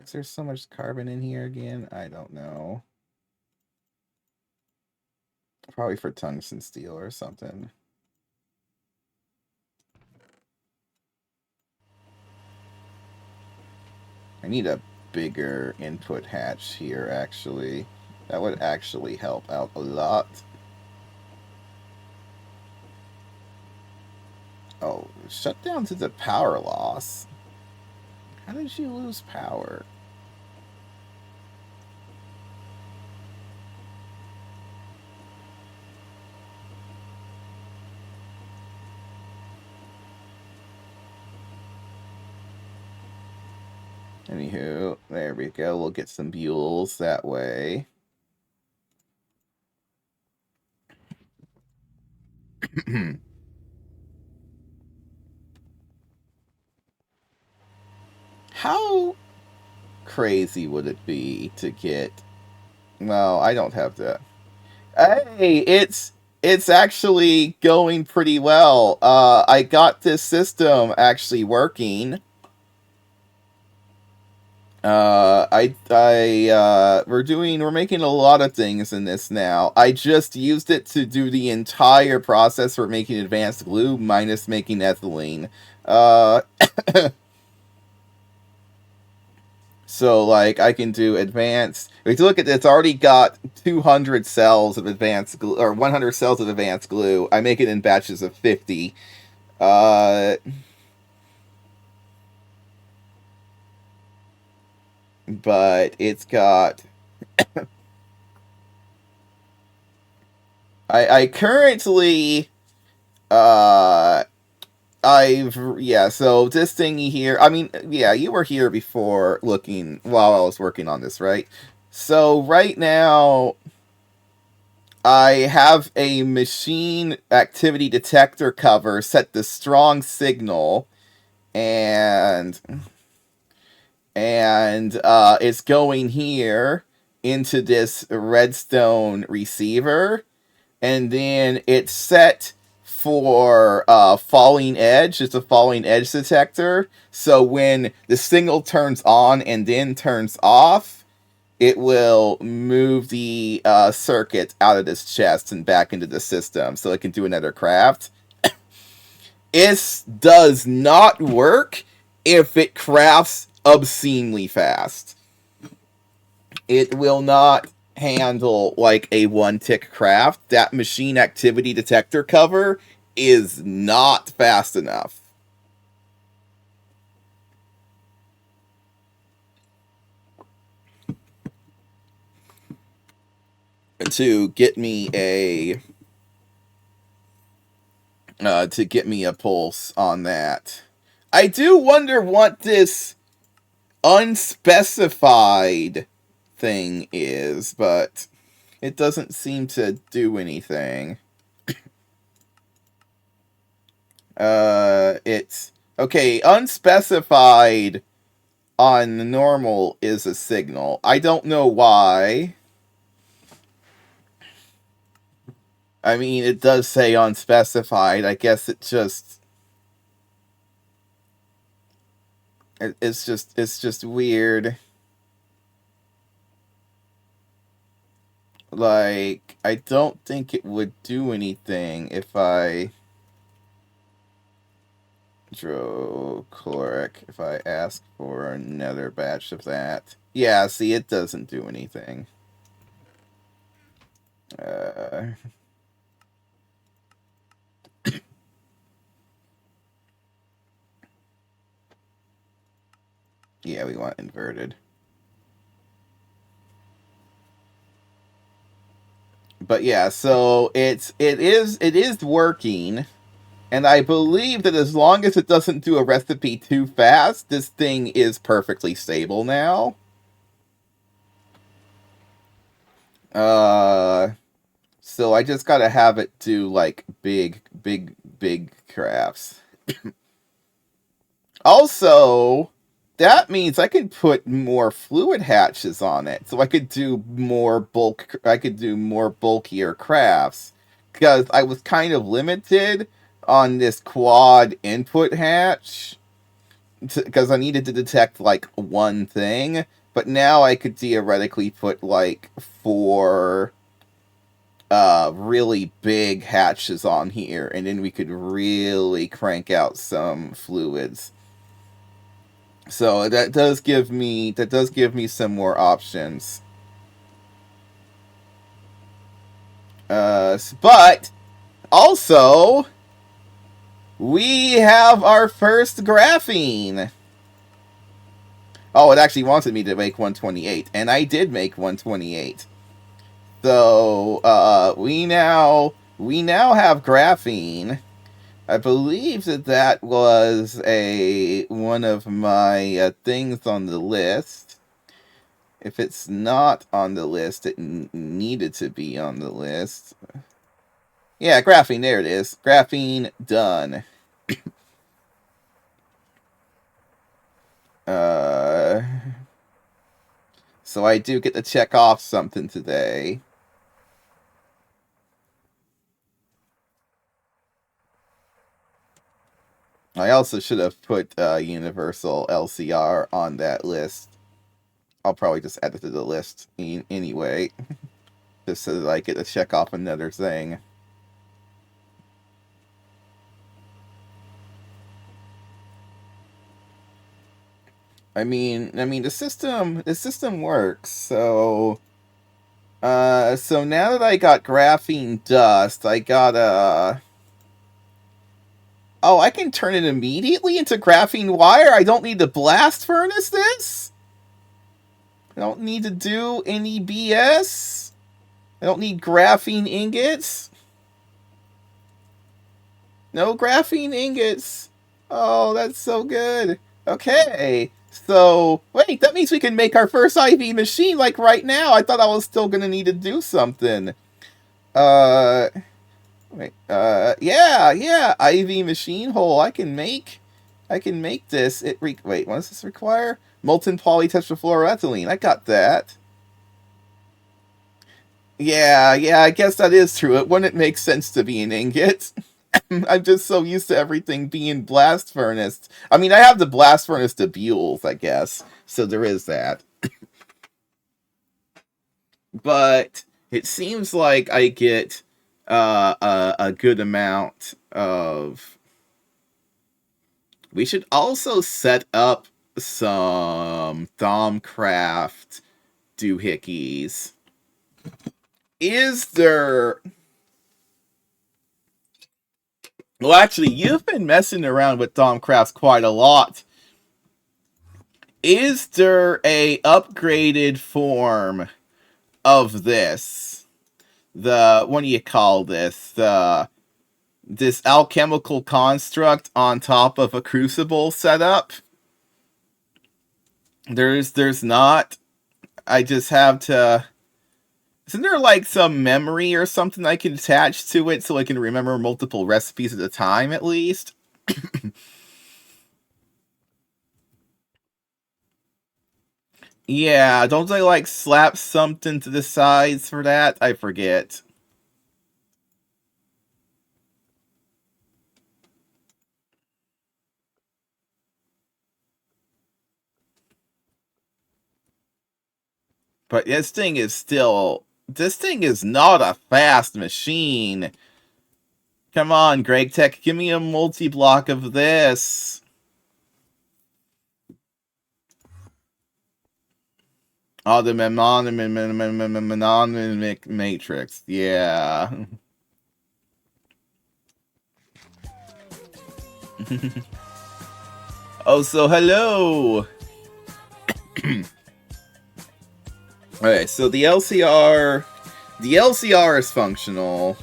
Is there so much carbon in here again? I don't know. Probably for tungsten steel or something. I need a bigger input hatch here, actually. That would actually help out a lot. Oh, shut down to the power loss. How did you lose power? Anywho, there we go. We'll get some Beeless that way. How crazy would it be to get... Well, I don't have that. Hey, it's actually going pretty well. I got this system actually working. We're making a lot of things in this now. I just used it to do the entire process for making advanced glue, minus making ethylene. So, like, I can do advanced... If you look at it, it's already got 200 cells of advanced glue, or 100 cells of advanced glue. I make it in batches of 50. But it's got... I currently... so this thingy here, I mean, yeah, you were here before looking while I was working on this, right? So right now, I have a machine activity detector cover set to strong signal, and it's going here into this redstone receiver, and then it's set for falling edge. It's a falling edge detector. So when the signal turns on and then turns off, it will move the circuit out of this chest and back into the system so it can do another craft. It does not work if it crafts obscenely fast. It will not handle like a 1-tick craft. That machine activity detector cover is not fast enough. to get me a pulse on that. I do wonder what this unspecified thing is, but it doesn't seem to do anything. It's okay. Unspecified on normal is a signal. I don't know why. I mean, it does say unspecified. I guess it just it's just weird. Like, I don't think it would do anything if I hydrochloric, if I ask for another batch of that. Yeah, see, it doesn't do anything. Yeah, we want inverted. But yeah, so it is working, and I believe that as long as it doesn't do a recipe too fast, this thing is perfectly stable now. So I just gotta have it do like big crafts. Also, that means I can put more fluid hatches on it, so I could do more bulk. I could do more bulkier crafts because I was kind of limited on this quad input hatch because I needed to detect like one thing. But now I could theoretically put like 4 really big hatches on here, and then we could really crank out some fluids. So that does give me some more options. But also we have our first graphene. Oh, it actually wanted me to make 128, and I did make 128. So we now have graphene. I believe that was one of my things on the list. If it's not on the list, it needed to be on the list. Yeah, graphene, there it is. Graphene, done. So I do get to check off something today. I also should have put universal LCR on that list. I'll probably just add it to the list anyway, just so that I get to check off another thing. I mean the system works. So so now that I got graphene dust, I got oh, I can turn it immediately into graphene wire. I don't need to blast furnace this. I don't need to do any BS. I don't need graphene ingots. No graphene ingots. Oh, that's so good. Okay. So, wait, that means we can make our first IV machine, like, right now. I thought I was still gonna need to do something. Wait, yeah, IV machine hole. I can make this. Wait, what does this require? Molten polytetrafluoroethylene. I got that. Yeah, I guess that is true. It wouldn't make sense to be an ingot. I'm just so used to everything being blast furnace. I mean, I have the blast furnace to Beeless, I guess. So there is that. But it seems like I get a good amount of... We should also set up some Thaumcraft doohickeys. Is there... Well, actually, you've been messing around with Thaumcrafts quite a lot. Is there a upgraded form of this? what do you call this? This alchemical construct on top of a crucible setup. There's not. I just have to. Isn't there like some memory or something I can attach to it so I can remember multiple recipes at a time at least? Yeah, don't I like slap something to the sides for that? I forget. But this thing is still. This thing is not a fast machine. Come on, Gregtech, give me a multi-block of this. Oh, the mnemonic matrix. Yeah. Oh, so hello. Okay, so the LCR is functional.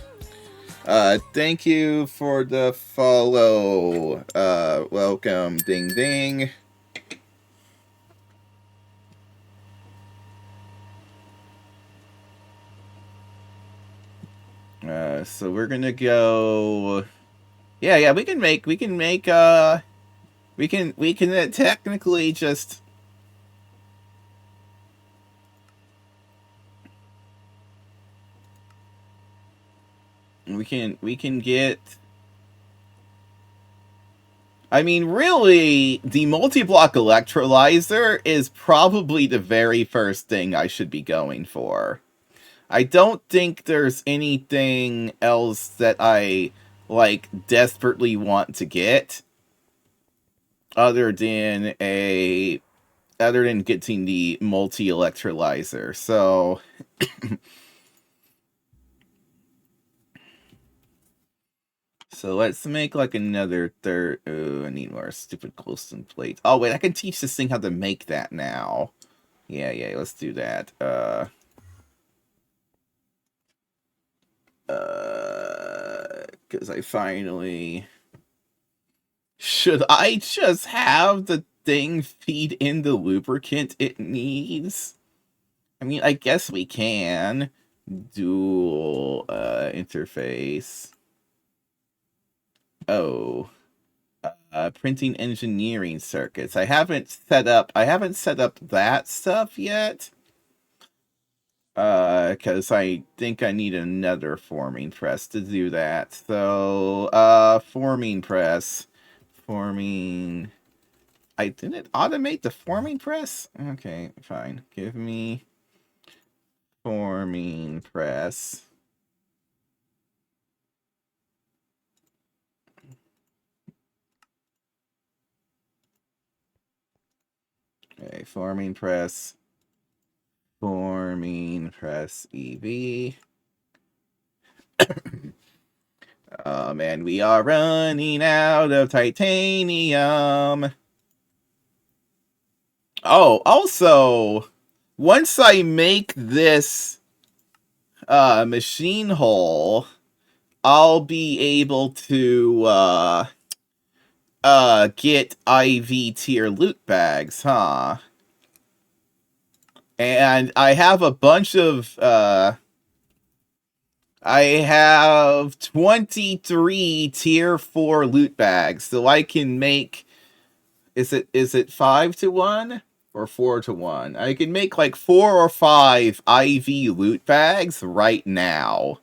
Thank you for the follow. Welcome, ding ding. So we're gonna go. Yeah, we can technically just. We can get. I mean, really, the multi-block electrolyzer is probably the very first thing I should be going for. I don't think there's anything else that I, like, desperately want to get other than getting the multi-electrolyzer. So let's make like another third. Oh, I need more stupid glowstone plates. Oh wait, I can teach this thing how to make that now. Yeah, let's do that. Because I finally should I just have the thing feed in the lubricant it needs? I mean, I guess we can. Dual interface. Oh. Printing engineering circuits. I haven't set up that stuff yet. Because I think I need another forming press to do that. So, forming press. Forming. I didn't automate the forming press? Okay, fine. Give me forming press. Okay, forming press. Forming press EV. Oh man, we are running out of titanium. Oh, also, once I make this machine hole, I'll be able to get IV tier loot bags, huh? And I have a bunch of I have 23 tier 4 loot bags, so I can make. Is it 5 to 1 or 4 to 1? I can make like 4 or 5 IV loot bags right now.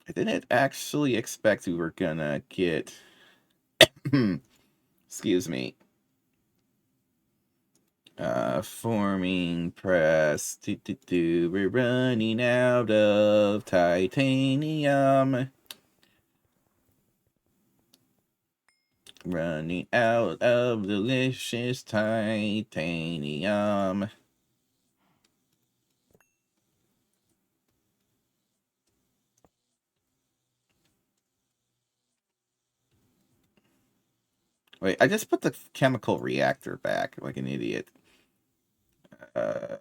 I didn't actually expect we were gonna get. Excuse me. Forming press. We're running out of titanium. Running out of delicious titanium. Wait, I just put the chemical reactor back like an idiot. Uh,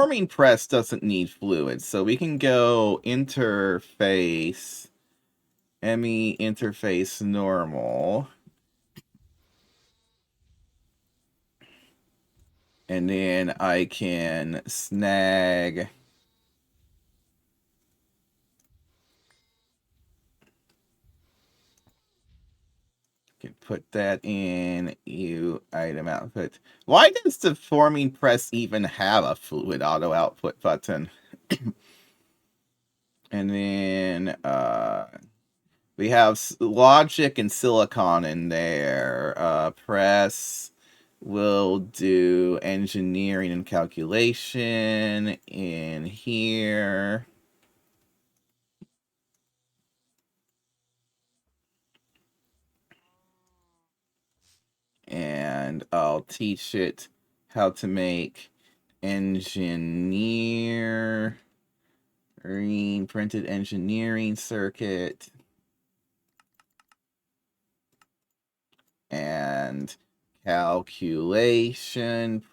forming press doesn't need fluid, so we can go interface, ME interface normal. And then I can snag can put that in item output. Why does the forming press even have a fluid auto output button? And then we have logic and silicon in there. Press will do engineering and calculation in here. And I'll teach it how to make printed engineering circuit and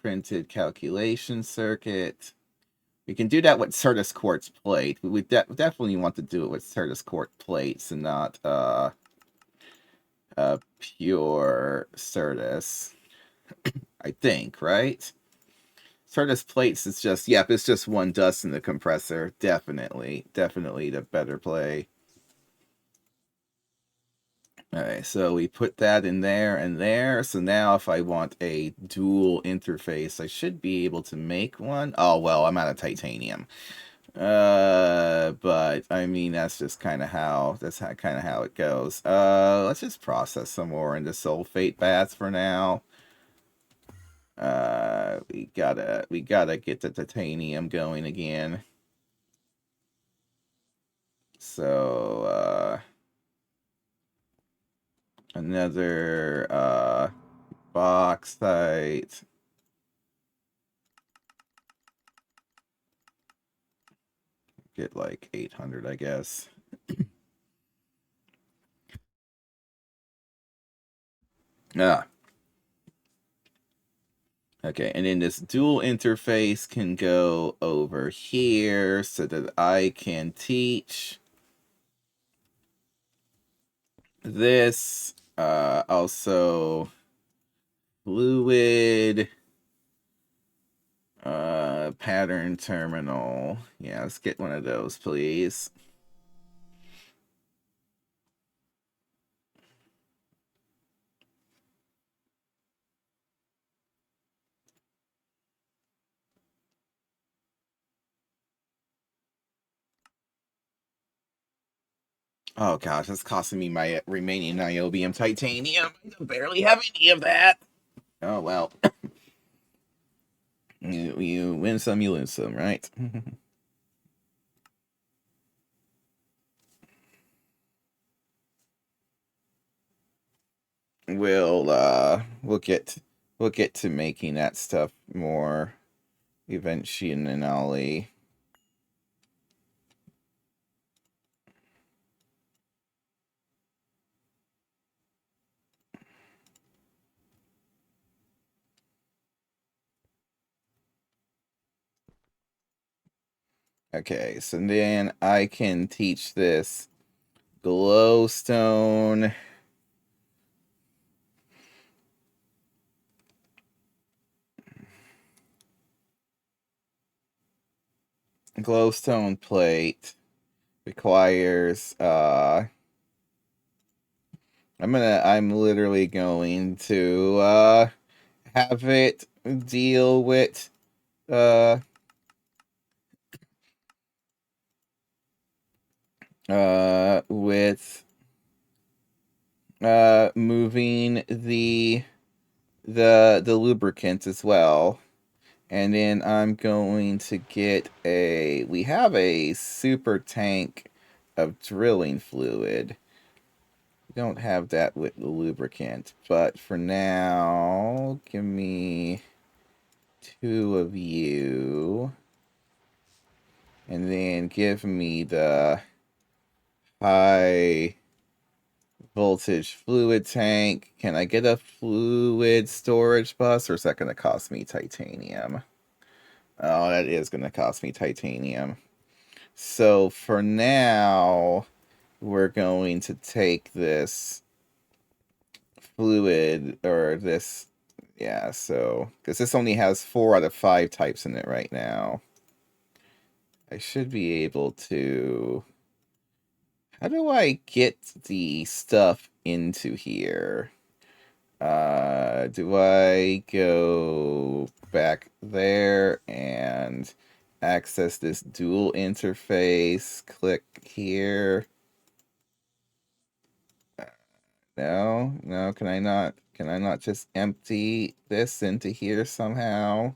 printed calculation circuit. We can do that with Certus quartz plate. We definitely want to do it with Certus quartz plates and not pure Certus. I think, right? Certus plates is just, yep, it's just one dust in the compressor. Definitely the better play. Alright, so we put that in there and there. So now if I want a dual interface, I should be able to make one. Oh, well, I'm out of titanium. But I mean, that's just kind of how it goes. Let's just process some more into sulfate baths for now. We gotta get the titanium going again. So, another, bauxite. Get like 800, I guess. Ah. Okay, and then this dual interface can go over here so that I can teach this. Also, fluid pattern terminal. Yeah, let's get one of those, please. Oh gosh, that's costing me my remaining niobium titanium. I don't barely have any of that. Oh well. You win some, you lose some, right? We'll get to making that stuff more eventually. Okay, so then I can teach this glowstone plate requires I'm literally going to have it deal with uh with moving the lubricant as well. And then I'm going to get we have a super tank of drilling fluid. We don't have that with the lubricant, but for now, give me 2 of you. And then give me the high voltage fluid tank. Can I get a fluid storage bus, or is that going to cost me titanium? Oh, that is going to cost me titanium. So for now, we're going to take this fluid, or this, yeah, so, because this only has 4 out of 5 types in it right now. I should be able to... How do I get the stuff into here? Do I go back there and access this dual interface? Click here. No, no, can I not just empty this into here somehow?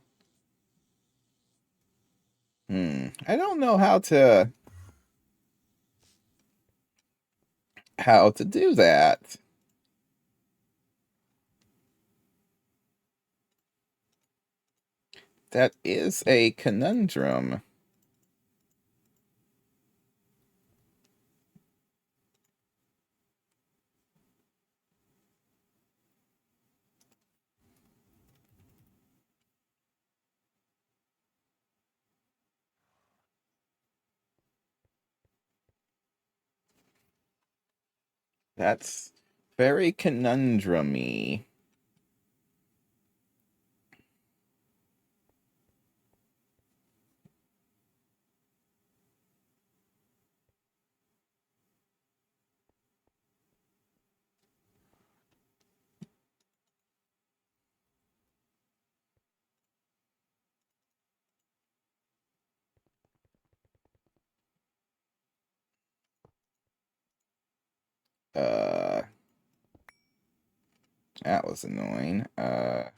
I don't know how to do that. That is a conundrum. That's very conundrum-y. Uh, that was annoying. I'm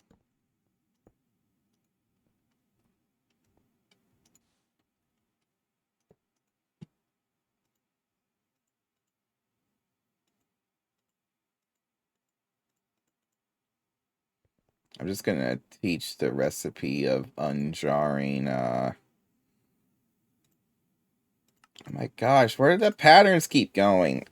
just gonna teach the recipe of unjarring, oh my gosh, where did the patterns keep going?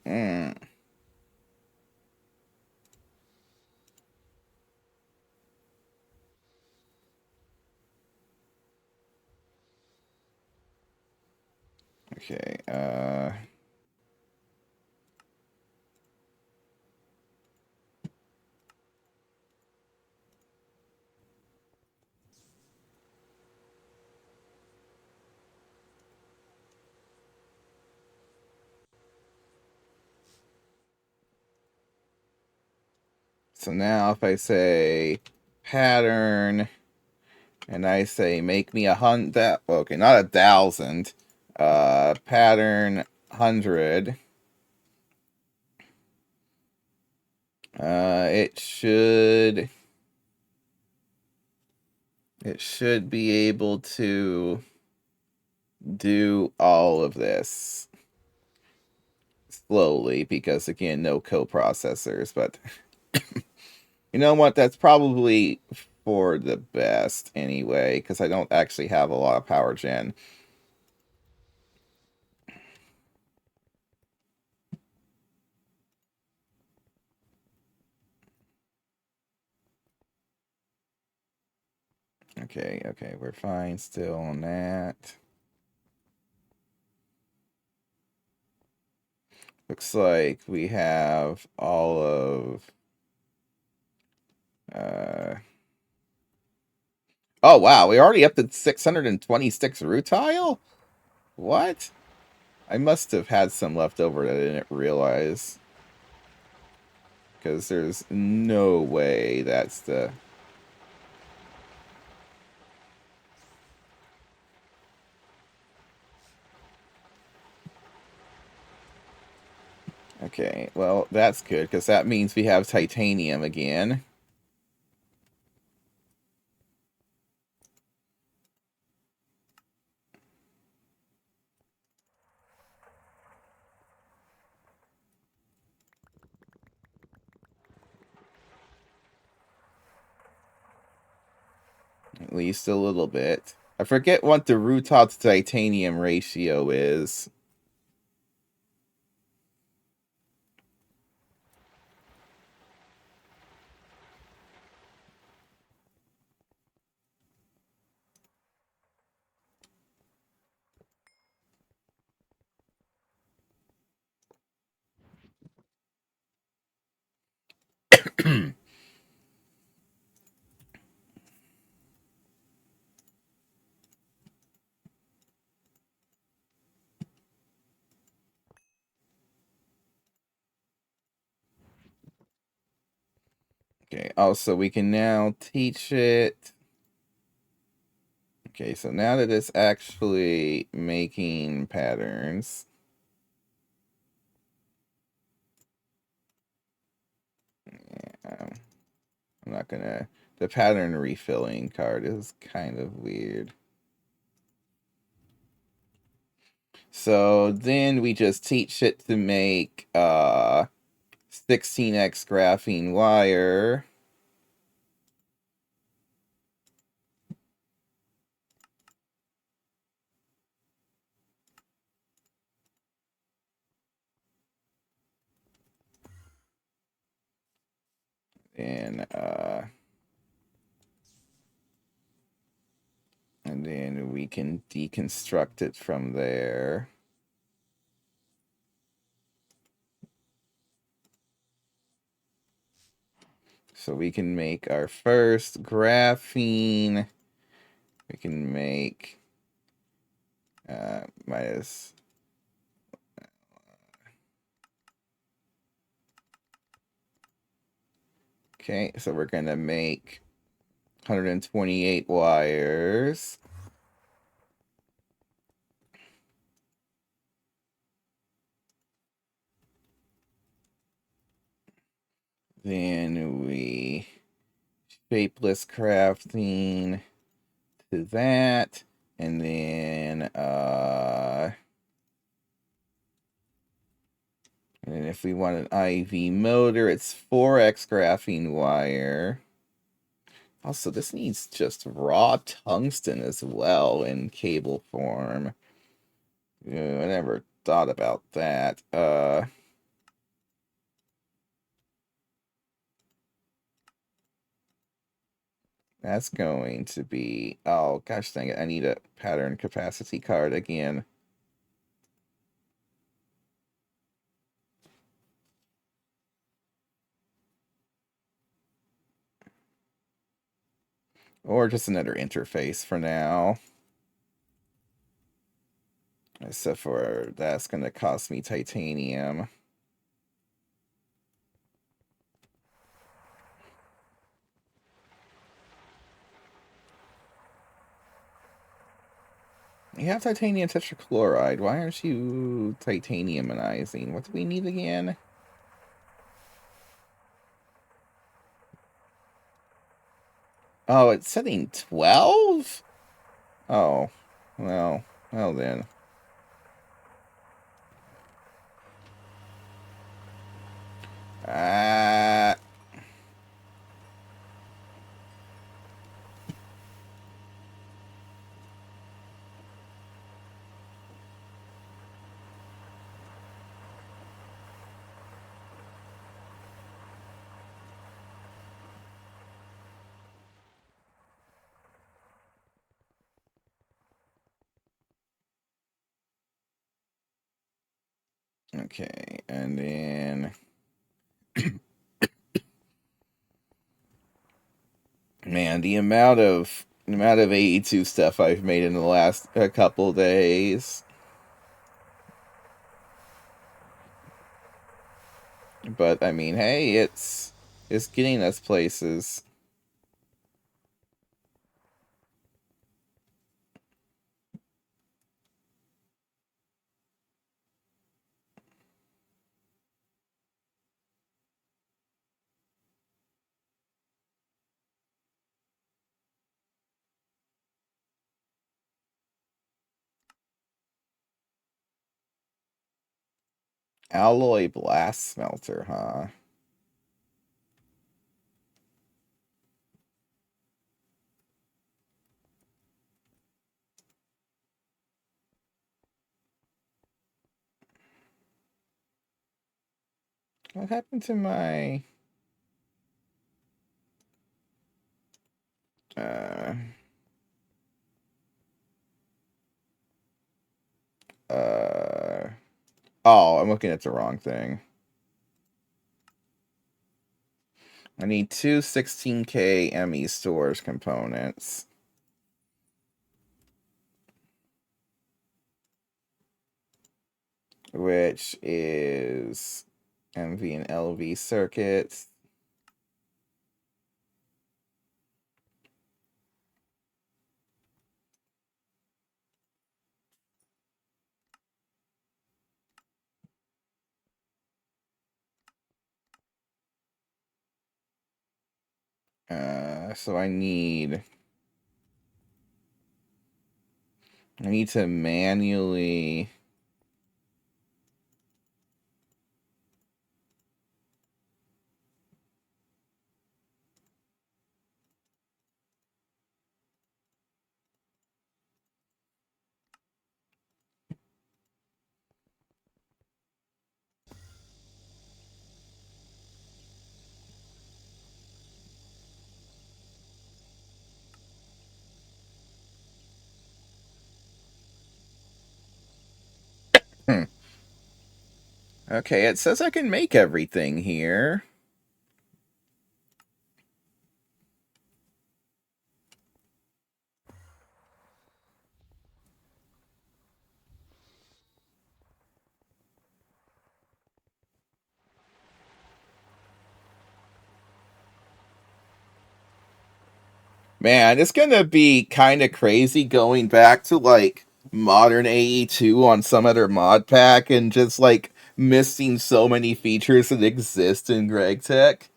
Okay, so now if I say pattern, and I say make me 100, okay, not 1,000, pattern 100, it should be able to do all of this slowly, because again, no coprocessors, but you know what, that's probably for the best anyway, because I don't actually have a lot of power gen. Okay, we're fine still on that. Looks like we have all of... Oh, wow, we're already up to 626 rutile? What? I must have had some left over that I didn't realize. Because there's no way that's the... Okay, well, that's good, because that means we have titanium again. At least a little bit. I forget what the rutile to titanium ratio is. Okay, also we can now teach it. Okay, so now that it's actually making patterns. I'm not gonna. The pattern refilling card is kind of weird. So then we just teach it to make 16x graphene wire. And then we can deconstruct it from there. So we can make our first graphene. We can make minus. Okay, so we're going to make 128 wires. Then we shapeless crafting to that. And then if we want an IV motor, it's 4x graphene wire. Also, this needs just raw tungsten as well in cable form. I never thought about that. That's going to be... Oh, gosh dang it. I need a pattern capacity card again. Or just another interface for now. Except for that's going to cost me titanium. You have titanium tetrachloride. Why aren't you titaniumizing? What do we need again? Oh, it's setting 12? Oh, well then. Okay, and then... Man, the amount of 82 stuff I've made in the last couple days. But I mean, hey, it's getting us places. Alloy blast smelter, huh? What happened to my uh uh oh, I'm looking at the wrong thing. I need two 16K ME stores components. Which is MV and LV circuits. So I need to manually... Hmm. Okay, it says I can make everything here. Man, it's gonna be kind of crazy going back to, like, modern AE2 on some other mod pack and just, like, missing so many features that exist in Gregtech.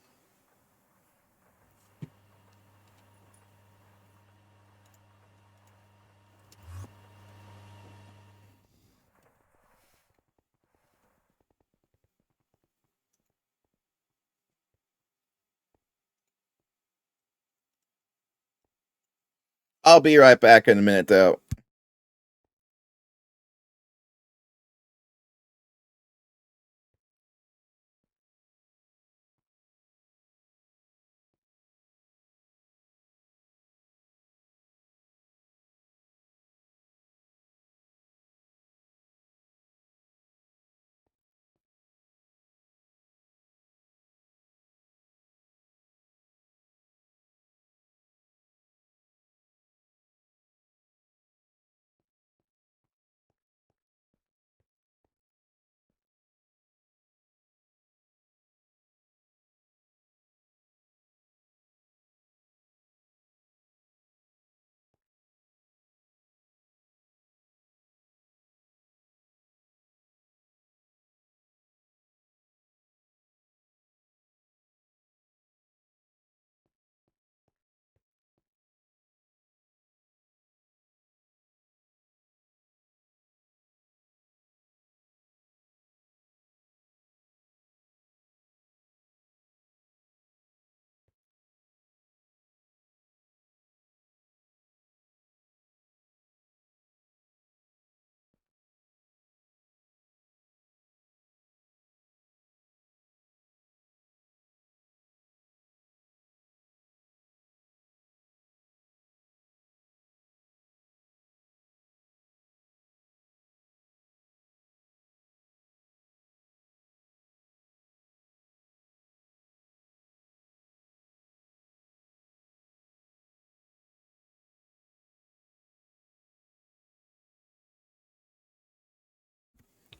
I'll be right back in a minute, though.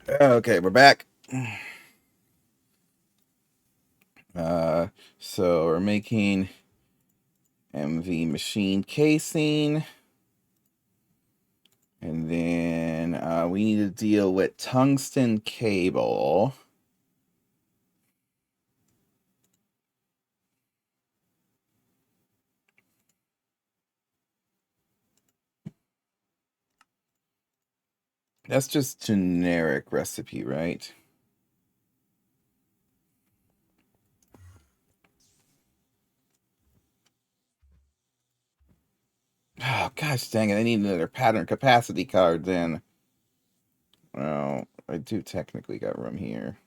Okay, we're back. Uh, so we're making MV machine casing. And then we need to deal with tungsten cable. That's just generic recipe, right? Oh, gosh dang it. I need another pattern capacity card then. Well, I do technically got room here.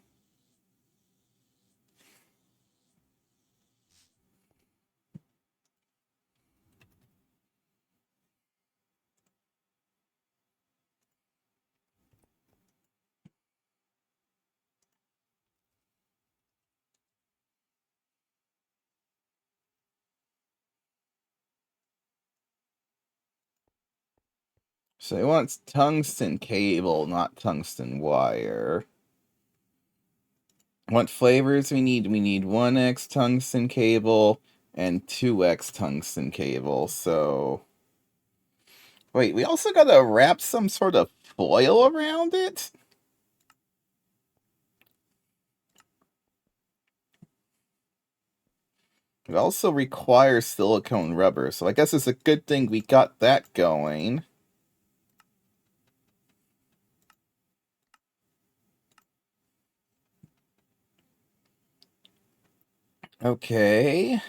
So it wants tungsten cable, not tungsten wire. What flavors we need? We need 1x tungsten cable and 2x tungsten cable. So wait, we also gotta wrap some sort of foil around it? It also requires silicone rubber, so I guess it's a good thing we got that going. Okay.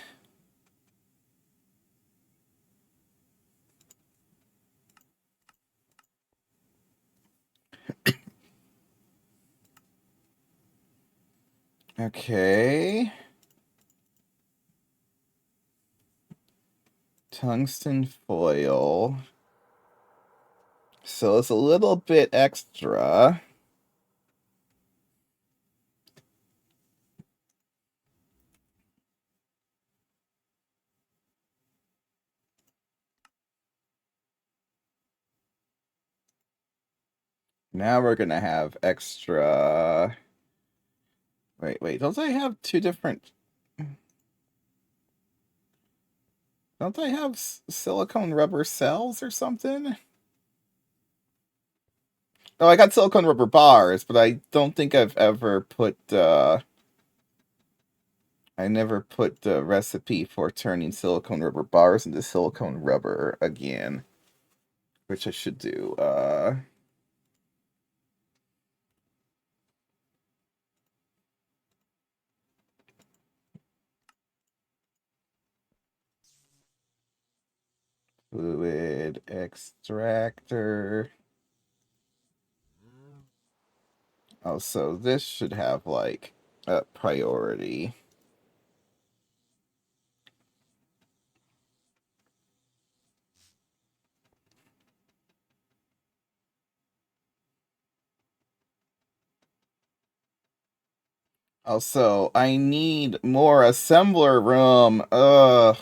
Okay. Tungsten foil. So it's a little bit extra. Now we're gonna have extra. Wait, don't I have two different. Don't I have silicone rubber cells or something? Oh, I got silicone rubber bars, but I don't think I've ever put. I never put the recipe for turning silicone rubber bars into silicone rubber again, which I should do. Fluid extractor. Oh, so this should have like a priority. Also, I need more assembler room. Ugh.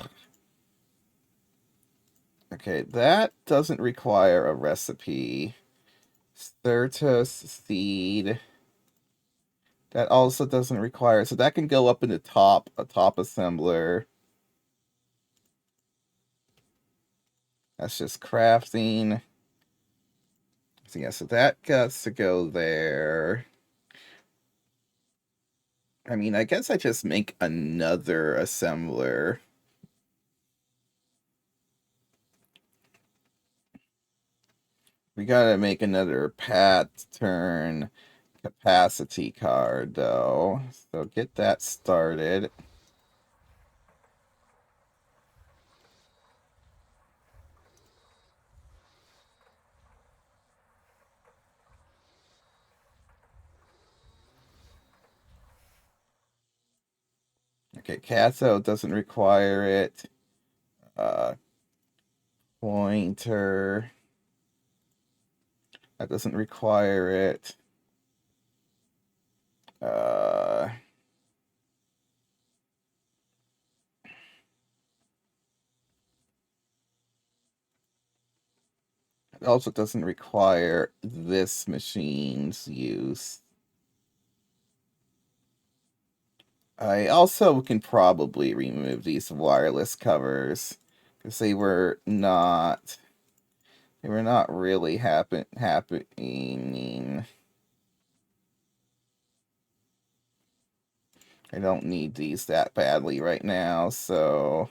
Okay, that doesn't require a recipe. Certus seed. That also doesn't require, so that can go up in the top, a top assembler. That's just crafting. So yeah, so that gets to go there. I mean, I guess I just make another assembler. We gotta make another pattern capacity card, though. So get that started. Okay, cathode doesn't require it. Uh, Pointer. That doesn't require it. Uh, it also doesn't require this machine's use. I also can probably remove these wireless covers because they were not really happening. I don't need these that badly right now, so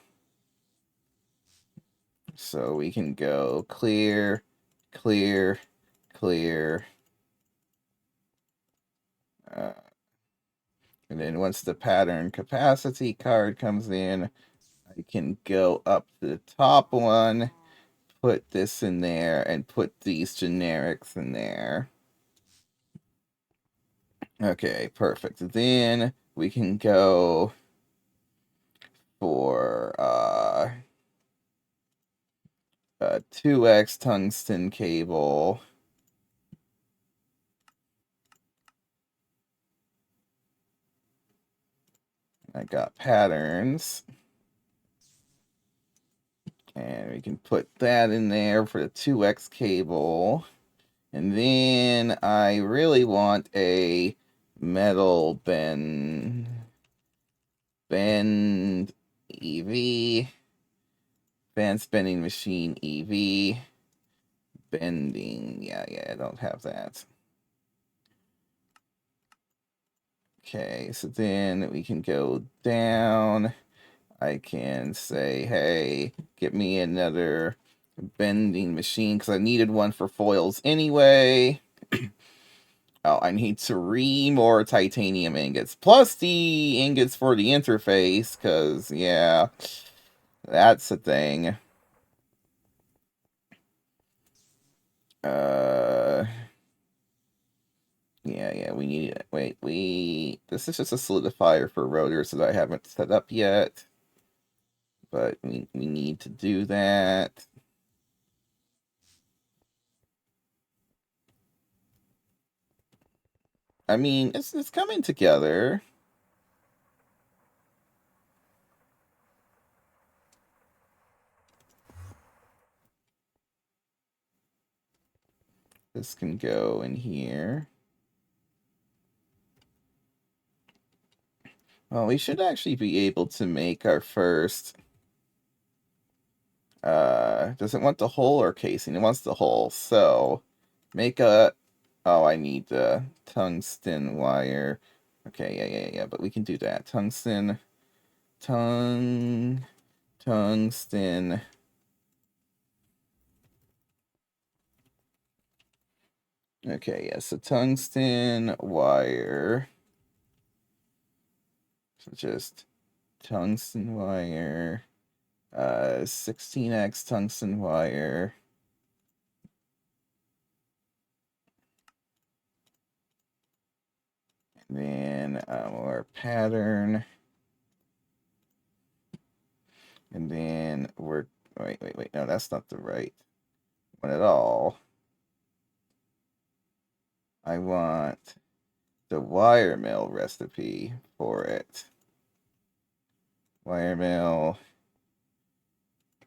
we can go clear, clear, clear. Uh, and then once the pattern capacity card comes in, I can go up to the top one, put this in there, and put these generics in there. Okay, perfect. Then we can go for a 2x tungsten cable. I got patterns. And we can put that in there for the 2x cable. And then I really want a metal bend EV, band spinning machine EV, bending. Yeah, I don't have that. Okay, so then we can go down. I can say, hey, get me another bending machine, because I needed one for foils anyway. Oh, I need 3 more titanium ingots, plus the ingots for the interface, because, yeah, that's a thing. Yeah, we need it. Wait, this is just a solidifier for rotors that I haven't set up yet, but we need to do that. I mean, it's coming together. This can go in here. Well, we should actually be able to make our first. Does it want the hole or casing? It wants the hole. So, make a. Oh, I need the tungsten wire. Okay, yeah. But we can do that. Tungsten. Tungsten. Okay, yeah. So tungsten wire. So just tungsten wire. 16x tungsten wire. And then our pattern. And then we're, wait, no, that's not the right one at all. I want the wire mill recipe for it. Wire mill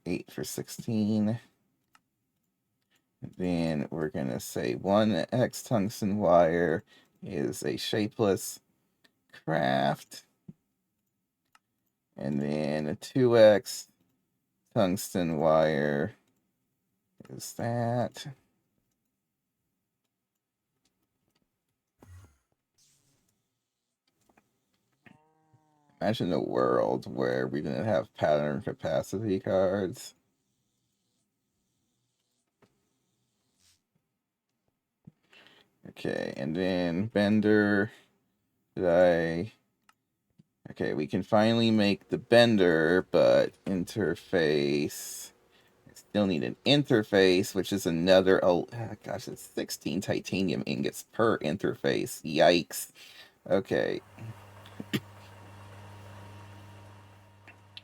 8 for 16. And then we're gonna say 1x tungsten wire is a shapeless craft. And then a 2x tungsten wire is that. Imagine a world where we didn't have pattern capacity cards. Okay, and then bender. Okay, we can finally make the bender, but interface. I still need an interface, which is another. Oh, gosh, it's 16 titanium ingots per interface. Yikes. Okay.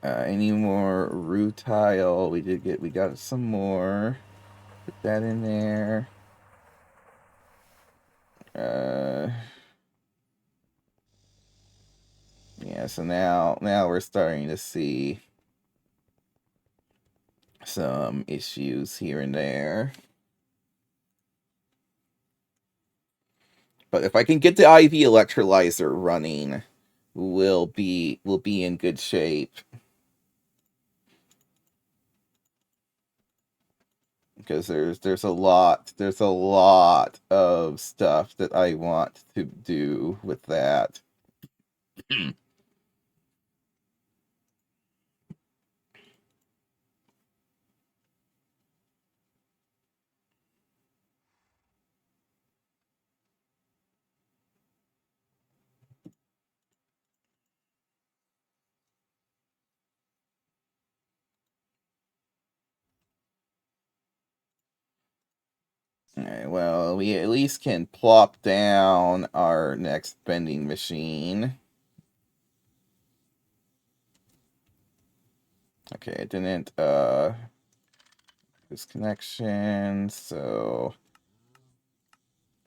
Any more rutile? We got some more. Put that in there. Yeah, so now we're starting to see some issues here and there. But if I can get the IV electrolyzer running, we'll be in good shape. Because there's a lot of stuff that I want to do with that. Alright, well, we at least can plop down our next bending machine. Okay, it didn't disconnection, so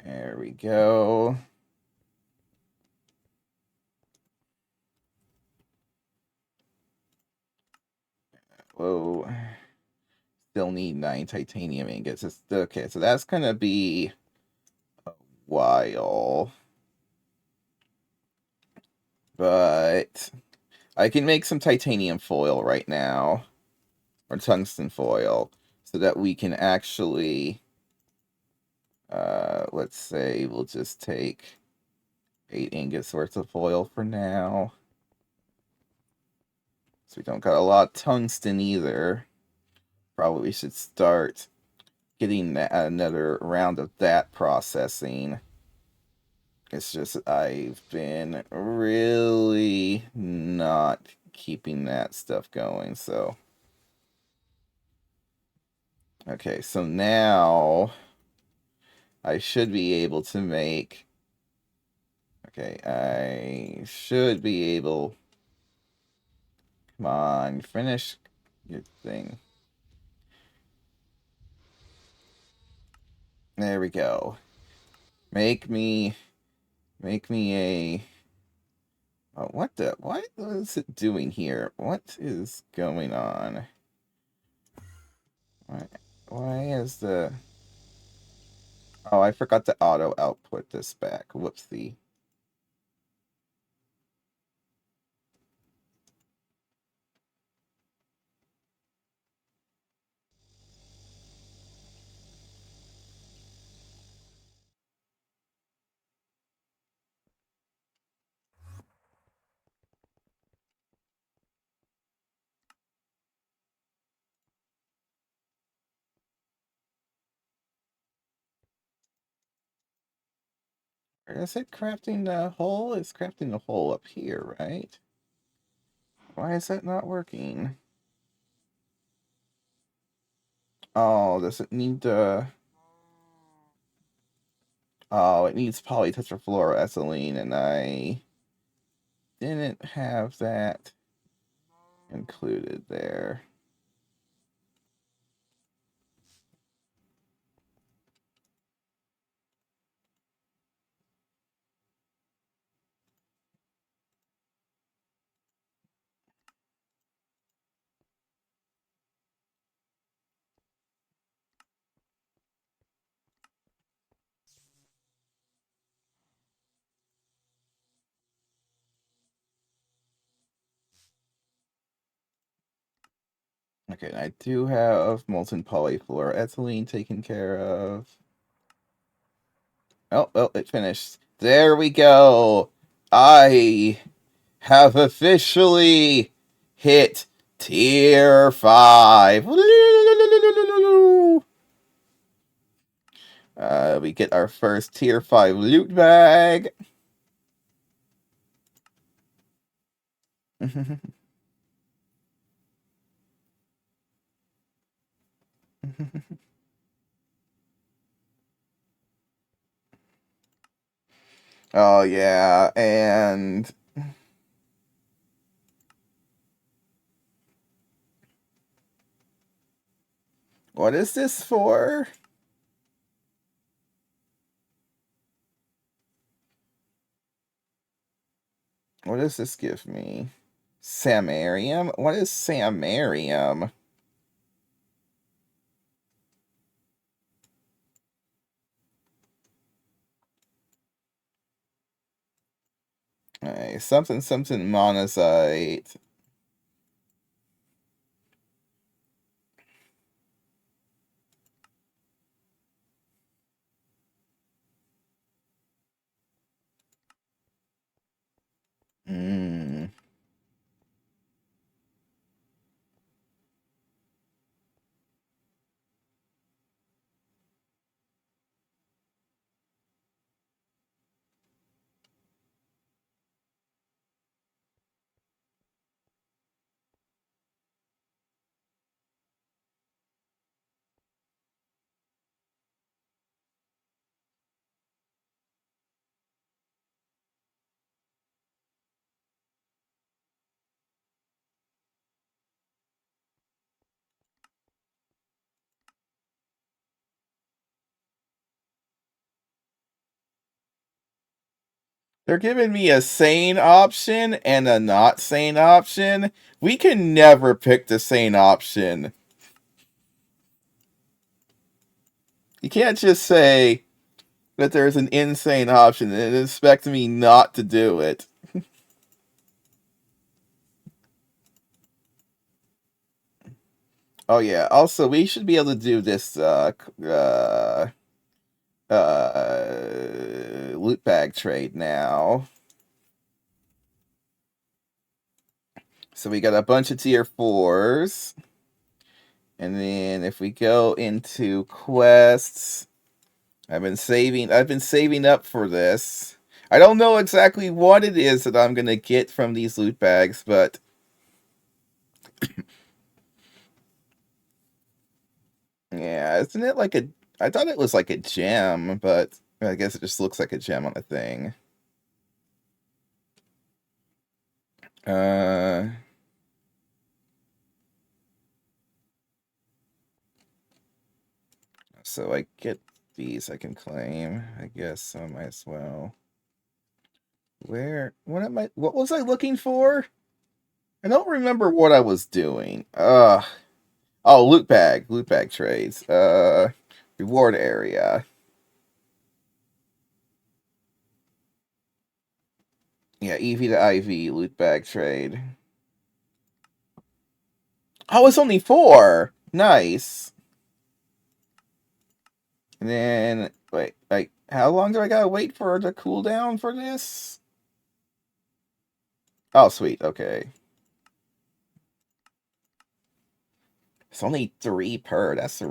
there we go. Whoa. Still need 9 titanium ingots. Okay, so that's gonna be a while. But I can make some titanium foil right now. Or tungsten foil. So that we can actually let's say we'll just take 8 ingots worth of foil for now. So we don't got a lot of tungsten either. Probably should start getting another round of that processing. It's just I've been really not keeping that stuff going, so. Okay, so now I should be able to make... Okay, I should be able... Come on, finish your thing. There we go. Make me a... Oh, what is it doing here? What is going on? Why is the... Oh, I forgot to auto output this back. Whoopsie. Where is it crafting the hole? It's crafting the hole up here, right? Why is that not working? Oh, does it need Oh, it needs polytetrafluoroethylene, and I didn't have that included there. Okay, I do have molten polyfluoroethylene taken care of. Oh, well, it finished. There we go. I have officially hit Tier 5. We get our first Tier 5 loot bag. Oh, yeah, and... What is this for? What does this give me? Samarium? What is samarium? Something monazite. Hmm. They're giving me a sane option and a not sane option. We can never pick the sane option. You can't just say that there's an insane option and expect me not to do it. Oh yeah, also we should be able to do this loot bag trade now. So we got a bunch of tier 4s. And then if we go into quests, I've been saving up for this. I don't know exactly what it is that I'm gonna get from these loot bags, but yeah, isn't it like a... I thought it was like a gem, but I guess it just looks like a gem on the thing. Uh, so I get these I can claim. I guess I might as well. What was I looking for? I don't remember what I was doing. Oh, loot bag trades. Reward area. Yeah, EV to IV, loot bag trade. Oh, it's only 4! Nice. And then, wait, like, how long do I gotta wait for the cooldown for this? Oh, sweet, okay. It's only 3 per, that's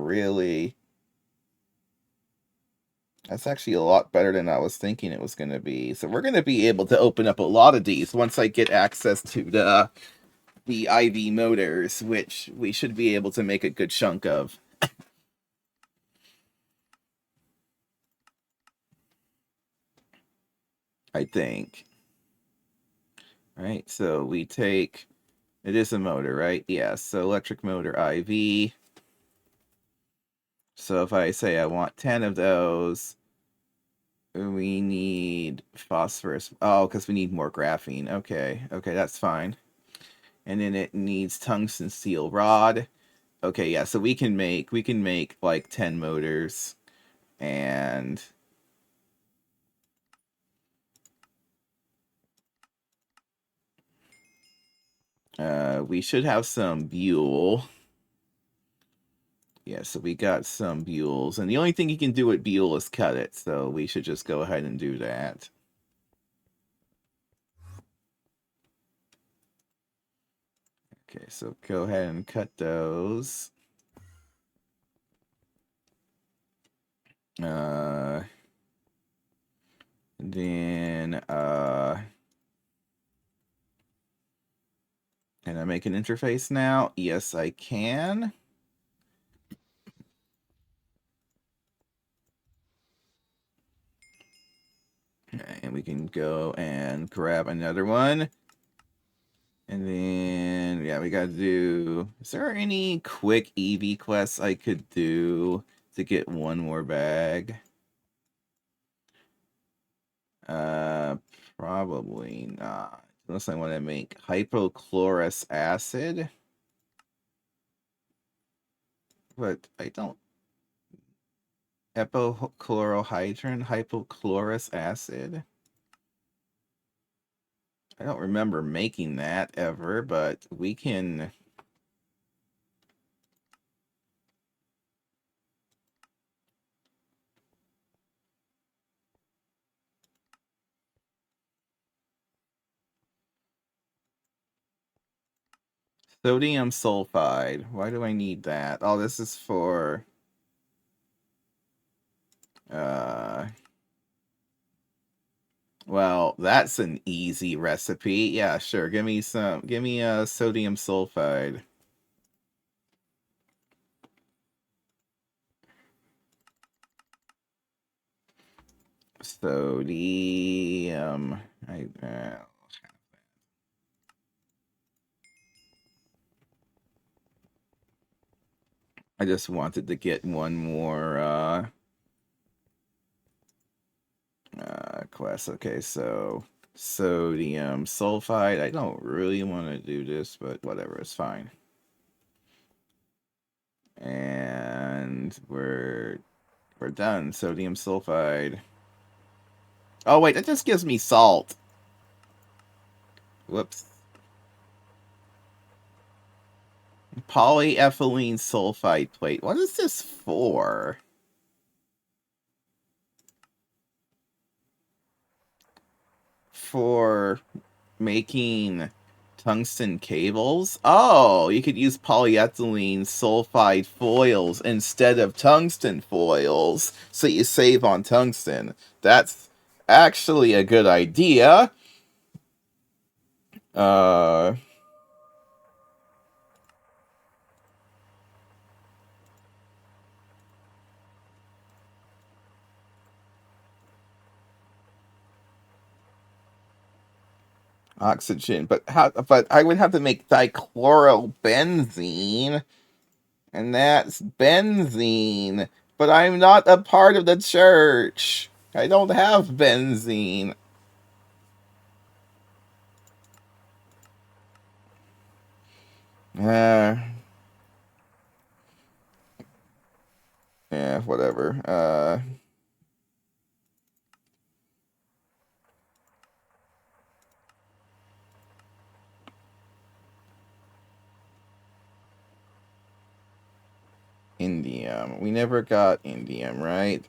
actually a lot better than I was thinking it was gonna be. So we're gonna be able to open up a lot of these once I get access to the IV motors, which we should be able to make a good chunk of. I think. Right, so we take... It is a motor, right? Yeah, so electric motor IV. So if I say I want 10 of those, we need phosphorus. Oh, because we need more graphene. Okay, that's fine. And then it needs tungsten steel rod. Okay, yeah, so we can make like 10 motors, and we should have some buell. Yeah, so we got some buells, and the only thing you can do with buell is cut it, so we should just go ahead and do that. Okay, so go ahead and cut those. Uh, then, can I make an interface now? Yes, I can. Okay, and we can go and grab another one. And then, yeah, we gotta do... Is there any quick EV quests I could do to get one more bag? Uh, Probably not. Unless I want to make hypochlorous acid. But I don't... Epichlorohydrin, hypochlorous acid. I don't remember making that ever, but we can... Sodium sulfide. Why do I need that? Oh, this is for... Uh... Well, that's an easy recipe. Yeah, sure. Give me a sodium sulfide. Sodium. I just wanted to get one more quest. Okay, so sodium sulfide. I don't really want to do this, but whatever, it's fine. And we're done. Sodium sulfide. Oh wait, that just gives me salt. Whoops. Polyethylene sulfide plate. What is this for? For making Tungsten cables? Oh, you could use polyethylene sulfide foils instead of tungsten foils, so you save on tungsten. That's actually a good idea. Uh, Oxygen, but how? But I would have to make dichlorobenzene, and that's benzene. But I'm not a part of the church. I don't have benzene. Uh, yeah, whatever. Indium. We never got indium, right?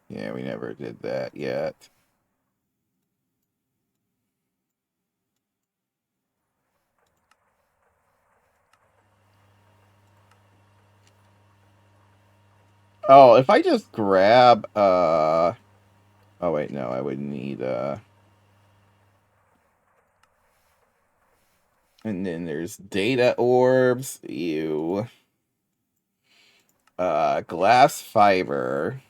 Yeah, we never did that yet. Oh, if I just grab oh wait, no, I would need and then there's data orbs. Ew. Glass fiber.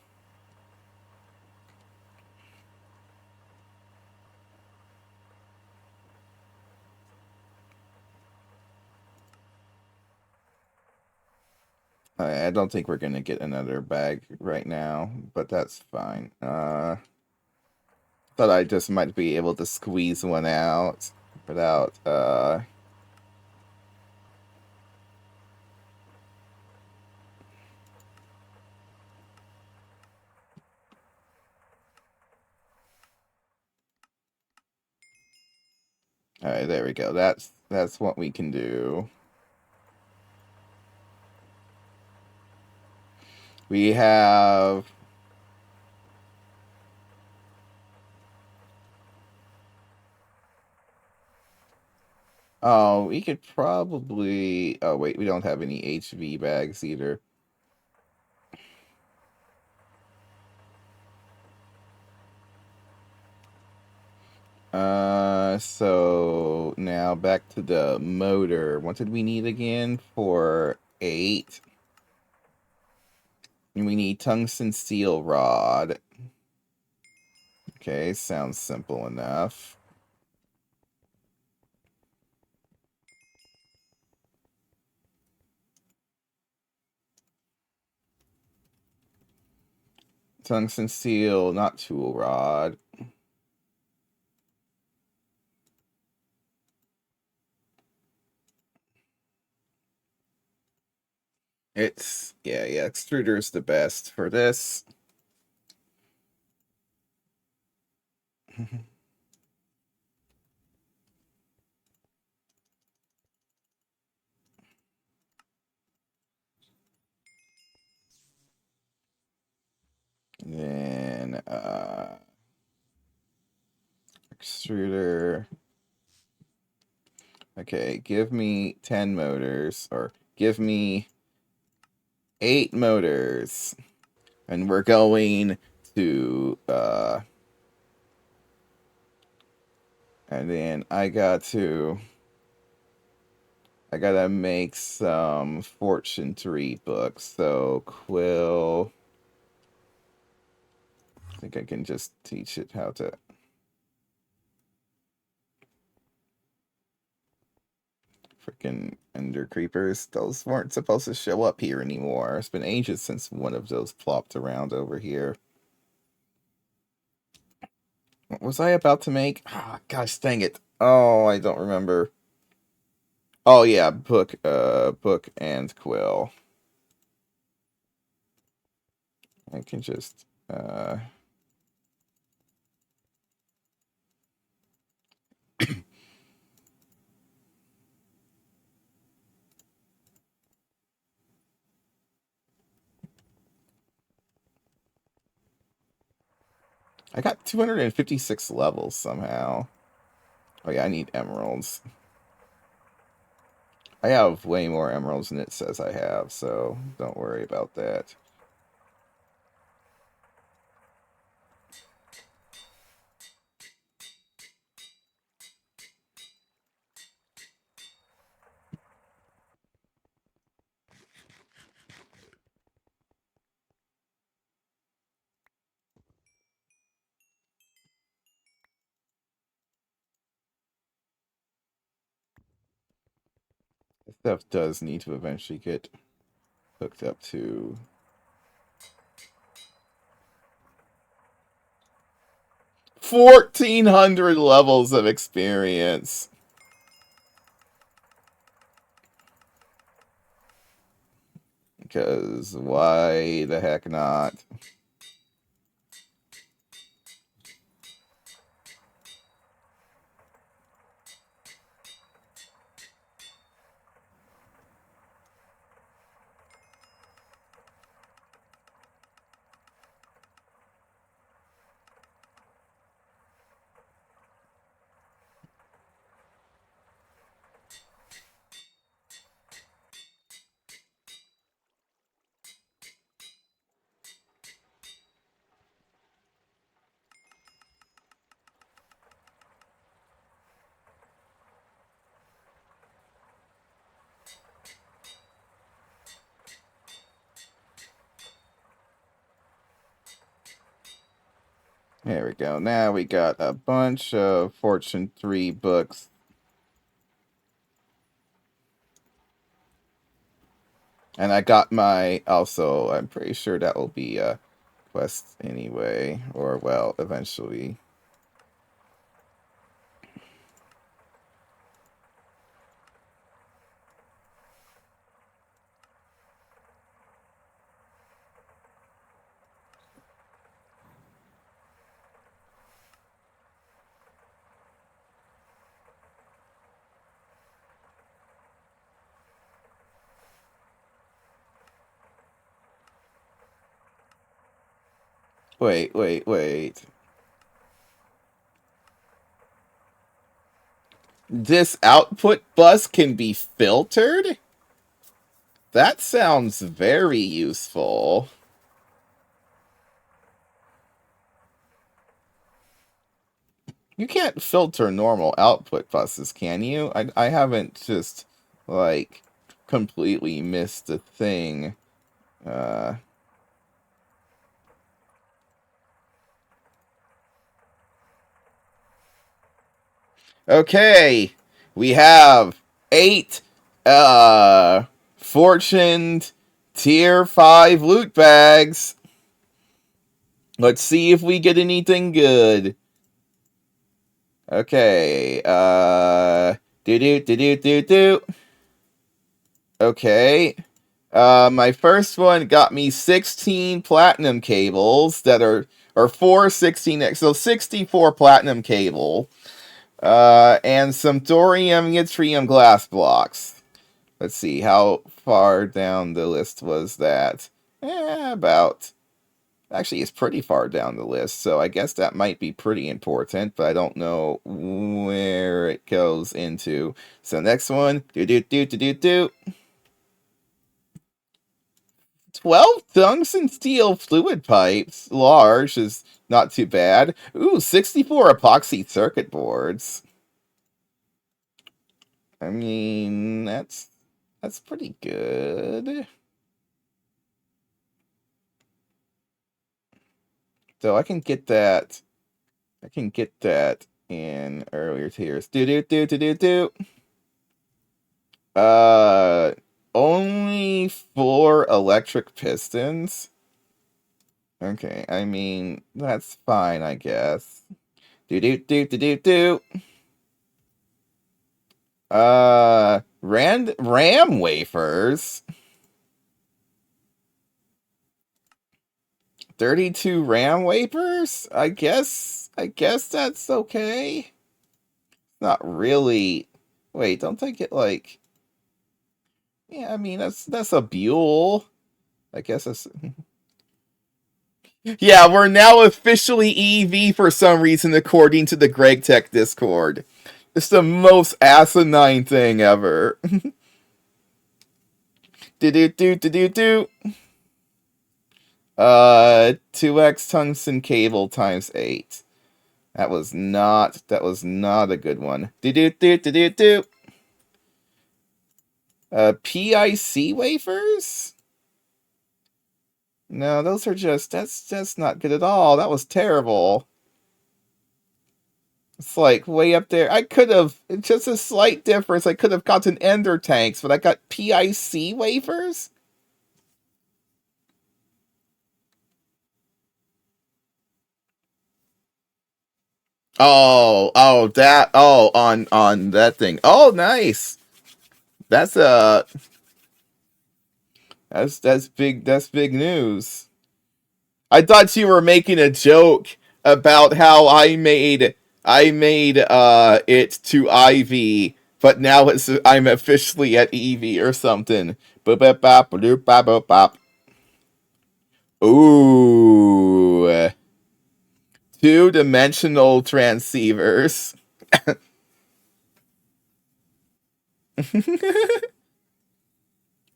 I don't think we're gonna get another bag right now, but that's fine. Thought I just might be able to squeeze one out without Alright, there we go. That's what we can do. We have oh, we could probably oh wait, we don't have any HV bags either. So now back to the motor. What did we need again for 8? And we need tungsten steel rod. Okay, sounds simple enough. Tungsten steel, not tool rod. It's yeah, extruder is the best for this. Then extruder. Okay, give me 10 motors, or give me 8 motors. And we're going to and then I gotta make some fortune 3 books. So Quill, I think I can just teach it how to. Freaking ender creepers. Those weren't supposed to show up here anymore. It's been ages since one of those plopped around over here. What was I about to make? Ah, gosh dang it. Oh, I don't remember. Oh yeah, book and quill. I can just I got 256 levels somehow. Oh yeah, I need emeralds. I have way more emeralds than it says I have, so don't worry about that. This stuff does need to eventually get hooked up to 1,400 levels of experience. Because why the heck not? There we go. Now we got a bunch of Fortune 3 books. And I got my... Also, I'm pretty sure that will be a quest anyway. Or, well, eventually. Wait. This output bus can be filtered? That sounds very useful. You can't filter normal output buses, can you? I haven't just, like, completely missed a thing. Okay, we have 8 fortuned tier 5 loot bags. Let's see if we get anything good. Okay, do. Okay. My first one got me 16 platinum cables that are, or 4 16x, so 64 platinum cable. And some thorium yttrium glass blocks. Let's see, how far down the list was that? About... Actually, it's pretty far down the list, so I guess that might be pretty important, but I don't know where it goes into. So next one, 12 tungsten steel fluid pipes, large, is not too bad. Ooh, 64 epoxy circuit boards. I mean, that's pretty good. So I can get that. I can get that in earlier tiers. Do. Uh, only 4 electric pistons. Okay, I mean that's fine, I guess. Do. RAM wafers. 32 RAM wafers? I guess that's okay. Not really. Wait, don't I get like... Yeah, I mean that's a Buell. I guess that's... Yeah, we're now officially EV for some reason according to the Gregtech Discord. It's the most asinine thing ever. Do do do do do do. 2x tungsten cable times 8. That was not a good one. Do do do do do do. PIC wafers? No, those are that's not good at all. That was terrible. It's like way up there. I could have, it's just a slight difference. I could have gotten Ender tanks, but I got PIC wafers? On that thing. Oh, nice. That's that's big news. I thought you were making a joke about how I made it to Ivy, but now I'm officially at Eevee or something. Boop bop bop boop bop bop bop. Ooh, two-dimensional transceivers.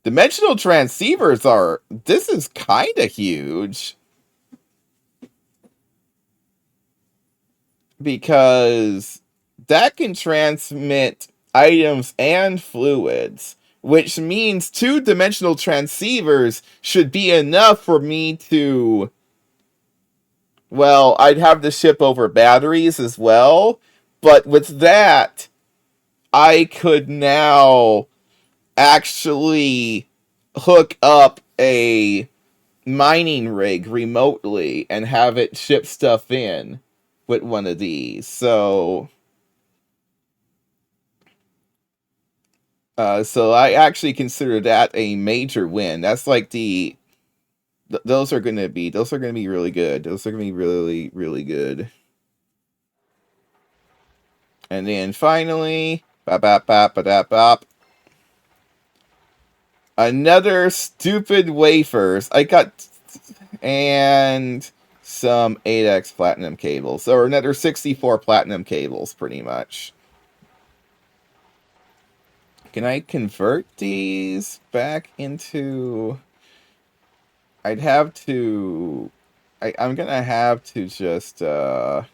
Dimensional transceivers are. This is kind of huge. Because that can transmit items and fluids, which means two-dimensional transceivers should be enough for me to. Well, I'd have to ship over batteries as well, but with that, I could now actually hook up a mining rig remotely and have it ship stuff in with one of these. So I actually consider that a major win. That's like those are gonna be really good. Those are gonna be really really good. And then finally, bop bop bop bop bop. Another stupid wafers. I got and some 8x platinum cables, or another 64 platinum cables, pretty much. Can I convert these back into? I'd have to. I'm gonna have to just. I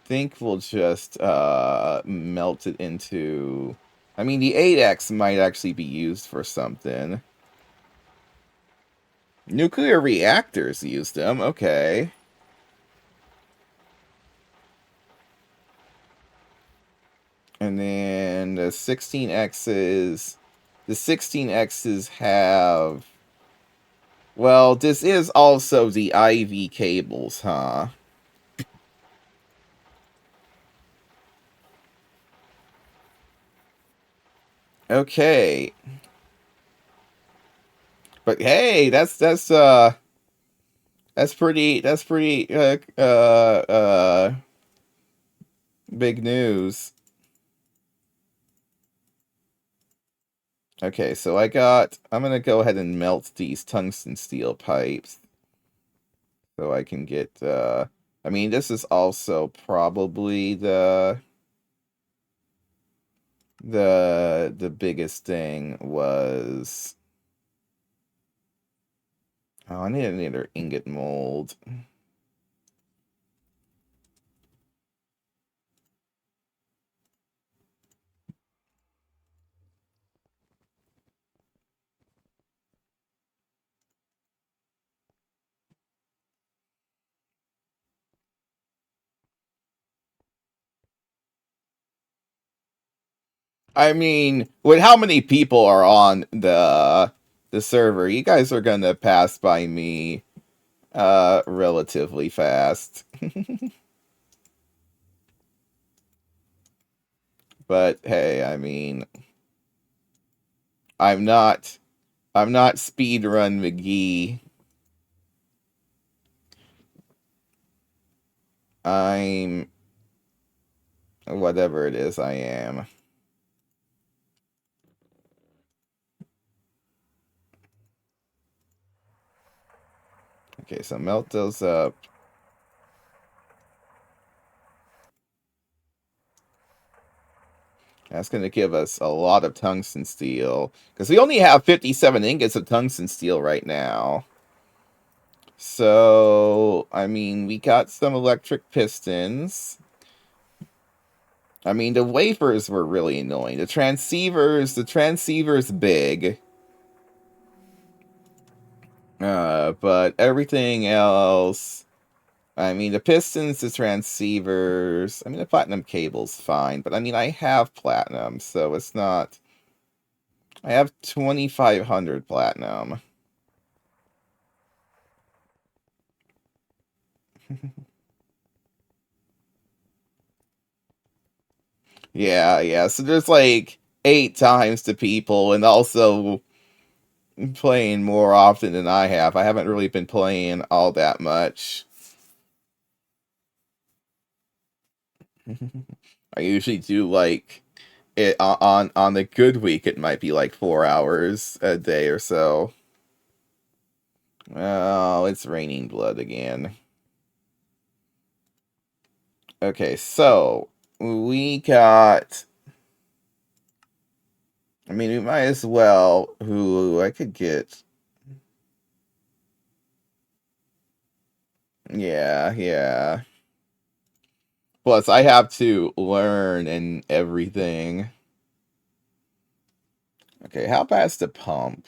think we'll just melt it into. I mean, the 8x might actually be used for something. Nuclear reactors use them. Okay. And then the 16x's. The 16x's have. Well, this is also the IV cables, huh? Okay. But hey, that's pretty big news. Okay, so I'm gonna go ahead and melt these tungsten steel pipes so I can get I mean, this is also probably the biggest thing was. Oh, I need another ingot mold. I mean, with how many people are on the server, you guys are gonna pass by me relatively fast. But hey, I mean, I'm not speedrun McGee. I'm whatever it is I am. Okay, so melt those up. That's going to give us a lot of tungsten steel. Because we only have 57 ingots of tungsten steel right now. So, I mean, we got some electric pistons. I mean, the wafers were really annoying. The transceiver's big. But everything else... I mean, the pistons, the transceivers... I mean, the platinum cable's fine. But, I mean, I have platinum, so it's not... I have 2,500 platinum. Yeah. So there's like 8 times the people, and also playing more often than I have. I haven't really been playing all that much. I usually do like it on the good week. It might be like 4 hours a day or so. Oh, it's raining blood again. Okay, so we got. I mean, we might as well. Who I could get. Yeah. Plus, I have to learn and everything. Okay, how bad's the pump?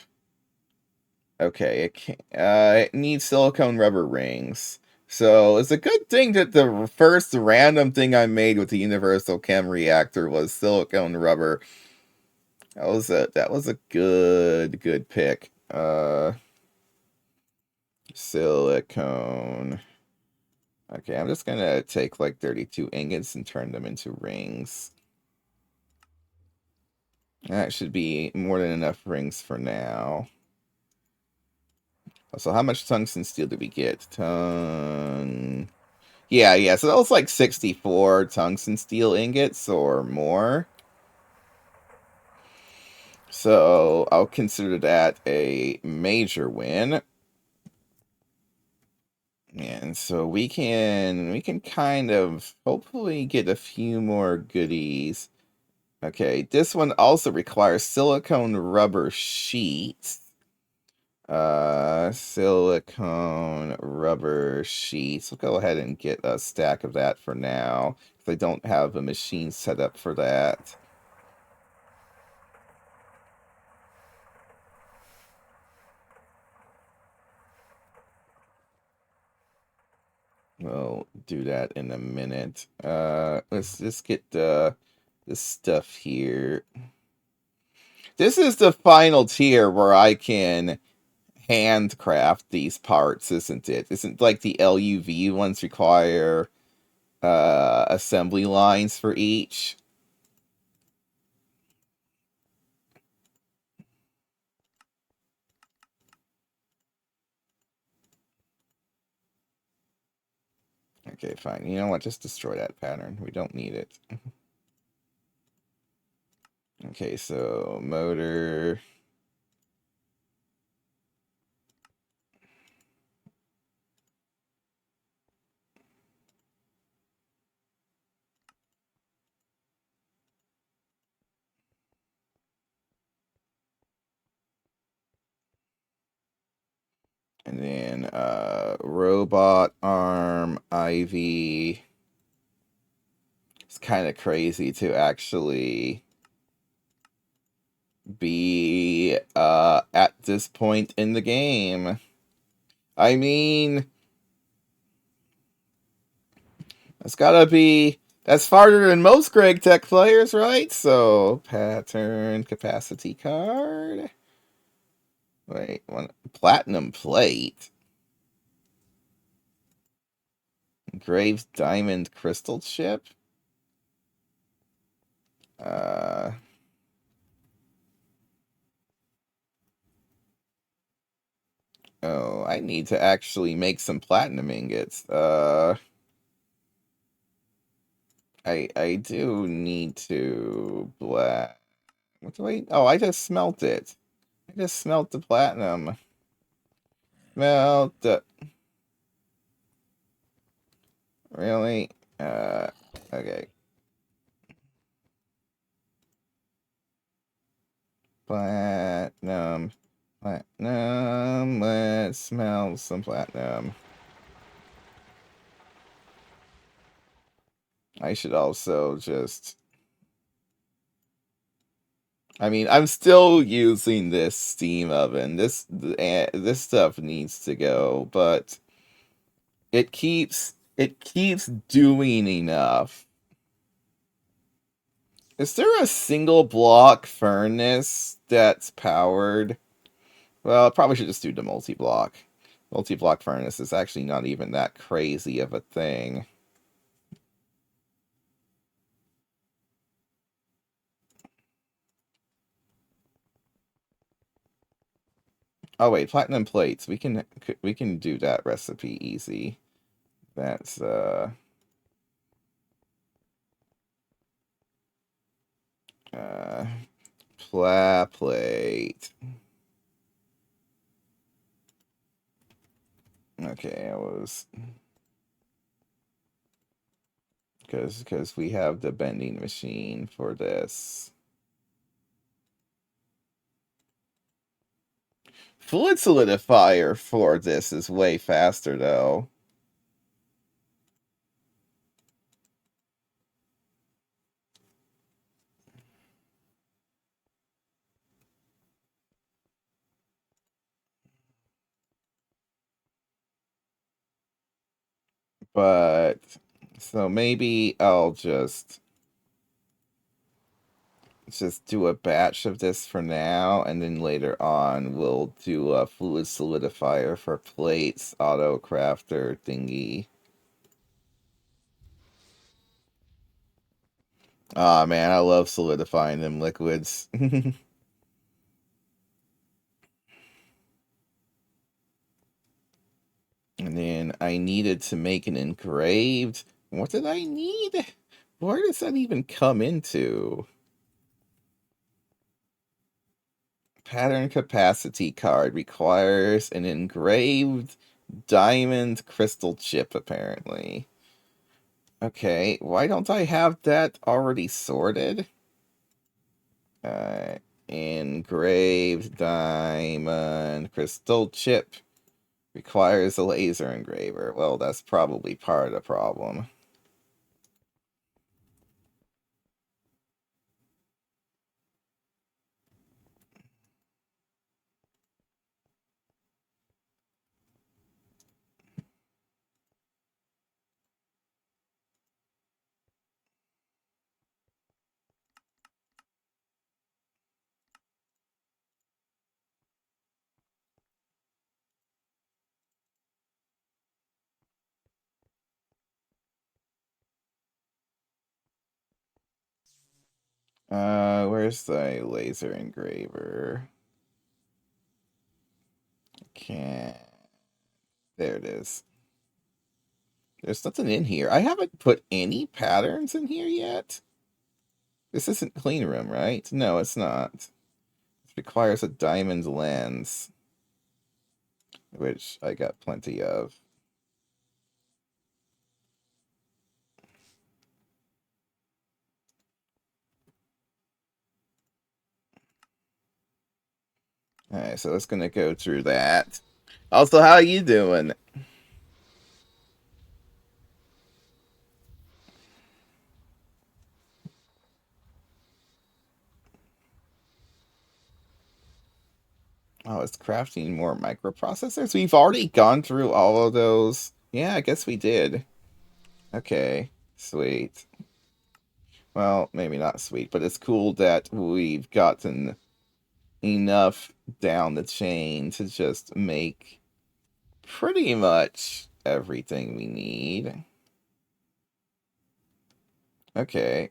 Okay, it needs silicone rubber rings. So it's a good thing that the first random thing I made with the universal chem reactor was silicone rubber. That was a good pick. Silicone. Okay, I'm just gonna take like 32 ingots and turn them into rings. That should be more than enough rings for now. So how much tungsten steel did we get? Yeah. So that was like 64 tungsten steel ingots or more. So I'll consider that a major win. And so we can kind of hopefully get a few more goodies. Okay, this one also requires silicone rubber sheets. Silicone rubber sheets. We'll go ahead and get a stack of that for now, because I don't have a machine set up for that. We'll do that in a minute. Let's just get this stuff here. This is the final tier where I can handcraft these parts, isn't it? Isn't like the LUV ones require assembly lines for each? Okay, fine. You know what? Just destroy that pattern. We don't need it. Okay, so motor. And then robot arm, Ivy. It's kind of crazy to actually be at this point in the game. I mean, it's gotta be. That's farther than most Gregtech players, right? So, pattern capacity card. Wait, one platinum plate. Graves diamond crystal chip. Uh, oh, I need to actually make some platinum ingots. I do need to black. What do I? Oh, I just smelt it. I just smelt the platinum. Smelt the. Really? Okay. some platinum. I should also just... I mean, I'm still using this steam oven. This stuff needs to go, but it keeps doing enough. Is there a single block furnace that's powered? Well, I probably should just do the multi-block. Multi-block furnace is actually not even that crazy of a thing. Oh wait, platinum plates. We can do that recipe easy. That's uh plate. Okay, I was because we have the bending machine for this. Fluid solidifier for this is way faster though. But so maybe I'll just do a batch of this for now, and then later on we'll do a fluid solidifier for plates, auto crafter thingy. Ah man, I love solidifying them liquids. And then I needed to make an engraved. What did I need? Where does that even come into? Pattern capacity card requires an engraved diamond crystal chip, apparently. Okay, why don't I have that already sorted? Uh, Engraved diamond crystal chip requires a laser engraver. Well, that's probably part of the problem. Where's the laser engraver? Can't. There it is. There's nothing in here. I haven't put any patterns in here yet. This isn't clean room, right? No, it's not. It requires a diamond lens, which I got plenty of. Alright, so it's gonna go through that. Also, how you doing? Oh, it's crafting more microprocessors? We've already gone through all of those. Yeah, I guess we did. Okay, sweet. Well, maybe not sweet, but it's cool that we've gotten enough down the chain to just make pretty much everything we need. Okay.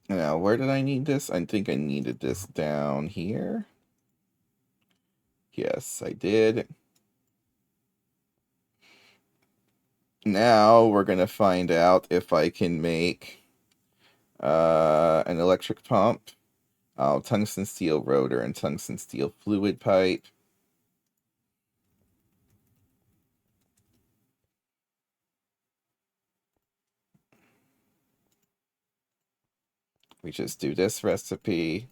Now, where did I need this? I think I needed this down here. Yes, I did. Now we're gonna find out if I can make an electric pump, tungsten steel rotor, and tungsten steel fluid pipe. We just do this recipe.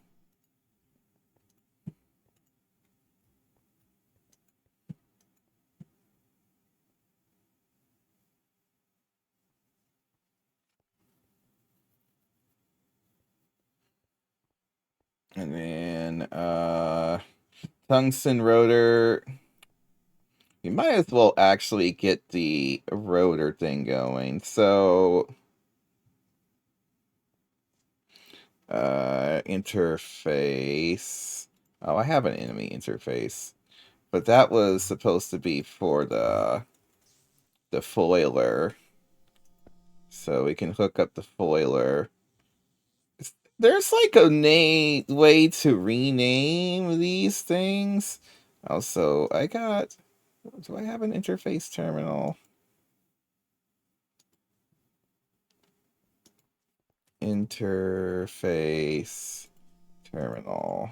And then tungsten rotor. You might as well actually get the rotor thing going. So interface. Oh, I have an enemy interface. But that was supposed to be for the foiler. So we can hook up the foiler. There's like a way to rename these things. Also, I got. Do I have an interface terminal? Interface terminal.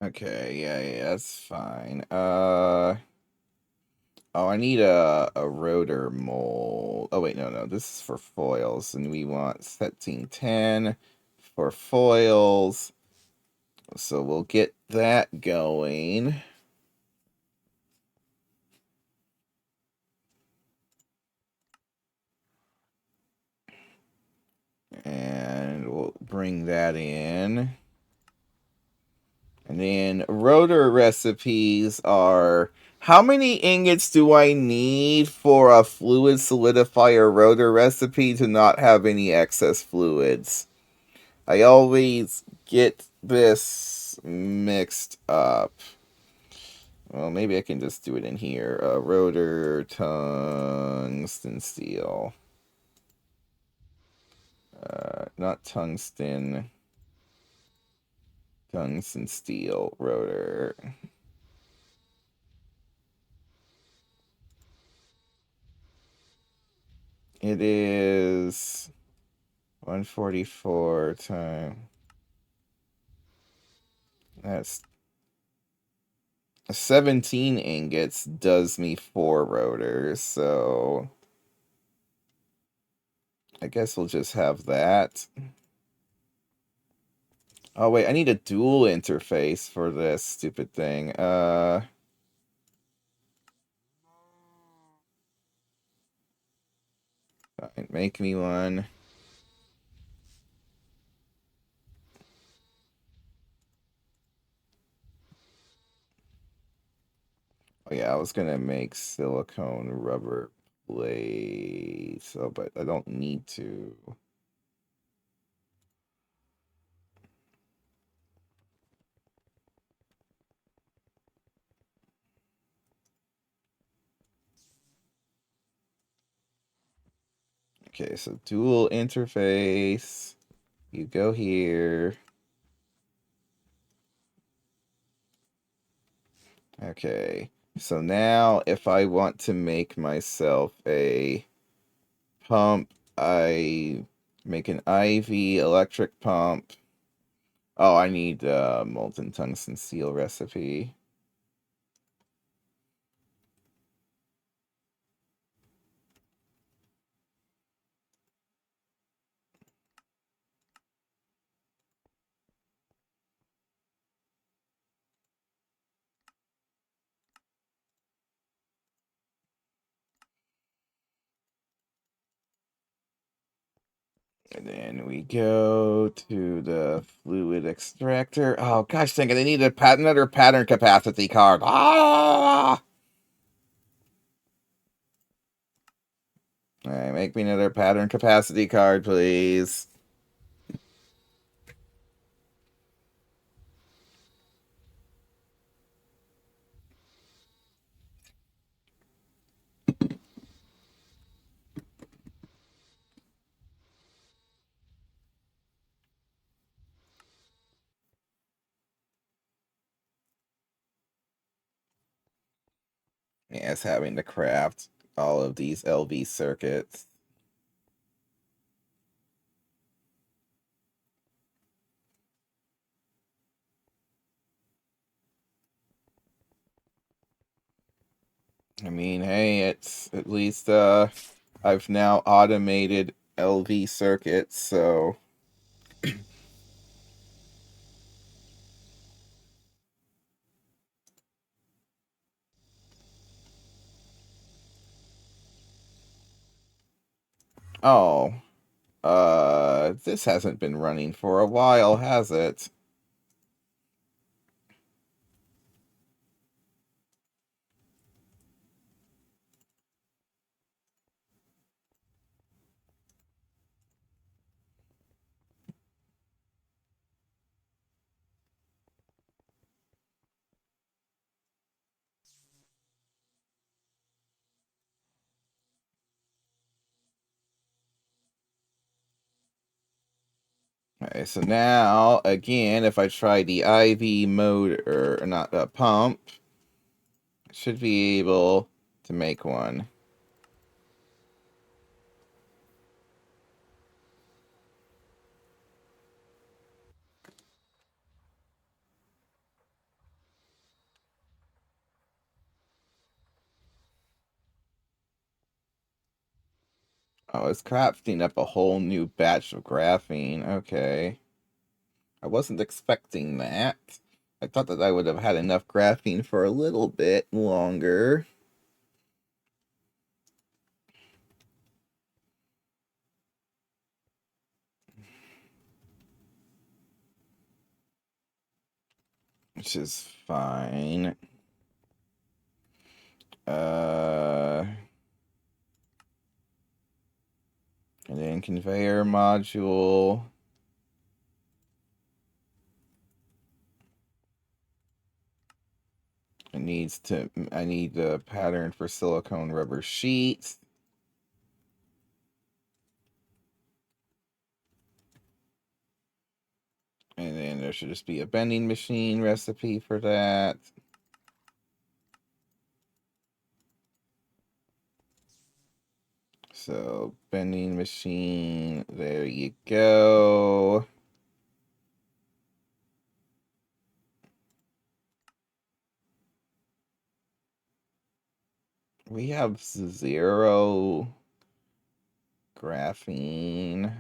Okay, yeah, that's fine. Oh, I need a rotor mold. Oh wait, no, this is for foils, and we want setting 10 for foils. So we'll get that going. And we'll bring that in. And then rotor recipes are how many ingots do I need for a fluid solidifier rotor recipe to not have any excess fluids? I always get this mixed up. Well, maybe I can just do it in here. Rotor, tungsten, steel. Not tungsten. Tungsten, steel, rotor. It is 144 times. That's 17 ingots does me 4 rotors, so I guess we'll just have that. Oh wait, I need a dual interface for this stupid thing. Fine, make me one. Oh yeah, I was gonna make silicone rubber plates, so but I don't need to. Okay, so dual interface. You go here. Okay, so now if I want to make myself a pump, I make an IV electric pump. Oh, I need molten tungsten steel recipe. And then we go to the fluid extractor. Oh gosh, dang it! I need another pattern capacity card. Ah! All right, make me another pattern capacity card, please. as having to craft all of these LV circuits. I mean, hey, it's at least I've now automated LV circuits, so oh, this hasn't been running for a while, has it? Okay, so now, again, if I try the IV motor, or not a pump, I should be able to make one. Oh, it's crafting up a whole new batch of graphene. Okay. I wasn't expecting that. I thought that I would have had enough graphene for a little bit longer. Which is fine. And then conveyor module. I need the pattern for silicone rubber sheets. And then there should just be a bending machine recipe for that. So, bending machine, there you go. We have 0 graphene.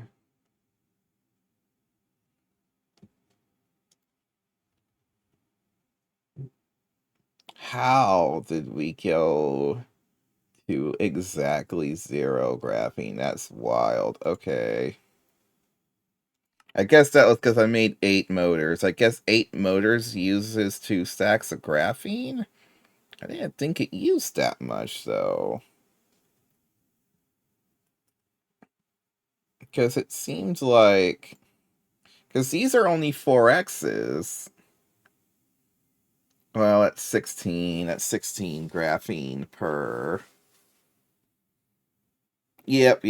How did we go to exactly 0 graphene? That's wild. Okay. I guess that was because I made 8 motors. I guess 8 motors uses 2 stacks of graphene? I didn't think it used that much, though. Because it seems like... Because these are only 4Xs. Well, that's 16. That's 16 graphene per... Yep.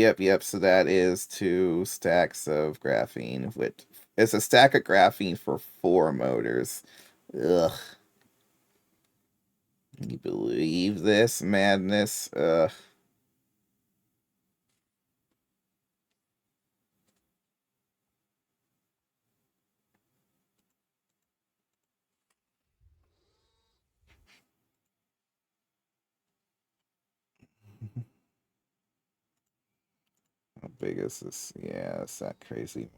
So that is 2 stacks of graphene. It's a stack of graphene for 4 motors. Ugh. Can you believe this madness? Ugh. How big is this? Yeah, it's that crazy one.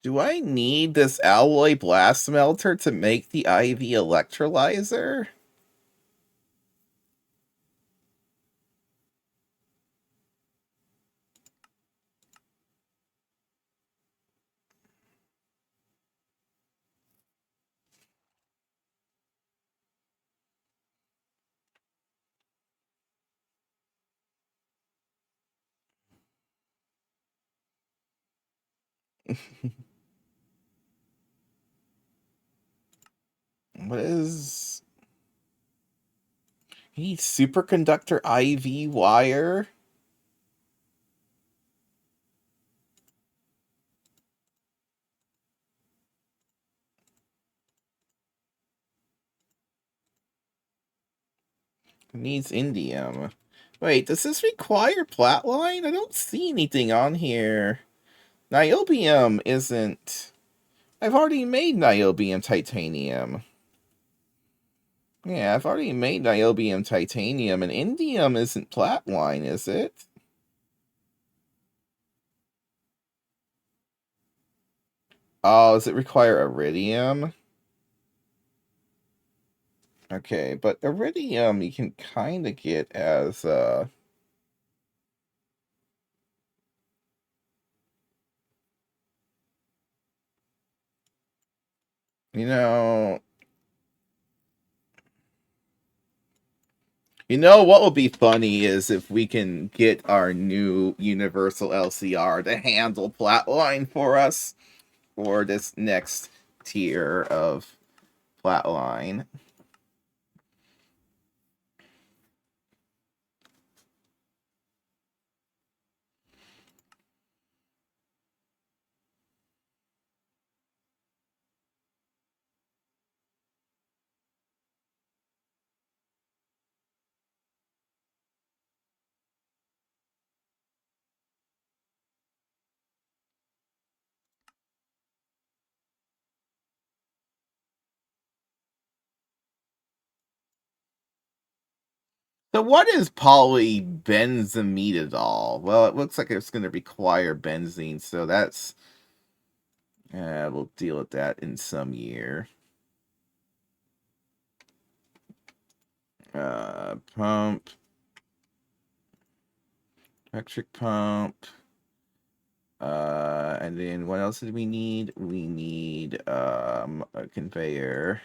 Do I need this alloy blast smelter to make the IV electrolyzer? What is... He needs superconductor IV wire? It needs indium. Wait, does this require platline? I don't see anything on here. Niobium isn't... I've already made niobium titanium. Yeah, I've already made niobium titanium, and indium isn't platline, is it? Oh, does it require iridium? Okay, but iridium you can kind of get as, you know... You know what will be funny is if we can get our new universal LCR to handle Flatline for us for this next tier of Flatline. So what is polybenzimidazole? Well, it looks like it's going to require benzene, so that's... we'll deal with that in some year. Pump. Electric pump. And then what else did we need? We need a conveyor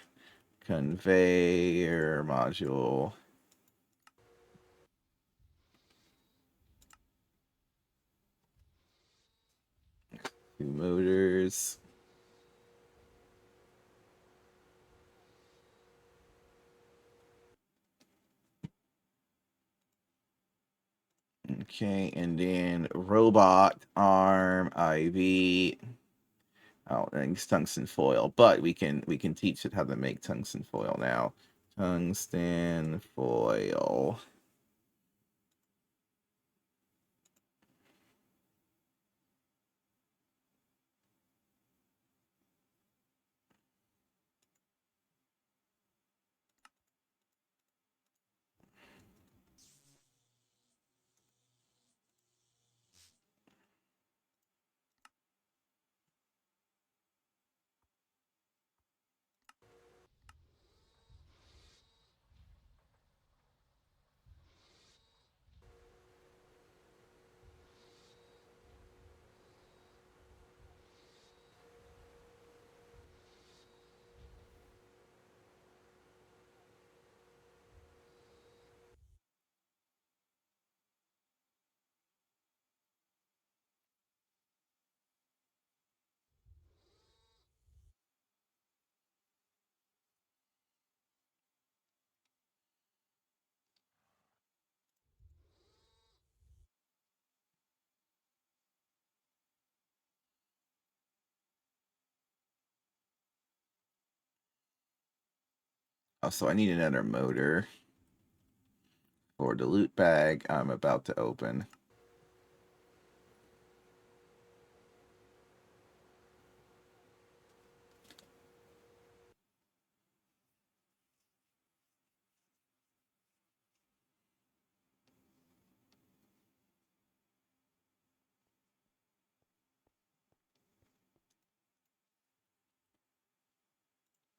module. 2 motors. Okay, and then robot arm IV. Oh, and tungsten foil, but we can teach it how to make tungsten foil now. Tungsten foil. Oh, so I need another motor for the loot bag I'm about to open.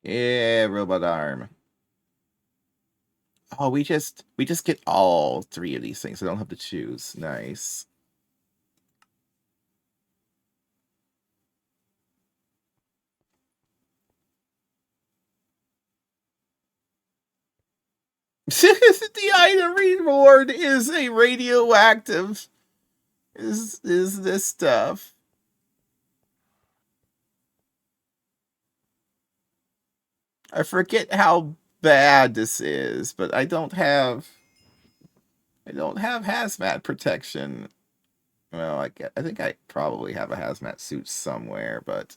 Yeah, robot arm. Oh, we just get all 3 of these things. I don't have to choose. Nice. The item reward is a radioactive. Is this stuff? I forget how bad this is, but I don't have hazmat protection. Well, I think I probably have a hazmat suit somewhere, but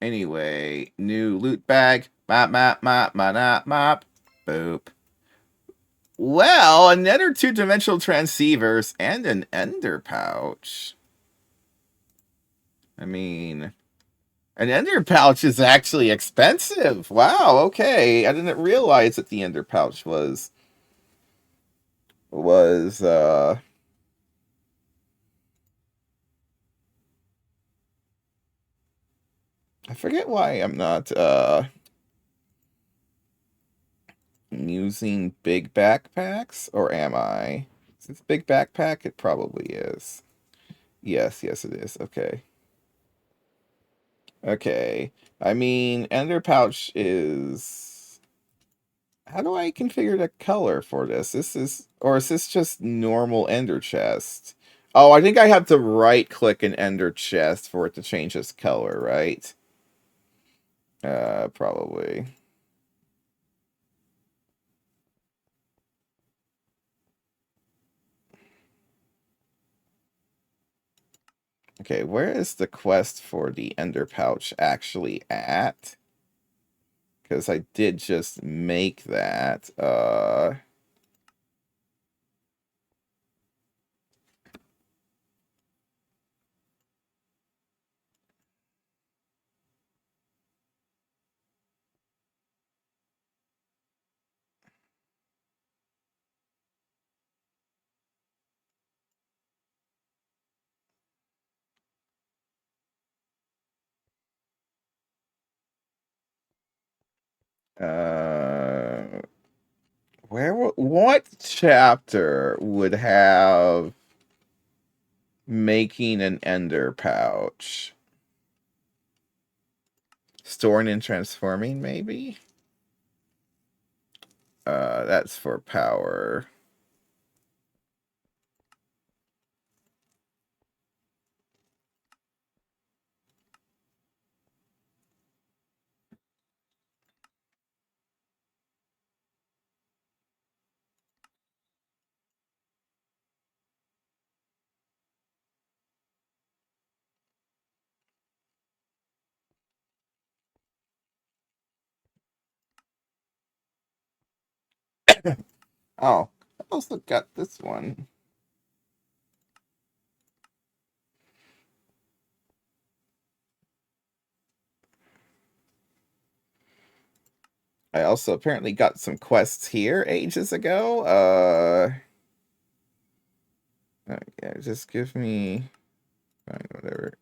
anyway, new loot bag. Mop, mop, mop, mop, mop, mop. Boop. Well, another two-dimensional transceivers and an ender pouch. I mean, an ender pouch is actually expensive. Wow, okay. I didn't realize that the ender pouch was I forget why I'm not using big backpacks, or am I? Is this big backpack? It probably is. Yes, yes it is. Okay. Okay. I mean, ender pouch is, how do I configure the color for this? Or is this just normal ender chest? Oh, I think I have to right click an ender chest for it to change its color, right? Probably. Okay, where is the quest for the ender pouch actually at? Because I did just make that. Uh, what chapter would have making an ender pouch? Storing and transforming, maybe? That's for power. Oh, I also got this one. I also apparently got some quests here ages ago. Yeah, just give me, fine, whatever.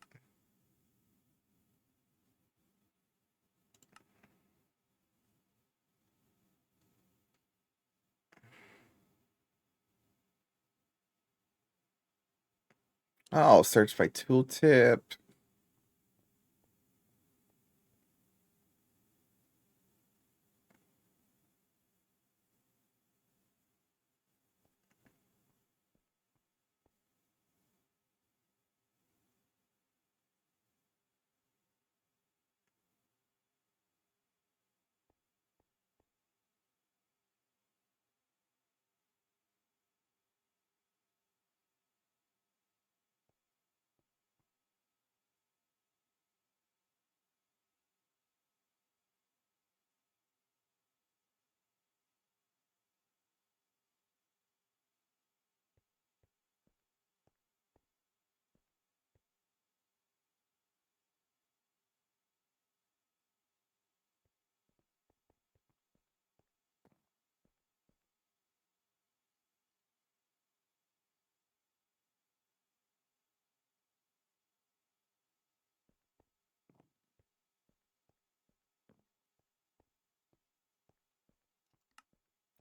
Oh, search by tooltip.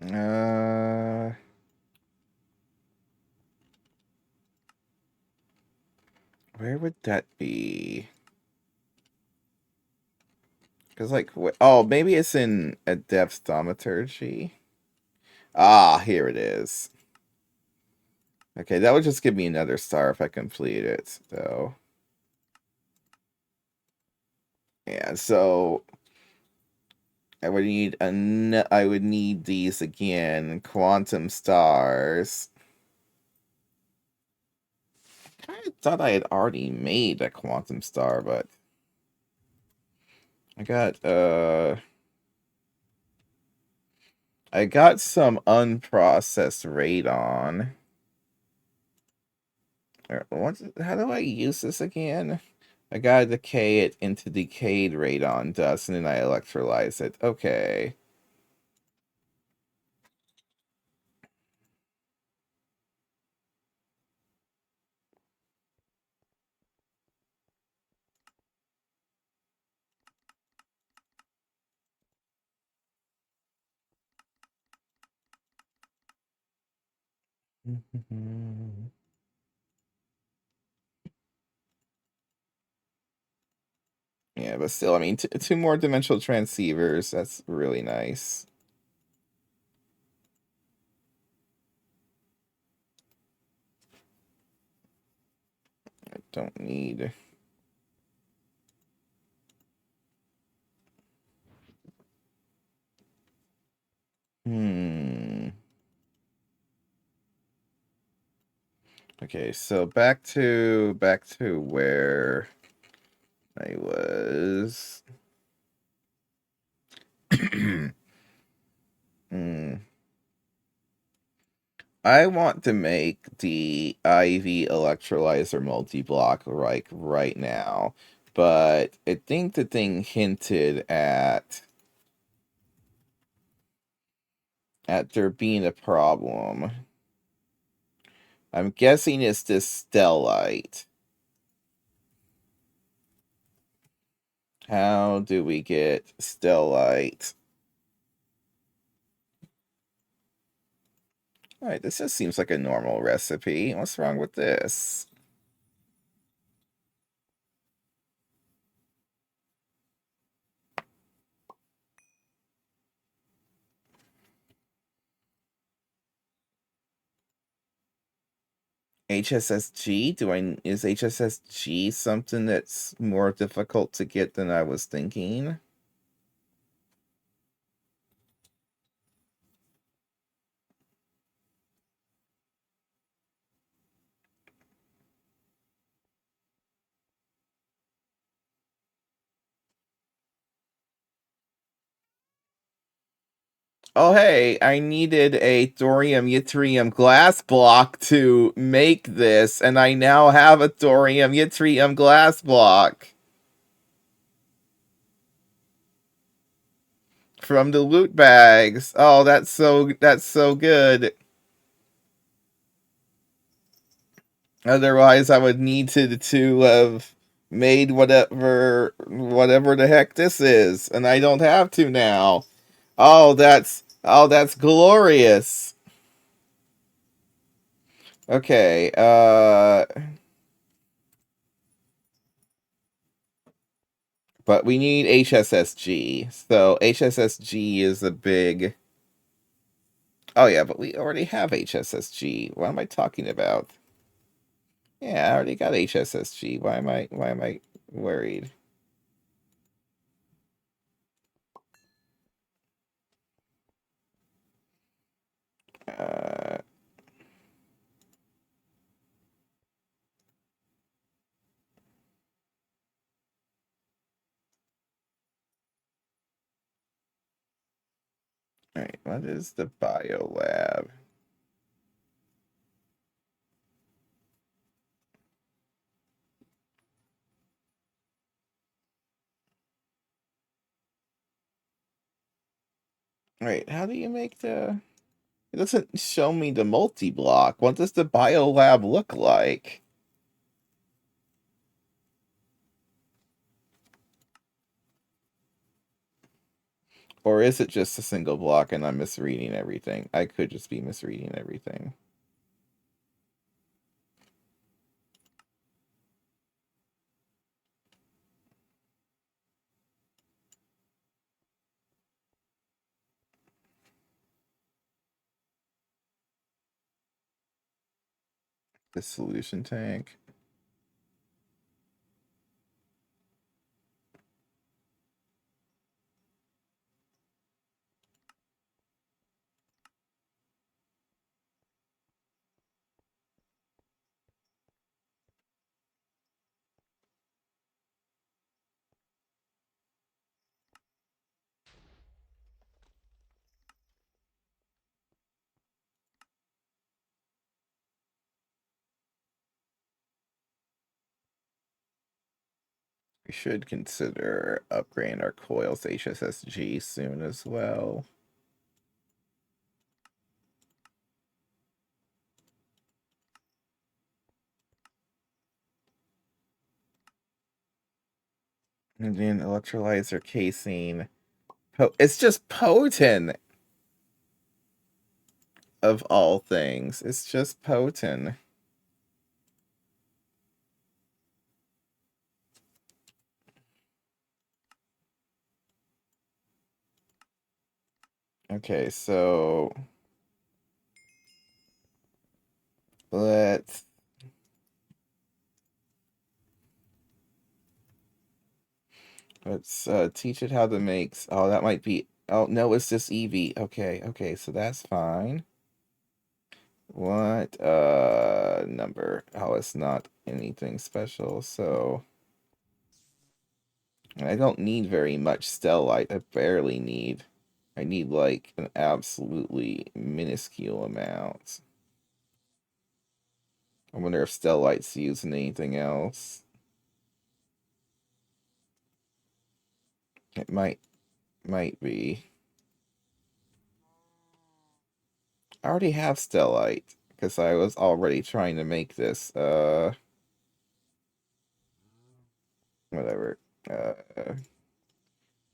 Uh, where would that be? Because, like, oh, maybe it's in Adept Thaumaturgy. Ah, here it is. Okay, that would just give me another star if I complete it, though. Yeah, so I would need I would need these again, quantum stars. I kind of thought I had already made a quantum star, but I got some unprocessed radon. How do I use this again? I gotta decay it into decayed radon dust, and then I electrolyze it. Okay. Yeah, but still, I mean, two more dimensional transceivers. That's really nice. I don't need. Hmm. Okay, so back to where I was. Hmm. I want to make the IV electrolyzer multi-block like right now, but I think the thing hinted at there being a problem. I'm guessing it's this stellite. How do we get stellite? Alright, this just seems like a normal recipe. What's wrong with this? HSSG? Is HSSG something that's more difficult to get than I was thinking? Oh hey, I needed a thorium yttrium glass block to make this, and I now have a thorium yttrium glass block from the loot bags. Oh, that's so good. Otherwise, I would need to have made whatever the heck this is, and I don't have to now. Oh, that's glorious. Okay, but we need HSSG. So HSSG is a big. Oh yeah, but we already have HSSG. What am I talking about? Yeah, I already got HSSG. Why am I worried? Uh, all right, what is the bio lab? Wait, how do you make the? It doesn't show me the multi-block. What does the bio lab look like? Or is it just a single block and I'm misreading everything? I could just be misreading everything. The solution tank. We should consider upgrading our coils to HSSG soon as well. And then electrolyzer casing. It's just potent. Of all things. It's just potent. Okay, so let's teach it how to make. Oh, that might be. Oh no, it's just Eevee. Okay, so that's fine. What number? Oh, it's not anything special. So I don't need very much Stellite. I barely need. I need like an absolutely minuscule amount. I wonder if Stellite's used in anything else. It might be. I already have Stellite because I was already trying to make this. Whatever.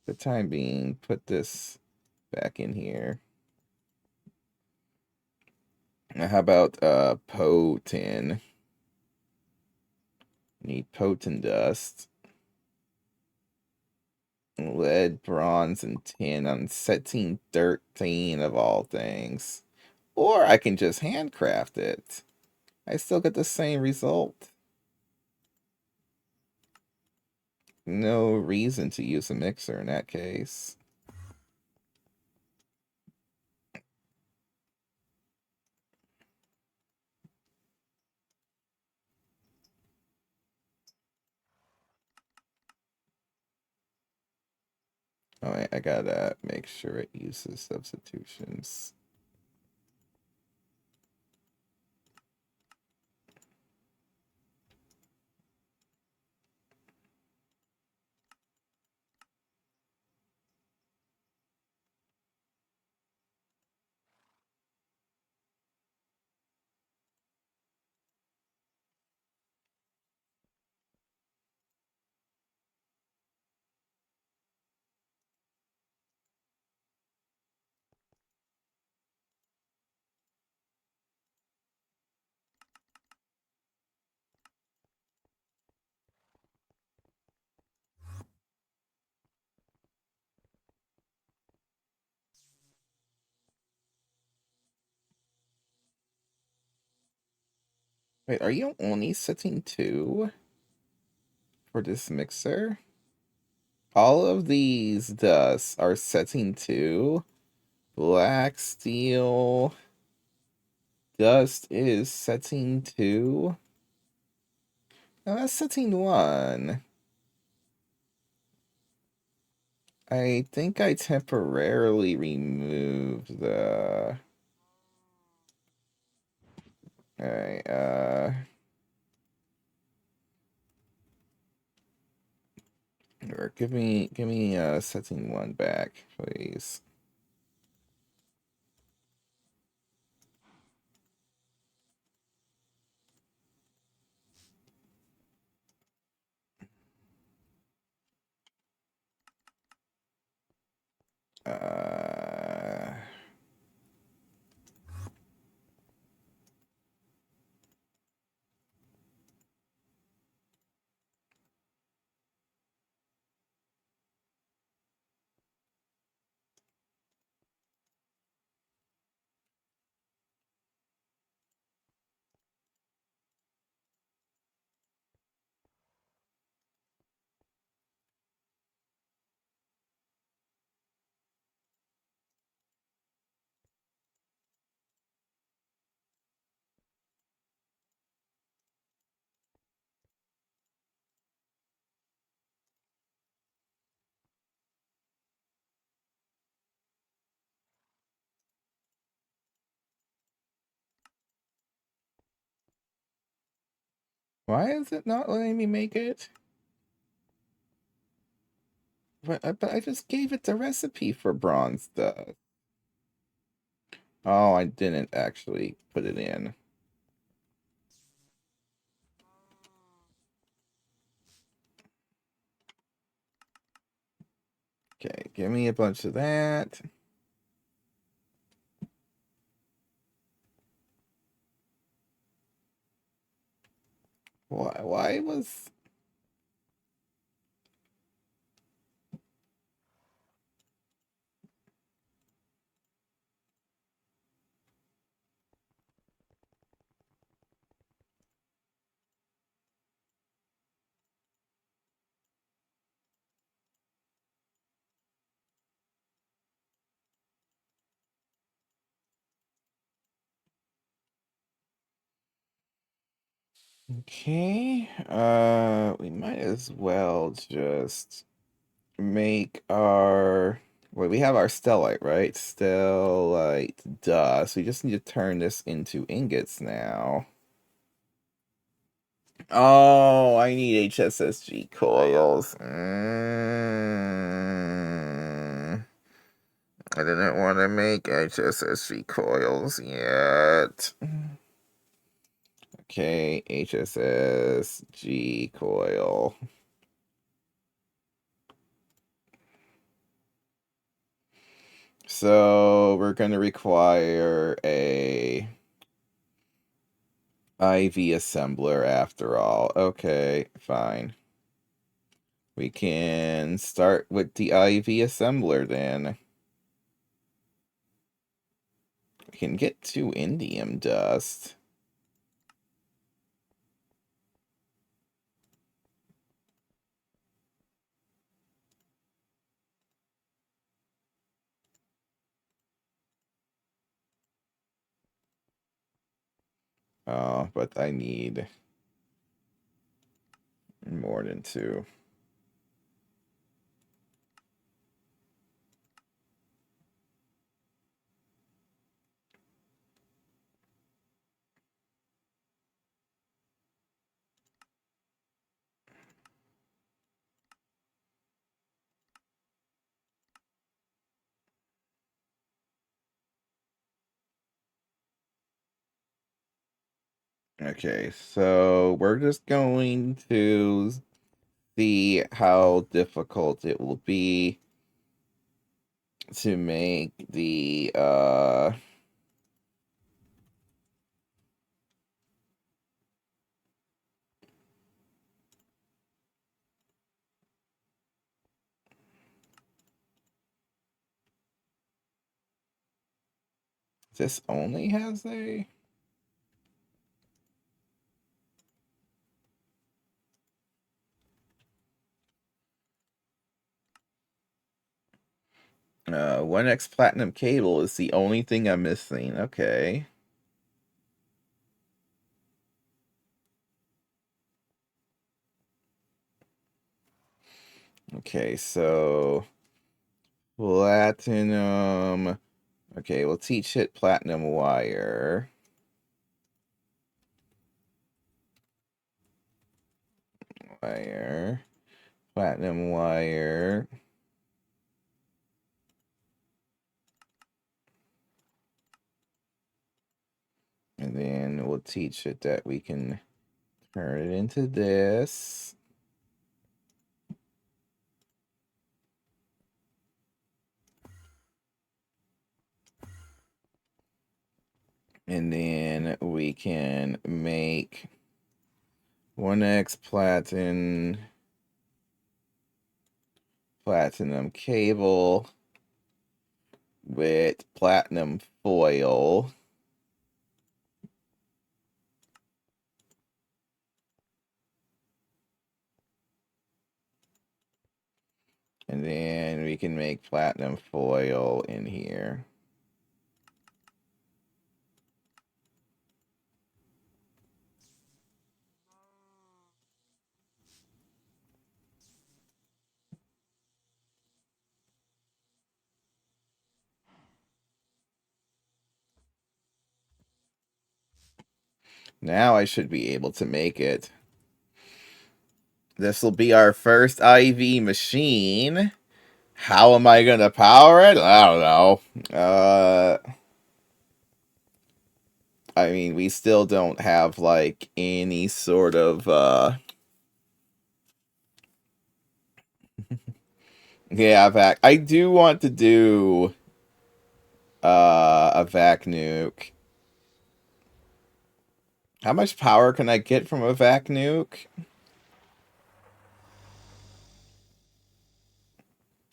The time being, put this back in here. Now, how about Potin? Need Potin dust. Lead, bronze, and tin on setting 13 of all things. Or I can just handcraft it. I still get the same result. No reason to use a mixer in that case. Oh, I gotta make sure it uses substitutions. Wait, are you only setting 2 for this mixer? All of these dusts are setting 2. Black steel dust is setting 2. No, that's setting 1. I think I temporarily removed the... Alright, or give me setting 1 back, please. Uh, Why is it not letting me make it? But I just gave it the recipe for bronze dust. Oh, I didn't actually put it in. Okay, give me a bunch of that. Why was... Okay, we might as well just make our... Wait, we have our stellite, right? Stellite dust. We just need to turn this into ingots now. Oh, I need HSSG coils. I didn't want to make HSSG coils yet. Okay, HSSG coil. So we're going to require a IV assembler after all. Okay, fine. We can start with the IV assembler then. We can get 2 indium dust. Oh, but I need more than 2. Okay, so we're just going to see how difficult it will be to make the this only has a... Uh, 1X platinum cable is the only thing I'm missing. Okay. Okay, so platinum. Okay, we'll teach it platinum wire. Wire. Platinum wire. And then we'll teach it that we can turn it into this. And then we can make 1X platinum cable with platinum foil. And then we can make platinum foil in here. Now I should be able to make it. This will be our first IV machine. How am I gonna power it? I don't know. I mean, we still don't have, like, any sort of, yeah, vac. I do want to do, a vac nuke. How much power can I get from a vac nuke?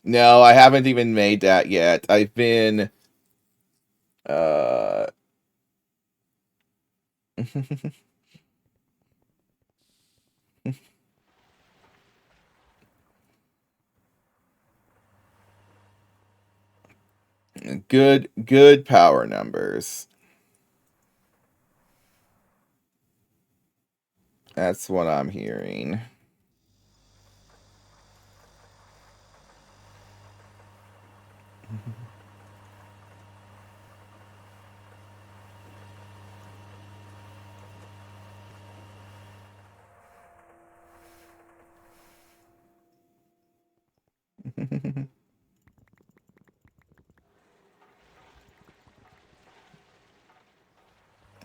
No, I haven't even made that yet. I've been, uh... good power numbers. That's what I'm hearing.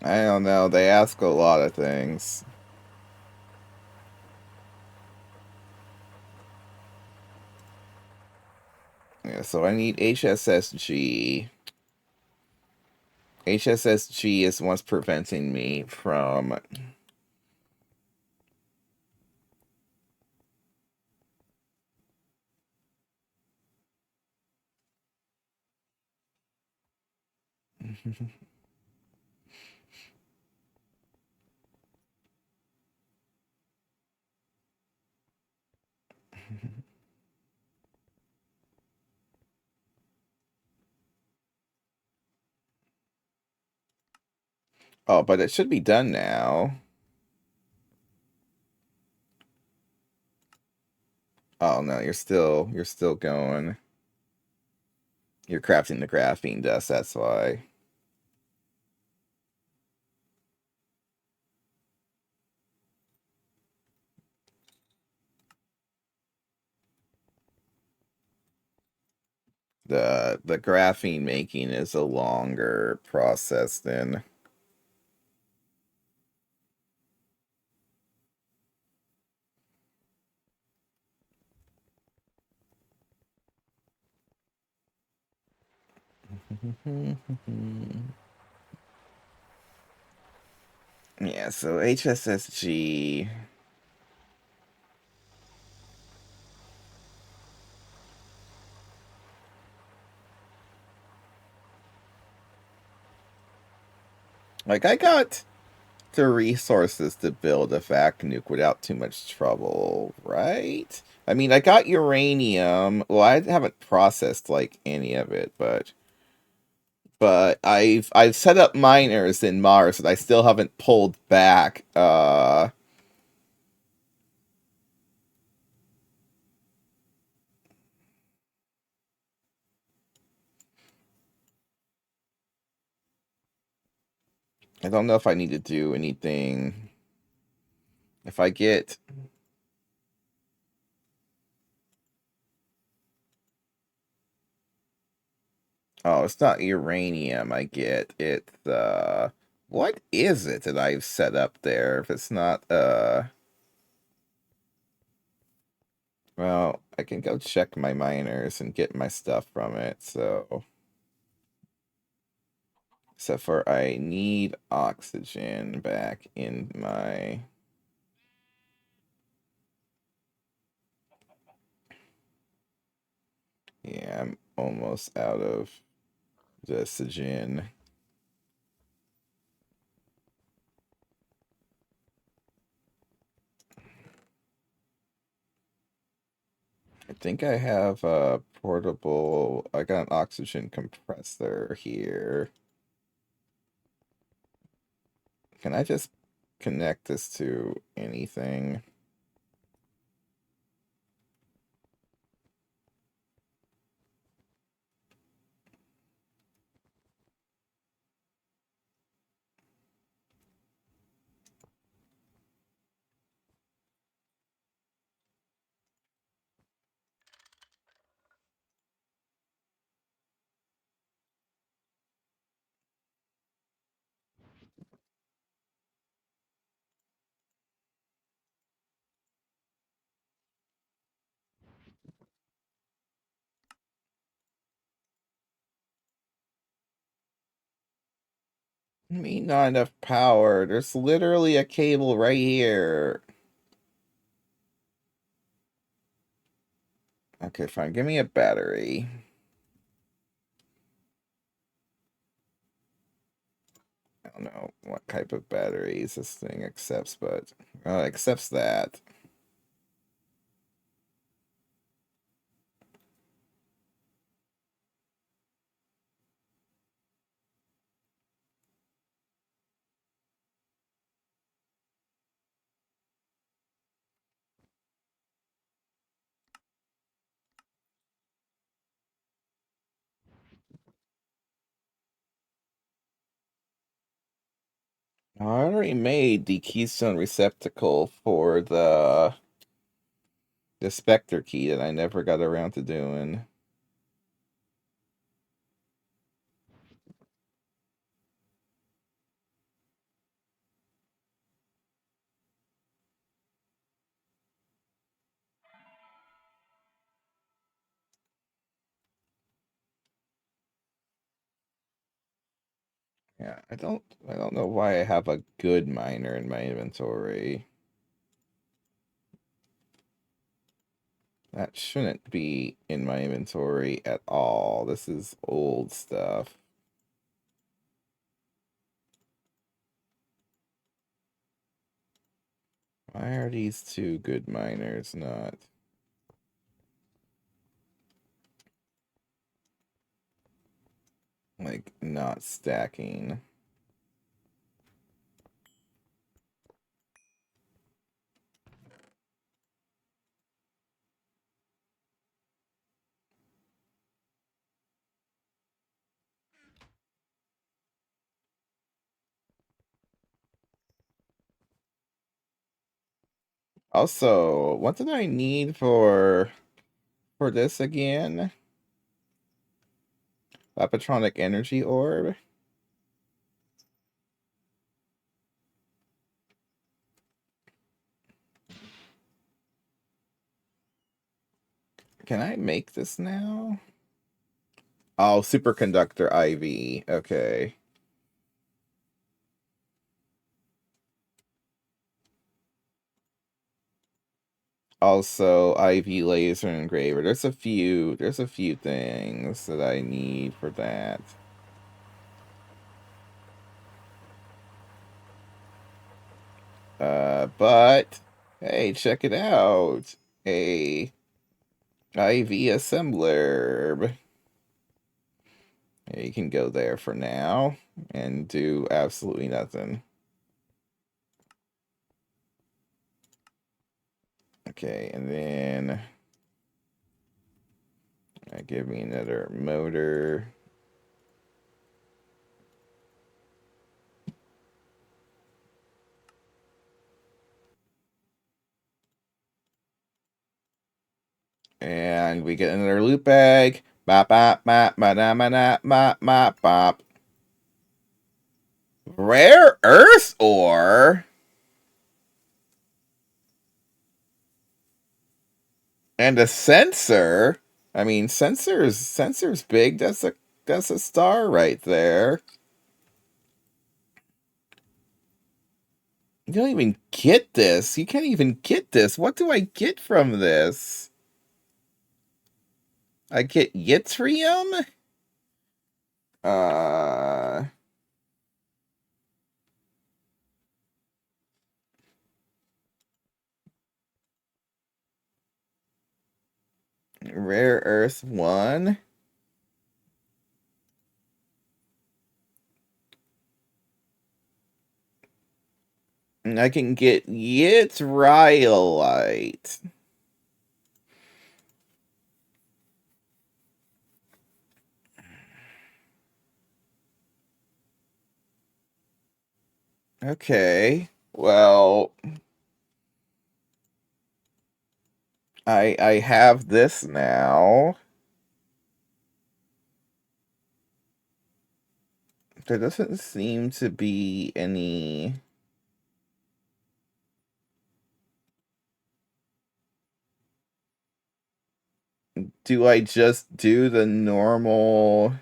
I don't know. They ask a lot of things. Yeah, so I need HSSG. HSSG is what's preventing me from... Oh, but it should be done now. Oh no, you're still going. You're crafting the graphene dust, that's why. The graphene making is a longer process than... Yeah, so HSSG... Like, I got the resources to build a vac nuke without too much trouble, right? I mean, I got uranium. Well, I haven't processed, like, any of it, but I've set up miners in Mars that I still haven't pulled back. I don't know if I need to do anything. If I get... Oh, it's not uranium I get. It's, what is it that I've set up there? If it's not, well, I can go check my miners and get my stuff from it, so... Except for I need oxygen back in my... Yeah, I'm almost out of the oxygen. I think I have a portable... I got an oxygen compressor here. Can I just connect this to anything? Me not enough power. There's literally a cable right here. Okay, fine. Give me a battery. I don't know what type of batteries this thing accepts, but it accepts that. I already made the keystone receptacle for the Spectre key that I never got around to doing. Yeah, I don't know why I have a good miner in my inventory. That shouldn't be in my inventory at all. This is old stuff. Why are these two good miners not? Like, not stacking. Also, what did I need for this again? Epitronic energy orb? Can I make this now? Oh, superconductor IV. Okay. Also, IV laser engraver. There's a few things that I need for that. But hey, check it out. A IV assembler. Yeah, you can go there for now and do absolutely nothing. Okay, and then give me another motor. And we get another loot bag. Bop bop bop ba da ba da bop bop bop. Rare earth ore and a sensor. I mean, sensor's big. That's a star right there. You don't even get this. You can't even get this. What do I get from this? I get yttrium? Uh, Rare Earth 1. And I can get yttriolite. Okay. Well, I have this now. There doesn't seem to be any. Do I just do the normal?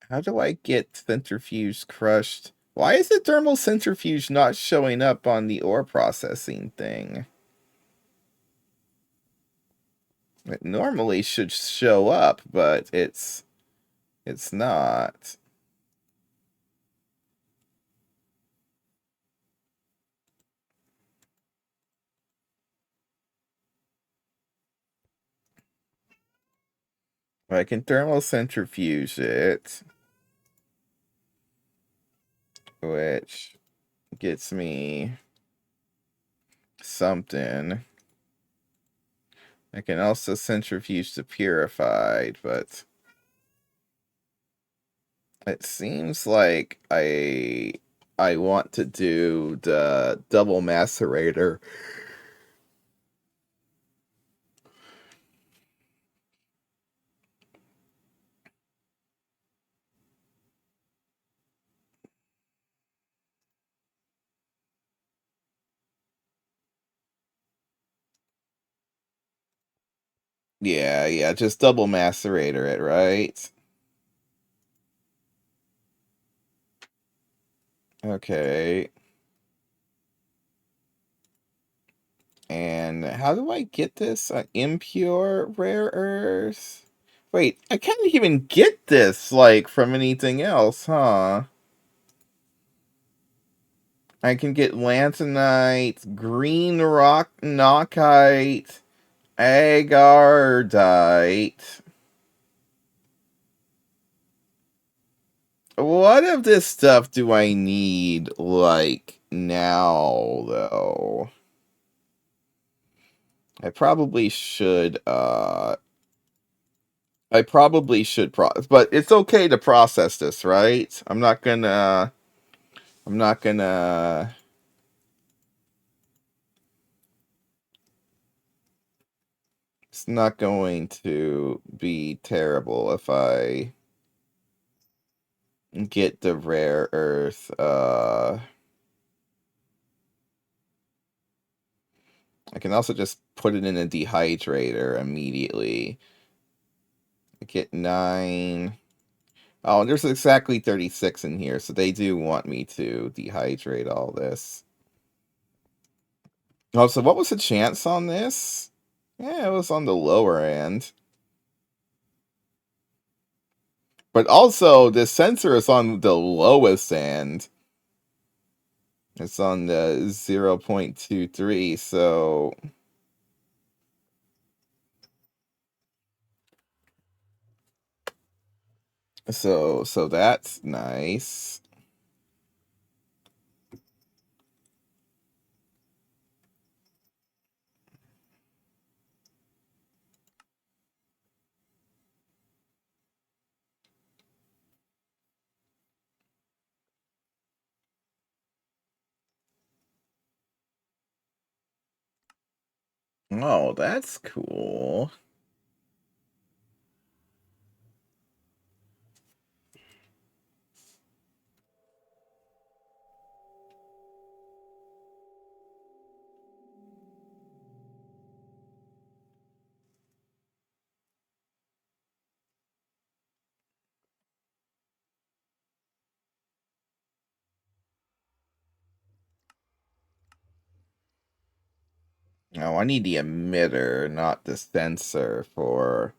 How do I get centrifuge crushed? Why is the thermal centrifuge not showing up on the ore processing thing? It normally should show up, but it's not. I can thermal centrifuge it, which gets me something. I can also centrifuge to purified, but it seems like I want to do the double macerator. Yeah, just double macerator it, right? Okay. And how do I get this? Impure rare earth? Wait, I can't even get this, like, from anything else, huh? I can get lanthonite, green rock knockite, agardite. What of this stuff do I need, like, now, though? I probably should, but it's okay to process this, right? I'm not gonna, it's not going to be terrible if I get the rare earth, I can also just put it in a dehydrator immediately. I get 9. Oh, there's exactly 36 in here, so they do want me to dehydrate all this. Oh, so what was the chance on this? Yeah, it was on the lower end. But also, the sensor is on the lowest end. It's on the 0.23, so that's nice. Oh, that's cool. Oh, I need the emitter, not the sensor for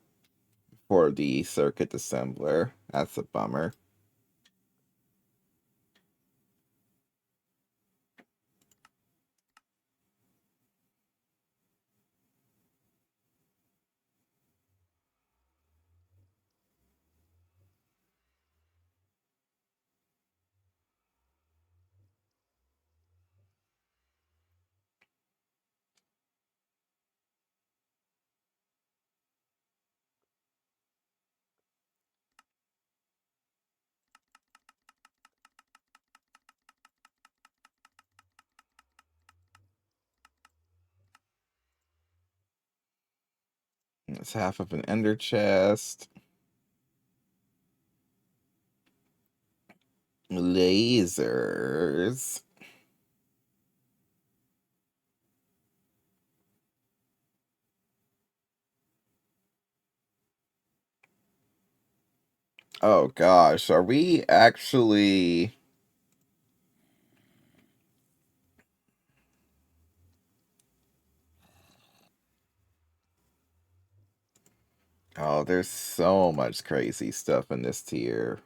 the circuit assembler. That's a bummer. It's half of an ender chest. Lasers. Oh gosh, are we actually... Oh, there's so much crazy stuff in this tier.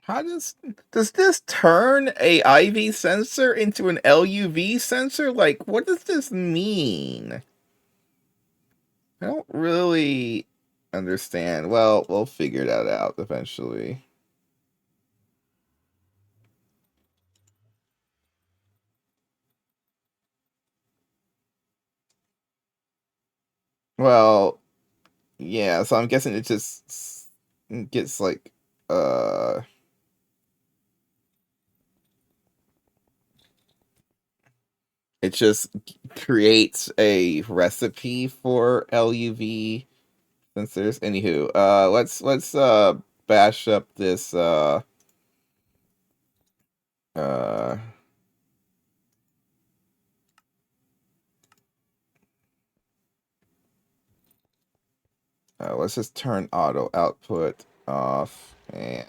How does this turn a IV sensor into an LUV sensor? Like, what does this mean? I don't really understand. Well, we'll figure that out eventually. Well, yeah, so I'm guessing it just gets like uh it just creates a recipe for LUV sensors. Anywho, let's bash up this uh let's just turn auto output off, and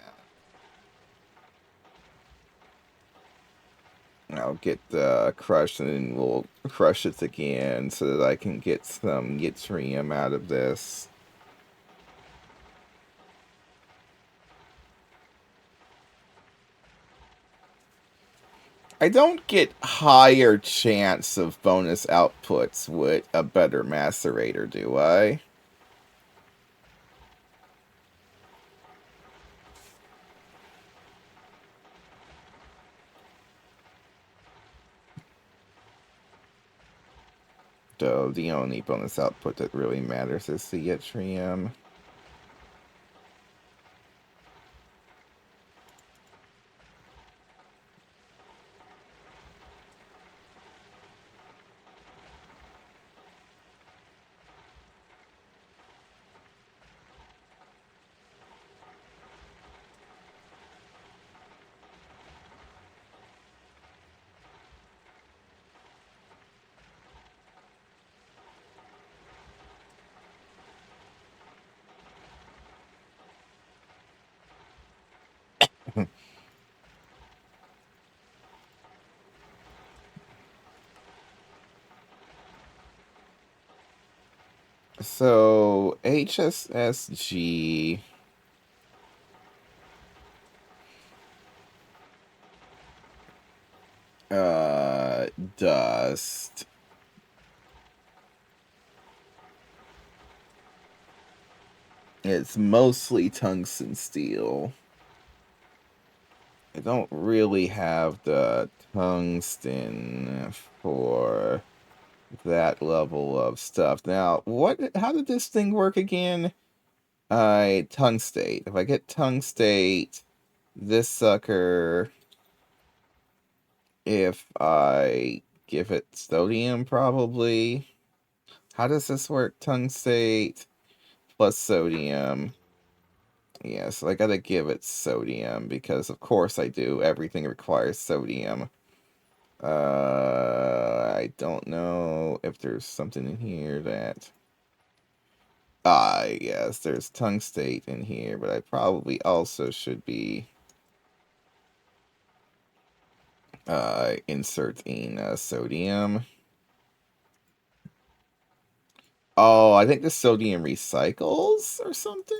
I'll get crushed, and then we'll crush it again so that I can get some yttrium out of this. I don't get higher chance of bonus outputs with a better macerator, do I? Though the only bonus output that really matters is the yttrium. So HSSG uh dust. It's mostly tungsten steel. I don't really have the tungsten for that level of stuff. Now, how did this thing work again? Tungstate. If I get tungstate, this sucker, if I give it sodium, probably. How does this work? Tungstate plus sodium. Yeah, so I gotta give it sodium because of course I do. Everything requires sodium. I don't know if there's something in here that... Ah, yes, there's tungstate in here, but I probably also should be inserting sodium. Oh, I think the sodium recycles or something?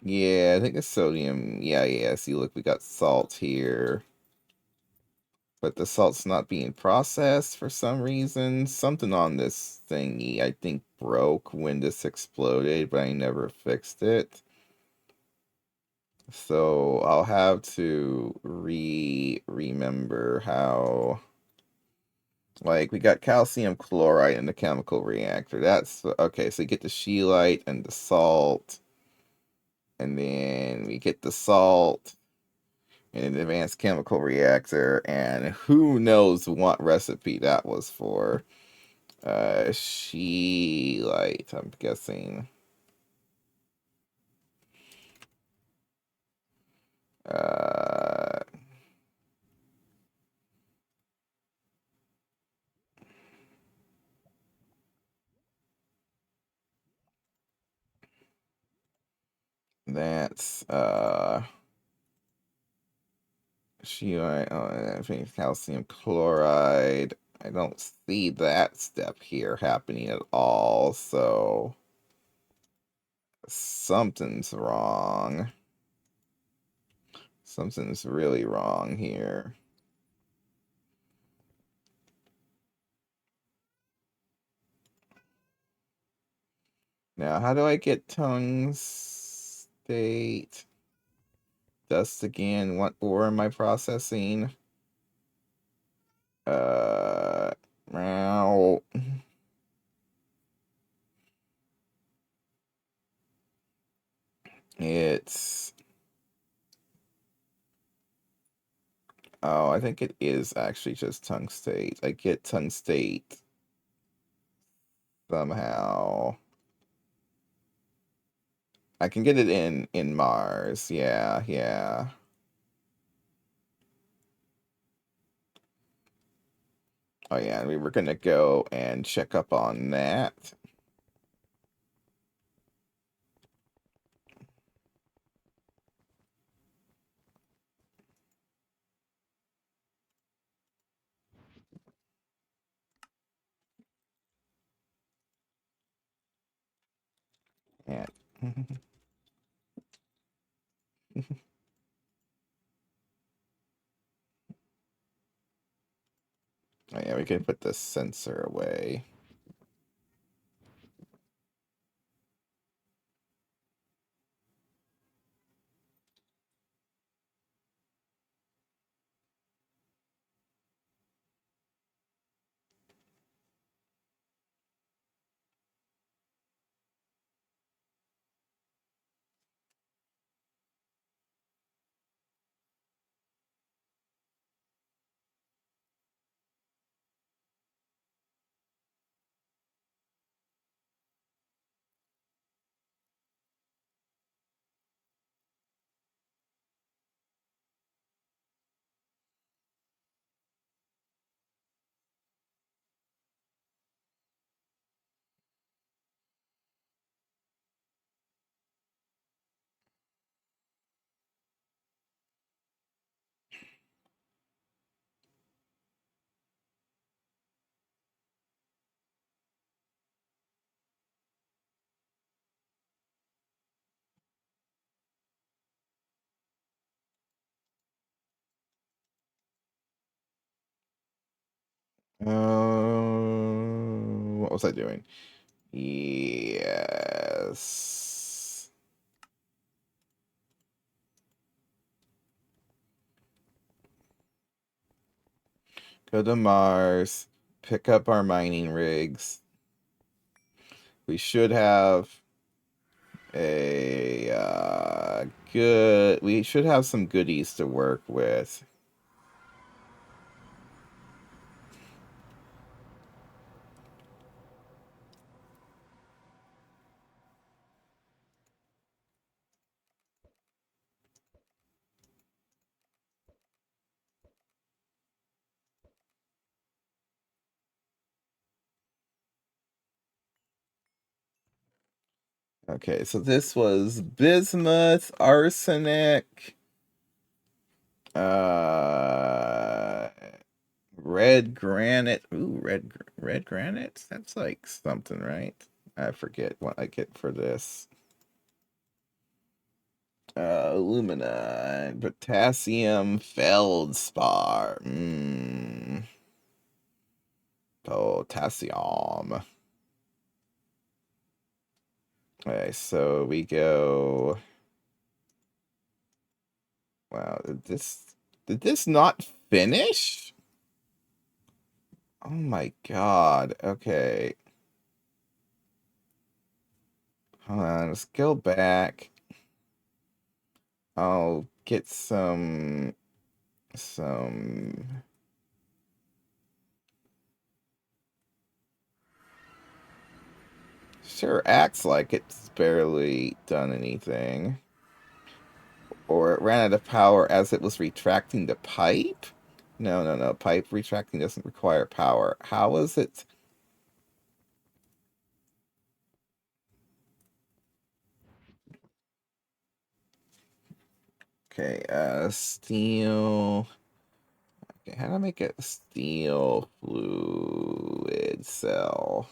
Yeah, I think the sodium... Yeah, see, look, we got salt here. But the salt's not being processed for some reason. Something on this thingy, I think, broke when this exploded, but I never fixed it. So I'll have to remember how... Like, we got calcium chloride in the chemical reactor. That's... Okay, so you get the scheelite and the salt. And then we get the salt. in an advanced chemical reactor, and who knows what recipe that was for. Light, I'm guessing. Uh, that's I think calcium chloride. I don't see that step here happening at all, so something's wrong. Something's really wrong here. Now, how do I get tungstate? Dust again. What ore am I processing? Uh, now it's. Oh, I think it is actually just tungstate. I get tungstate somehow. I can get it in Mars. Yeah, yeah. Oh yeah, we were gonna go and check up on that. And oh yeah, we can put the sensor away. What was I doing? Yes. Go to Mars, pick up our mining rigs. We should have a good. We should have some goodies to work with. Okay, so this was bismuth, arsenic, uh, red granite. Ooh, red granite. That's like something, right? I forget what I get for this. Alumina and potassium feldspar. Potassium. Okay, so we go. Wow, did this not finish? Oh my god. Okay. Hold on, let's go back. I'll get some some... Sure acts like it's barely done anything. Or it ran out of power as it was retracting the pipe? No, no, no. Pipe retracting doesn't require power. How is it? Okay, steel. Okay, how do I make a steel fluid cell?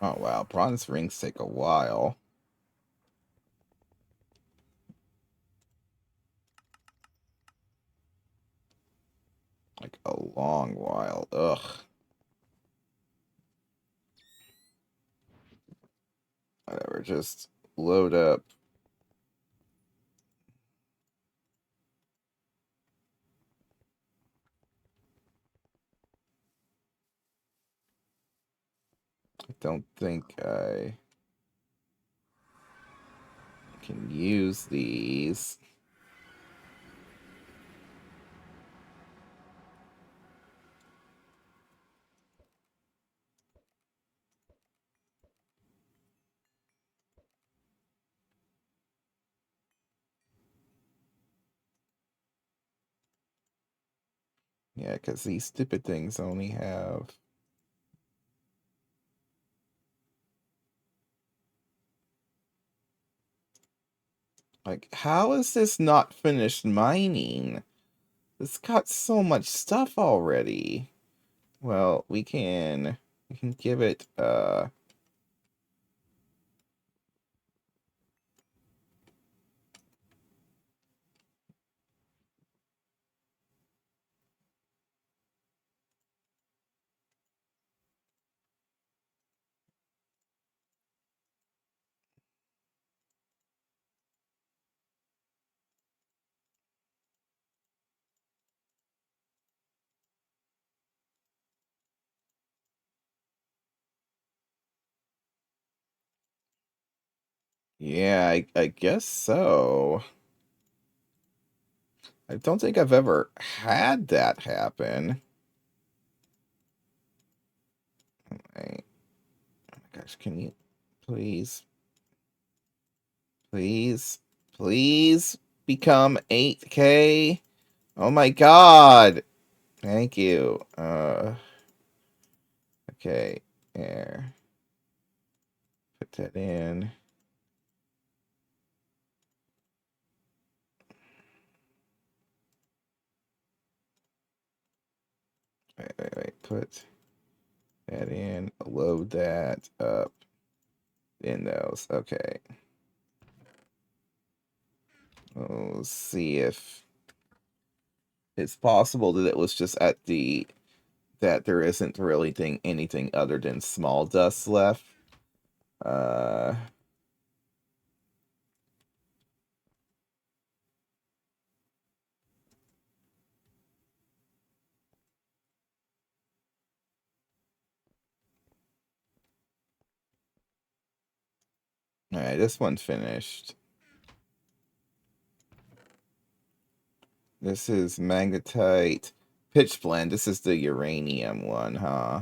Oh wow, bronze rings take a while. Like a long while. Ugh. Whatever, just load up. I don't think I can use these. Yeah, because these stupid things only have... Like, how is this not finished mining? It's got so much stuff already. Well, we can give it yeah, I guess so. I don't think I've ever had that happen. Right. Oh my gosh, can you please, please, please become 8K? Oh my god. Thank you. Okay. There. Put that in. Wait. Put that in. Load that up in those. Okay. We'll see if it's possible that it was just at the that there isn't really anything other than small dust left. Uh, all right, this one's finished. This is magnetite pitch blend. This is the uranium one, huh?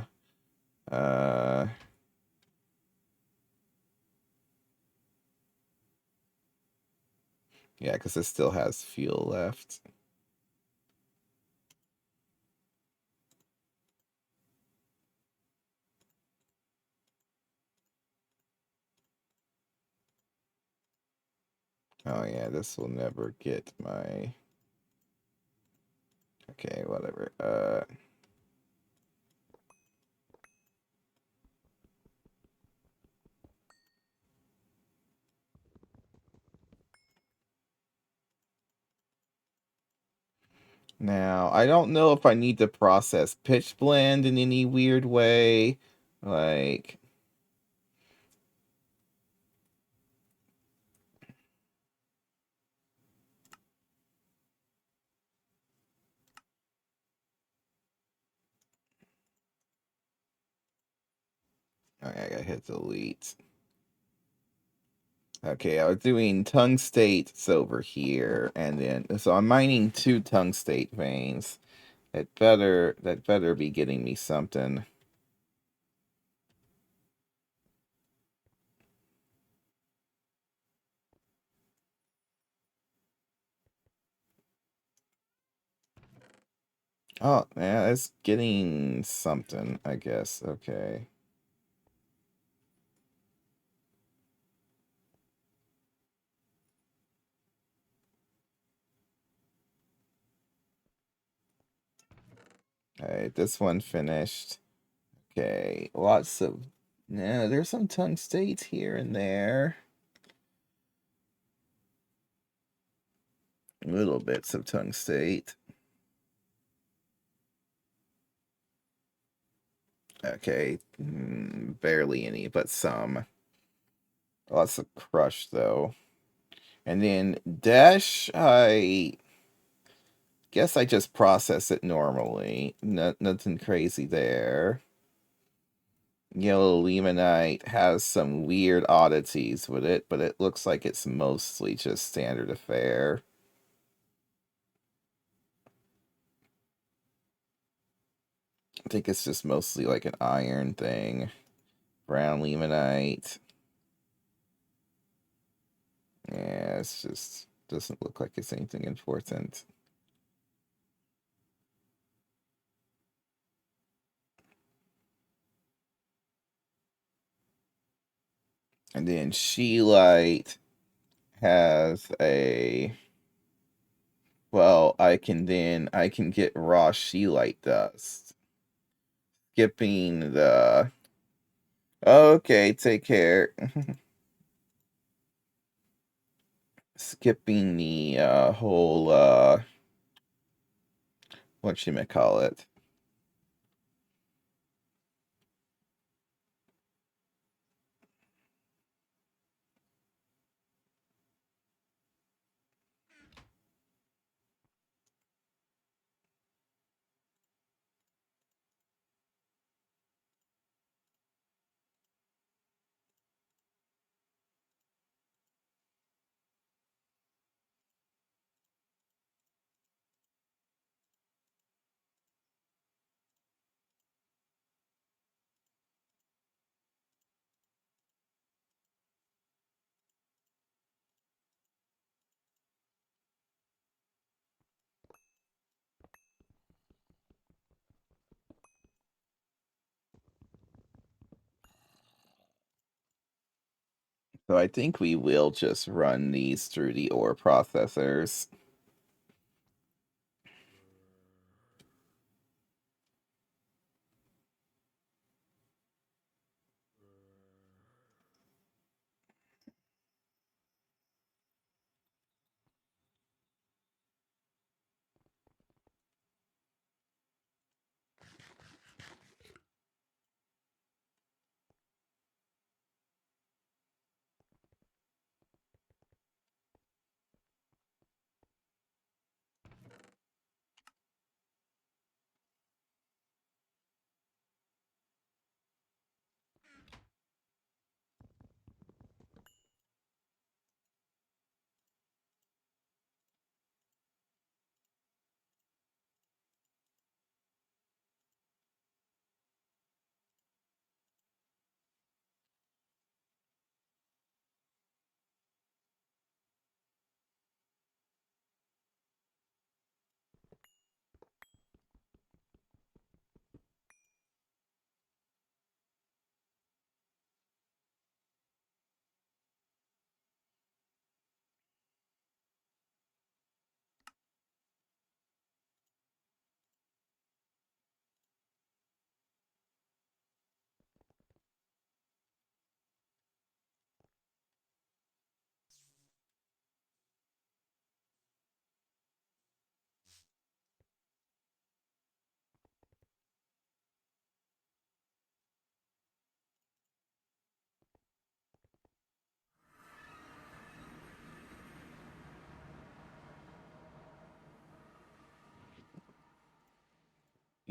Yeah, because it still has fuel left. Oh yeah, this will never get my... Okay, whatever. Now, I don't know if I need to process pitch blend in any weird way. Like... Okay, I gotta hit delete. Okay, I was doing tungstates over here, and then so I'm mining 2 tungstate veins. That better be getting me something. Oh, yeah, it's getting something, I guess. Okay. Alright, this one finished. Okay, lots of... Yeah, there's some tungstates here and there. Little bits of tungstate. Okay, barely any, but some. Lots of crush, though. And then dash, I guess I just process it normally. Nothing crazy there. Yellow limonite has some weird oddities with it, but it looks like it's mostly just standard affair. I think it's just mostly like an iron thing. Brown limonite. Yeah, it's just doesn't look like it's anything important. And then Sheelite has a... Well, I can get raw Sheelite dust. Skipping the... Okay, take care. Skipping the whole whatchamacallit. So I think we will just run these through the ore processors.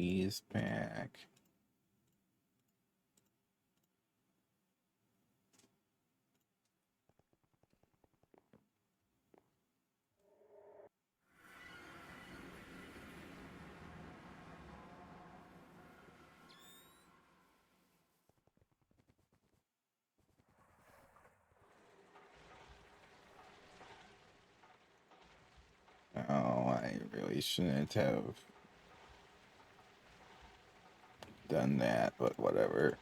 He's back. Oh, I really shouldn't have done that, but whatever.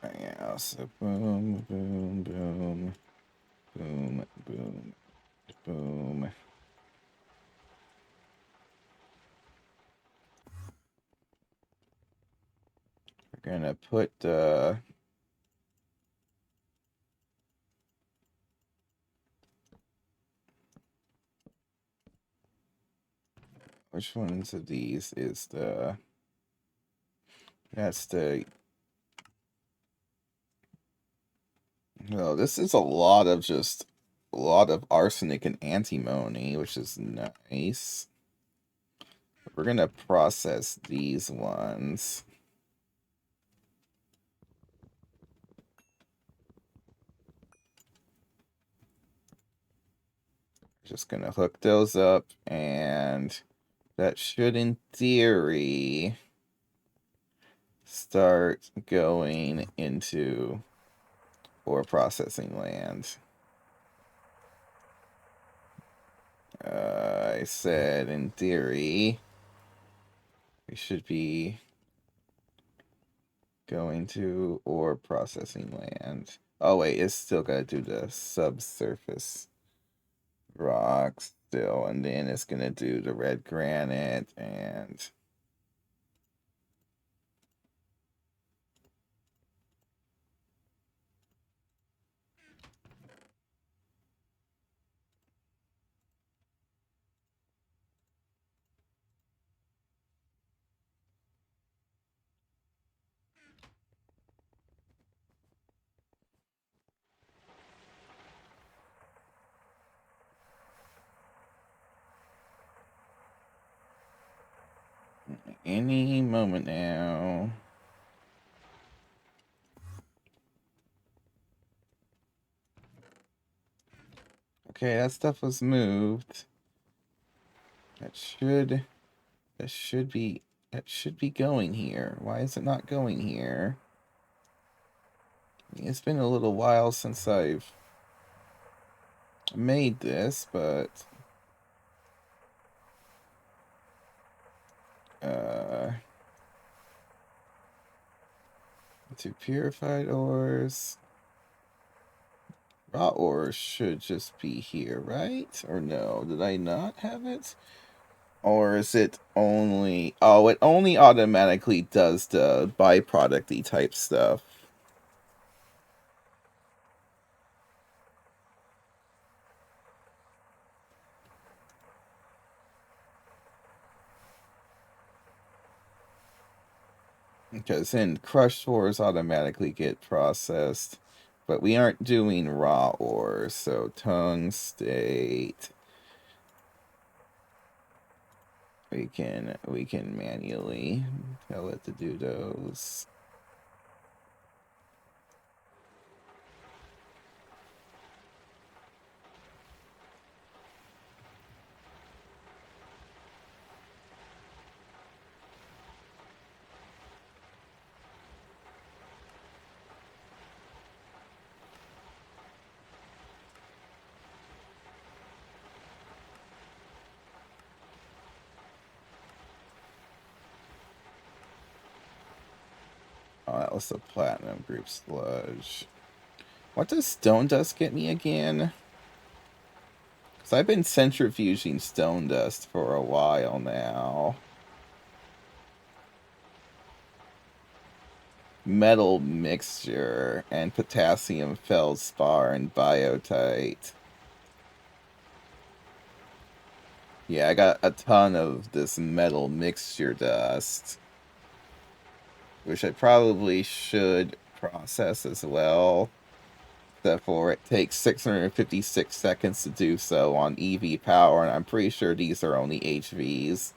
Yeah, so boom, boom, boom, boom, boom, boom. We're gonna put which ones of these is that's the, no, this is a lot of arsenic and antimony, which is nice. We're gonna process these ones. Just gonna hook those up, and that should, in theory, start going into ore processing land. I said, in theory, we should be going to ore processing land. Oh wait, it's still gotta do the subsurface rocks still, and then it's gonna do the red granite and any moment now. Okay, that stuff was moved. That should be going here. Why is it not going here? It's been a little while since I've made this, but to purified ores. Raw ores should just be here, right? Or no? Did I not have it? Or is it only... Oh, it only automatically does the byproduct-y type stuff. Because then crushed ores automatically get processed. But we aren't doing raw ores, so tungstate... We can manually tell it to do those. Oh, that was the platinum group sludge. What does stone dust get me again? Because I've been centrifuging stone dust for a while now. Metal mixture and potassium feldspar and biotite. Yeah, I got a ton of this metal mixture dust, which I probably should process as well. Therefore, it takes 656 seconds to do so on EV power, and I'm pretty sure these are only HVs.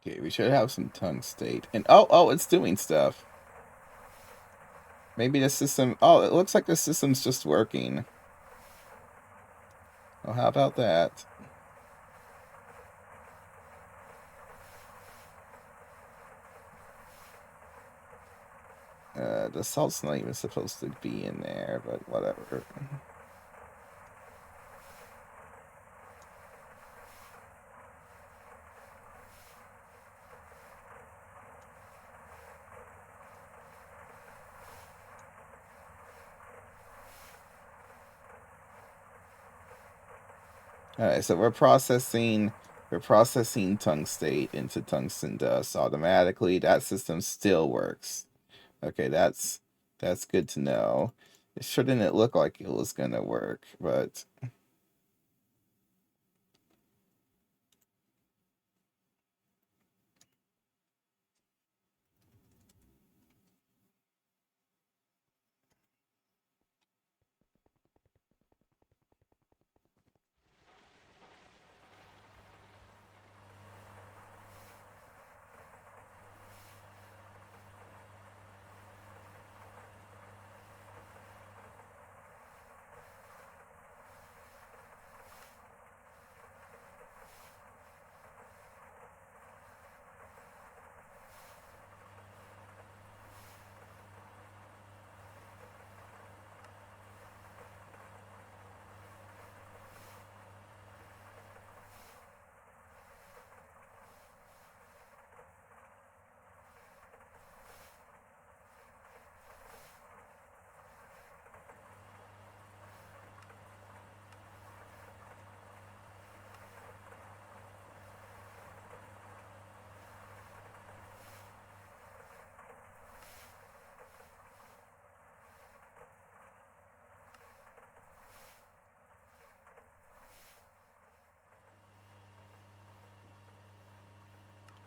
Okay, we should have some tungstate. And oh, it's doing stuff. Maybe the system... Oh, it looks like the system's just working. Well, how about that? The salt's not even supposed to be in there, but whatever. Alright, so we're processing tungstate into tungsten dust automatically. That system still works. Okay, that's good to know. It shouldn't look like it was gonna work, but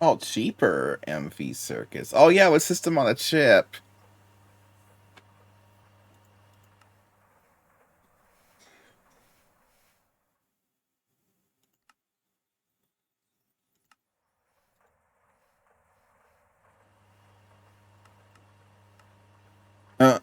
oh, cheaper MV circuits. Oh yeah, with system on a chip. Uh,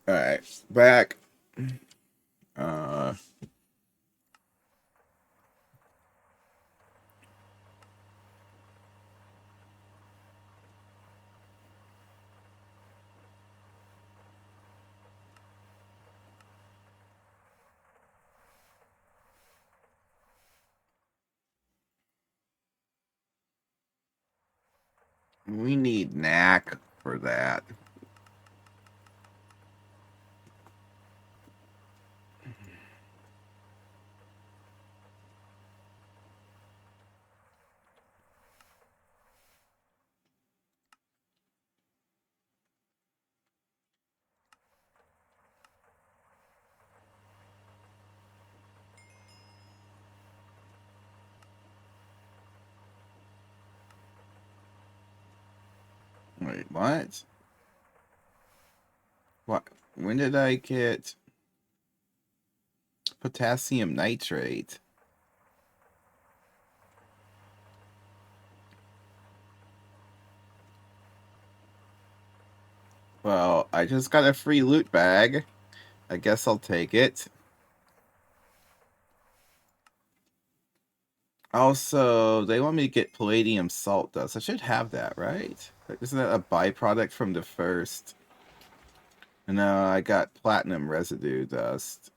Alright, back. Uh, we need knack for that. Wait, what? What? When did I get potassium nitrate? Well, I just got a free loot bag. I guess I'll take it. Also, they want me to get palladium salt dust. I should have that, right? Isn't that a byproduct from the first? No, I got platinum residue dust.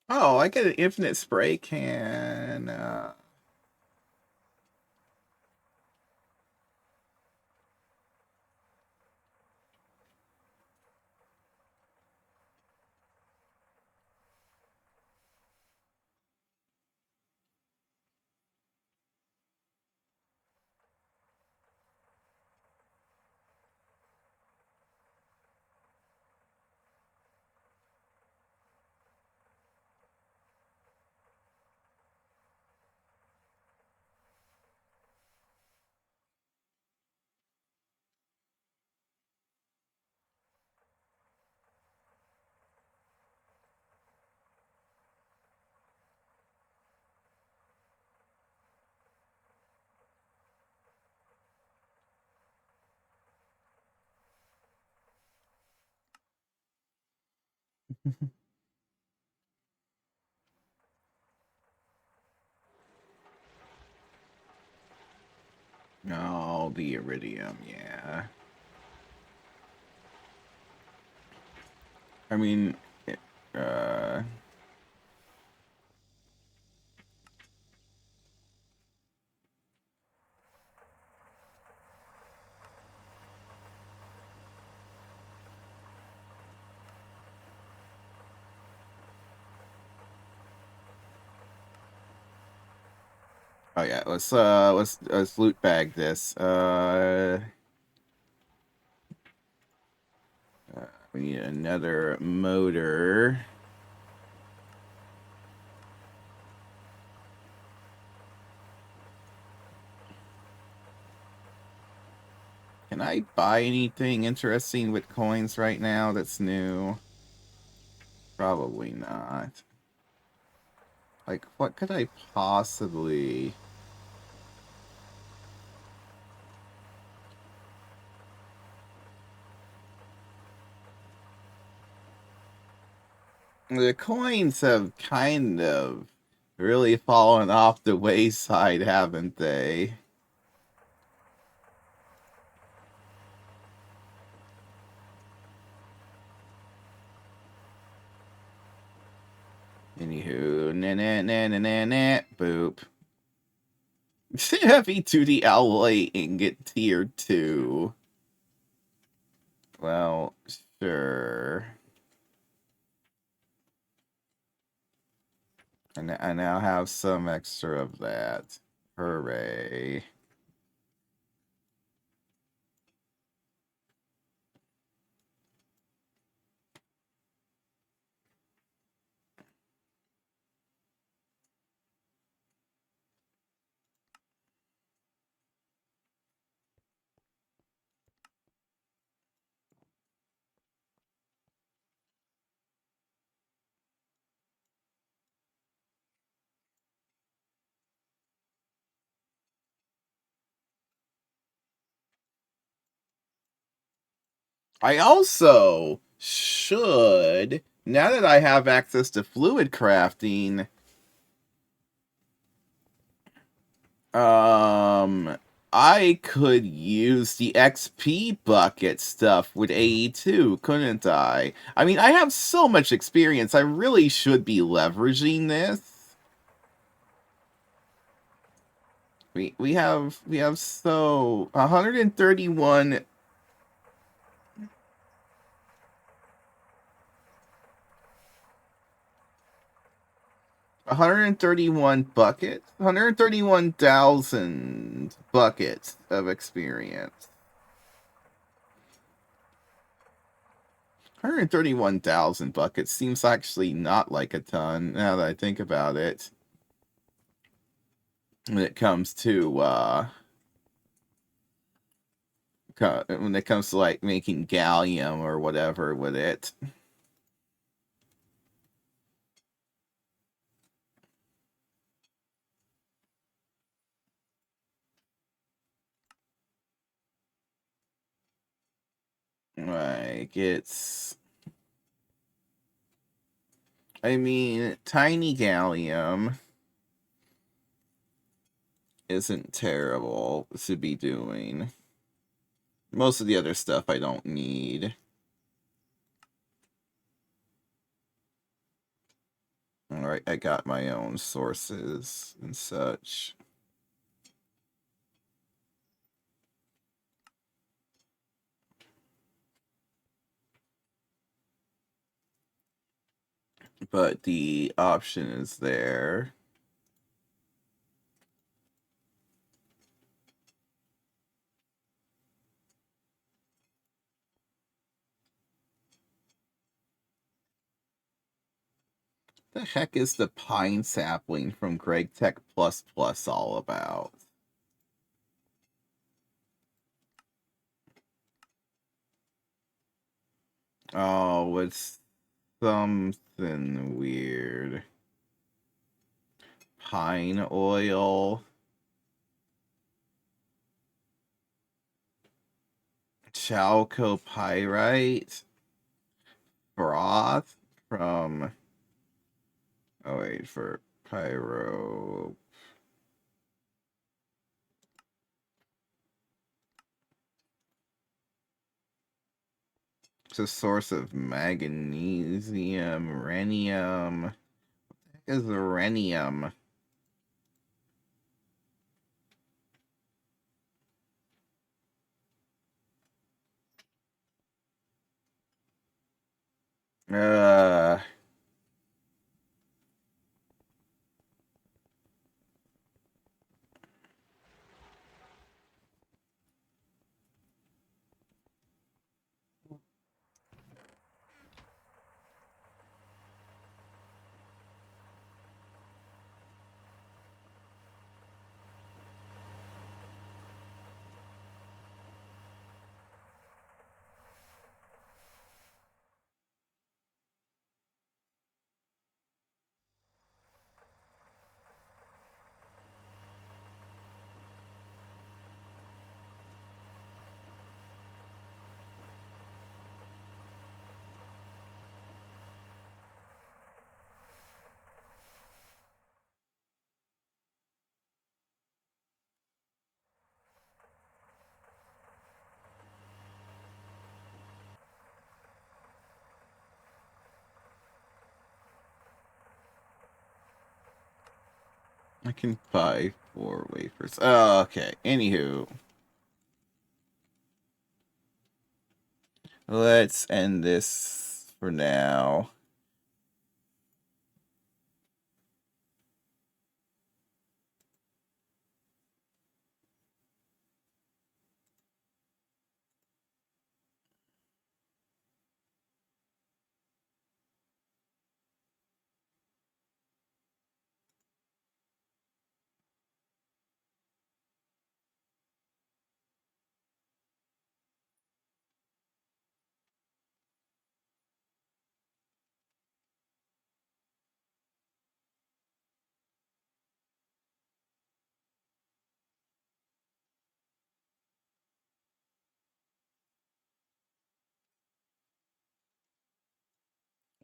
Oh, I get an infinite spray can. Oh, the iridium, yeah. I mean, uh, oh yeah, let's loot bag this. We need another motor. Can I buy anything interesting with coins right now that's new? Probably not. Like, what could I possibly... The coins have kind of really fallen off the wayside, haven't they? Anywho, na boop. Heavy duty alloy ingot tier 2. Well, sure. And I now have some extra of that. Hooray. I also should, now that I have access to fluid crafting, I could use the XP bucket stuff with AE2, couldn't I? I mean, I have so much experience, I really should be leveraging this. We have so 131 131 buckets, 131,000 buckets of experience. 131,000 buckets seems actually not like a ton now that I think about it. When it comes to like making gallium or whatever with it. Like, it's... I mean, tiny gallium isn't terrible to be doing. Most of the other stuff I don't need. Alright, I got my own sources and such. But the option is there. The heck is the pine sapling from Gregtech all about? Oh, it's something weird. Pine oil. Chalcopyrite. Broth from... Oh, wait, for pyro... It's a source of magnesium, rhenium. What the heck is rhenium? Uh... I can buy 4 wafers. Oh, okay. Anywho. Let's end this for now.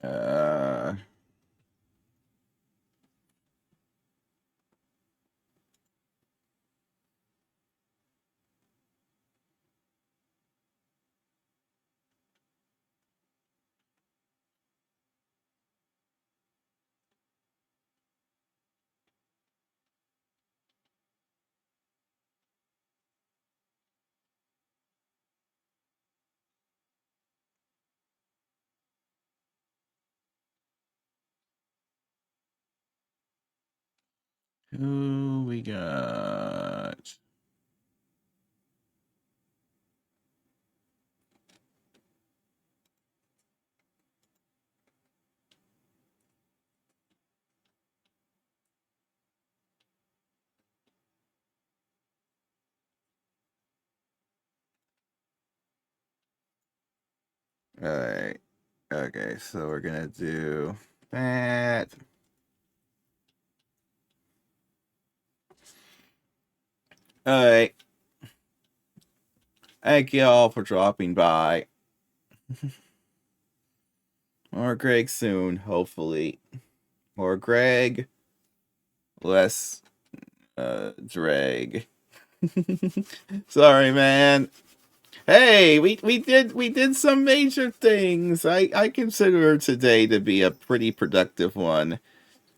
Uh, who we got? Alright. Okay, so we're gonna do that. Alright. Thank y'all for dropping by. More Greg soon, hopefully. More Greg, less drag. Sorry, man. Hey, we did some major things. I consider today to be a pretty productive one.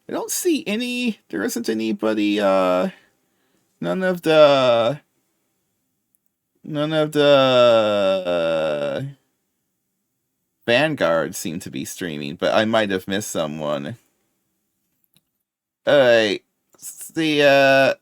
I don't see any. There isn't anybody. None of the Vanguard seem to be streaming, but I might have missed someone. Alright. See ya.